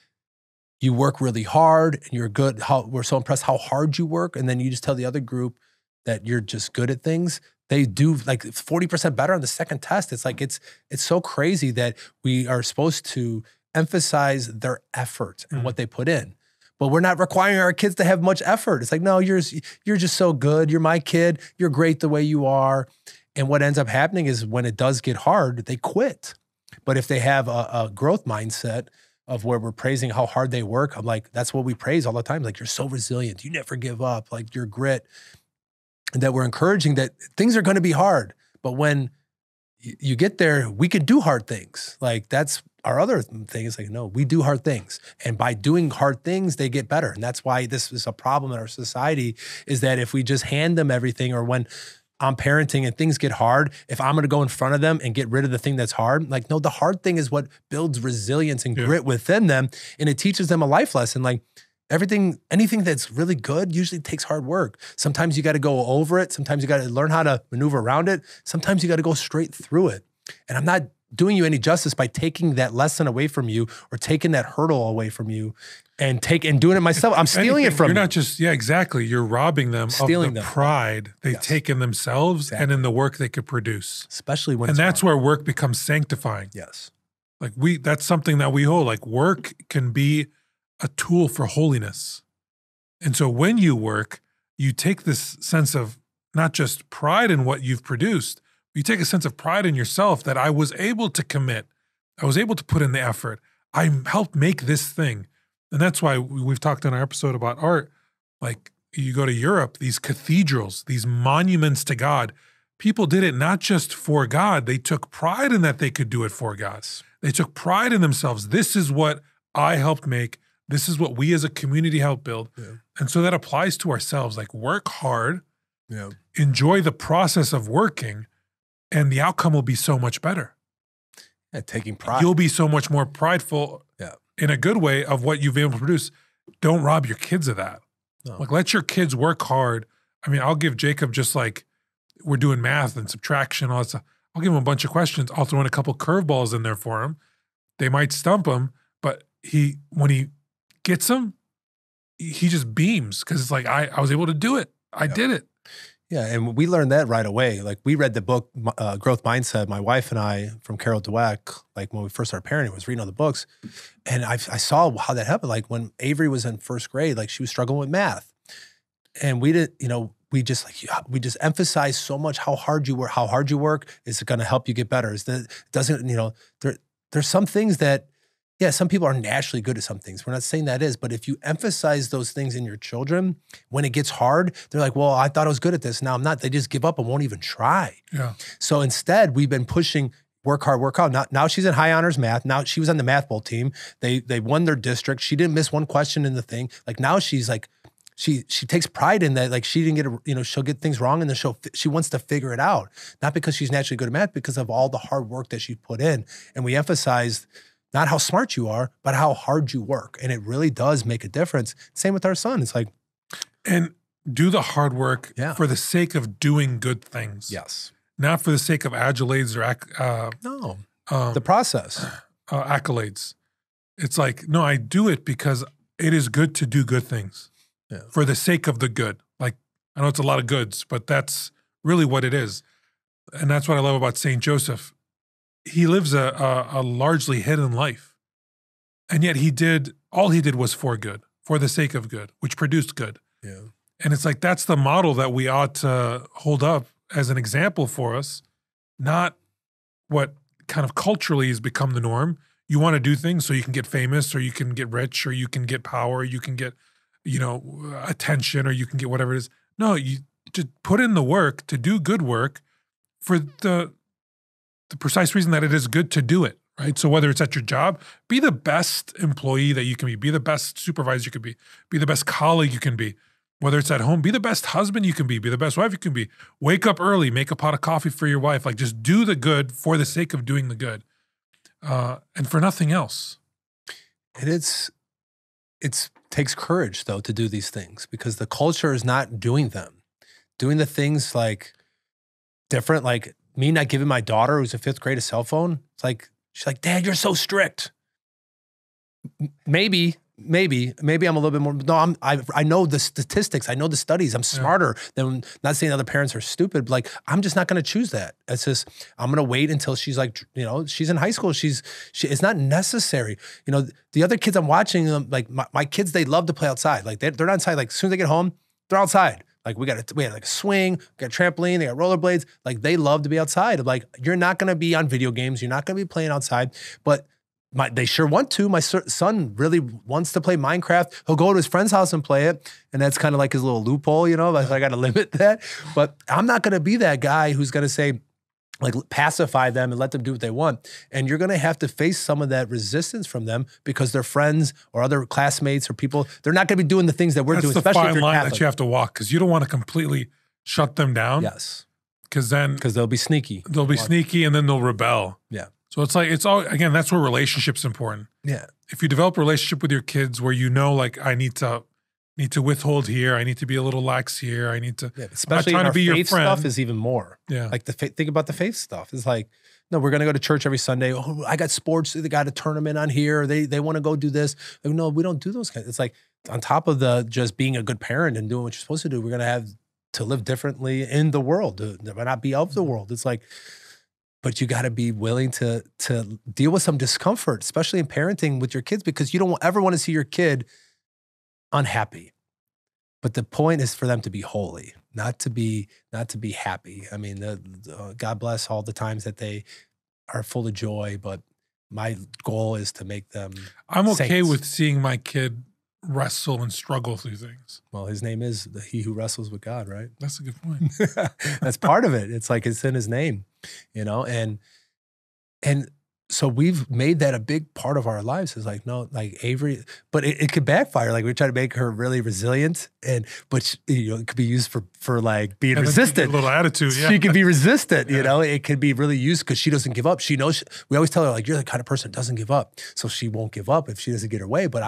B: you work really hard and you're good, we're so impressed how hard you work, and then you just tell the other group that you're just good at things, they do like 40% better on the second test. It's like, it's so crazy that we are supposed to emphasize their effort and what they put in. But we're not requiring our kids to have much effort. It's like, no, you're just so good. You're my kid. You're great the way you are. And what ends up happening is when it does get hard, they quit. But if they have a growth mindset of where we're praising how hard they work, I'm like, that's what we praise all the time. Like, you're so resilient. You never give up. Like, your grit. And that we're encouraging that things are going to be hard. But when you get there, we could do hard things. Like, that's our other thing, is like, no, we do hard things. And by doing hard things, they get better. And that's why this is a problem in our society, is that if we just hand them everything, or when I'm parenting and things get hard, if I'm going to go in front of them and get rid of the thing that's hard, like, no, the hard thing is what builds resilience and grit within them. And it teaches them a life lesson. Like, anything that's really good usually takes hard work. Sometimes you got to go over it. Sometimes you got to learn how to maneuver around it. Sometimes you got to go straight through it. And I'm not doing you any justice by taking that lesson away from you, or taking that hurdle away from you, and doing it myself. I'm stealing it from you.
A: You're not just, exactly. You're robbing them of the pride they take in themselves and in the work they could produce.
B: Especially when
A: that's where work becomes sanctifying.
B: Yes.
A: Like, that's something that we hold. Like, work can be a tool for holiness. And so when you work, you take this sense of not just pride in what you've produced, you take a sense of pride in yourself that I was able to commit. I was able to put in the effort. I helped make this thing. And that's why we've talked in our episode about art. Like, you go to Europe, these cathedrals, these monuments to God, people did it not just for God. They took pride in that they could do it for God. They took pride in themselves. This is what I helped make. This is what we as a community help build. Yeah. And so that applies to ourselves. Like, work hard, enjoy the process of working, and the outcome will be so much better.
B: Yeah, taking pride.
A: You'll be so much more prideful in a good way of what you've been able to produce. Don't rob your kids of that. No. Like, let your kids work hard. I mean, I'll give Jacob, just like we're doing math and subtraction, all that stuff, I'll give him a bunch of questions. I'll throw in a couple curveballs in there for him. They might stump him, but when he gets them, he just beams, because it's like, I was able to do it. I did it.
B: Yeah, and we learned that right away. Like, we read the book, Growth Mindset, my wife and I, from Carol Dweck, like when we first started parenting, was reading all the books. And I saw how that happened. Like, when Avery was in first grade, like, she was struggling with math. And we did, we just emphasize so much how hard you work is going to help you get better. There's some things that, some people are naturally good at some things. We're not saying that is, but if you emphasize those things in your children, when it gets hard, they're like, well, I thought I was good at this. Now I'm not. They just give up and won't even try. Yeah. So instead, we've been pushing work hard, work hard. Now she's in high honors math. Now she was on the math bowl team. They won their district. She didn't miss one question in the thing. Like, now she's like, she takes pride in that. Like, she didn't get she'll get things wrong, and then she wants to figure it out. Not because she's naturally good at math, because of all the hard work that she put in. And we emphasize not how smart you are, but how hard you work. And it really does make a difference. Same with our son. It's like,
A: and do the hard work for the sake of doing good things.
B: Yes.
A: Not for the sake of adulates or
B: the process.
A: Accolades. It's like, no, I do it because it is good to do good things for the sake of the good. Like, I know it's a lot of goods, but that's really what it is. And that's what I love about St. Joseph. He lives a largely hidden life. And yet all he did was for good, for the sake of good, which produced good. Yeah. And it's like, that's the model that we ought to hold up as an example for us, not what kind of culturally has become the norm. you want to do things so you can get famous, or you can get rich, or you can get power, or you can get, attention, or you can get whatever it is. No, you just put in the work to do good work for the precise reason that it is good to do it, right? So whether it's at your job, be the best employee that you can be the best supervisor you can be the best colleague you can be. Whether it's at home, be the best husband you can be the best wife you can be. Wake up early, make a pot of coffee for your wife. Like, just do the good for the sake of doing the good, and for nothing else.
B: And it takes courage, though, to do these things, because the culture is not doing them. Doing the things like different, like me not giving my daughter who's in 5th grade a cell phone. It's like, she's like, Dad, you're so strict. Maybe I'm a little bit more. No, I know the statistics. I know the studies. I'm smarter than, not saying other parents are stupid, but like, I'm just not going to choose that. It's just, I'm going to wait until she's like, she's in high school. It's not necessary. The other kids I'm watching, like my kids, they love to play outside. Like they're not outside. Like as soon as they get home, they're outside. Like we had like a swing, we got a trampoline, they got rollerblades. Like they love to be outside. Like, you're not going to be on video games. You're not going to be playing outside, but they sure want to. My son really wants to play Minecraft. He'll go to his friend's house and play it. And that's kind of like his little loophole, like I got to limit that. But I'm not going to be that guy who's going to say, like, pacify them and let them do what they want. And you're going to have to face some of that resistance from them because their friends or other classmates or people, they're not going to be doing the things that we're doing.
A: That's the fine line that you have to walk, because you don't want to completely shut them down.
B: Yes.
A: Because
B: they'll be sneaky.
A: They'll be sneaky, and then they'll rebel.
B: Yeah.
A: So it's all, again, that's where relationship's important.
B: Yeah.
A: If you develop a relationship with your kids where like, I need to withhold here, I need to be a little lax here, I need to,
B: especially
A: I'm trying
B: in our
A: to be your
B: faith
A: friend.
B: stuff is even more.
A: Yeah.
B: Like think about the faith stuff. It's like, no, we're going to go to church every Sunday. Oh, I got sports. They got a tournament on here. They want to go do this. Like, no, we don't do those kinds. It's like, on top of just being a good parent and doing what you're supposed to do, we're going to have to live differently in the world, to not be of the world. It's like, but you got to be willing to deal with some discomfort, especially in parenting with your kids, because you don't ever want to see your kid unhappy. But the point is for them to be holy, not to be happy. I mean, God bless all the times that they are full of joy, but my goal is to make them
A: I'm okay
B: saints.
A: with seeing my kid wrestle and struggle through things.
B: Well, his name is He Who Wrestles with God, right?
A: That's a good point.
B: That's part of it. It's like it's in his name, and so we've made that a big part of our lives. Is like, no, like Avery, but it could backfire. Like we try to make her really resilient, but it could be used for like being resistant.
A: A little attitude, yeah.
B: She can be resistant, it could be really used because she doesn't give up. She knows, we always tell her, like, you're the kind of person that doesn't give up. So she won't give up if she doesn't get her way. But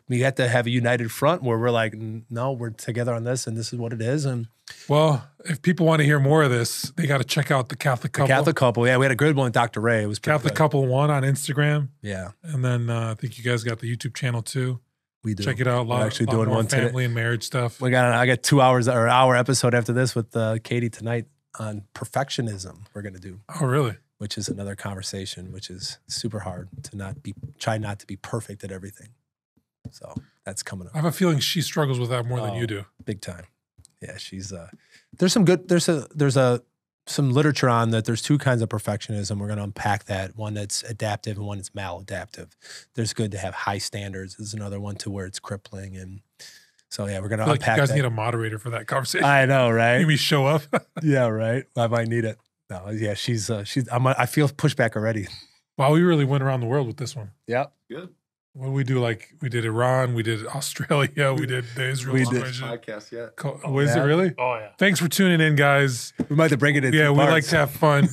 B: we have to have a united front where we're like, no, we're together on this and this is what it is. And
A: well, if people want to hear more of this, they got to check out the Catholic Couple.
B: Catholic Couple, yeah. We had a good one with Dr. Ray. It was
A: Catholic Couple 1 on Instagram.
B: Yeah.
A: And then I think you guys got the YouTube channel too.
B: We do.
A: Check it out.
B: We're actually doing
A: more
B: one
A: family
B: today.
A: and marriage stuff.
B: I got 2 hours or hour episode after this with Katie tonight on perfectionism. We're going to do.
A: Oh, really?
B: Which is another conversation, which is super hard to try not to be perfect at everything. So that's coming up.
A: I have a feeling she struggles with that more than you do.
B: Big time. Yeah, she's there's some literature on that. There's 2 kinds of perfectionism. We're going to unpack that. One that's adaptive and one that's maladaptive. There's good to have high standards. There's another one to where it's crippling. And so, yeah, we're going to unpack that.
A: You guys need a moderator for that conversation.
B: I know, right?
A: Maybe show up.
B: Yeah, right. I might need it. No, yeah, I feel pushback already.
A: Wow, we really went around the world with this one.
B: Yeah.
C: Good.
A: What did we do? Like, we did Iran, we did Australia, we did the Israel situation.
C: Podcast yet.
A: Was it really?
D: Oh, yeah.
A: Thanks for tuning in, guys.
B: We might have to bring it in.
A: Yeah,
B: 2
A: we
B: parts.
A: like to have fun.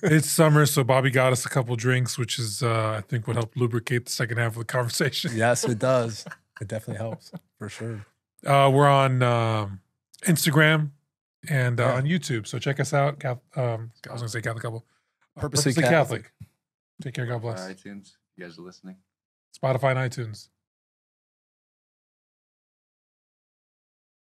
A: It's summer, so Bobby got us a couple drinks, which is, I think, would help lubricate the second half of the conversation.
B: Yes, it does. It definitely helps, for sure.
A: We're on Instagram and on YouTube, so check us out. I was going to say Catholic Couple.
B: Purposely
A: Catholic. Take care. God bless.
C: iTunes. You guys are listening.
A: Spotify and iTunes.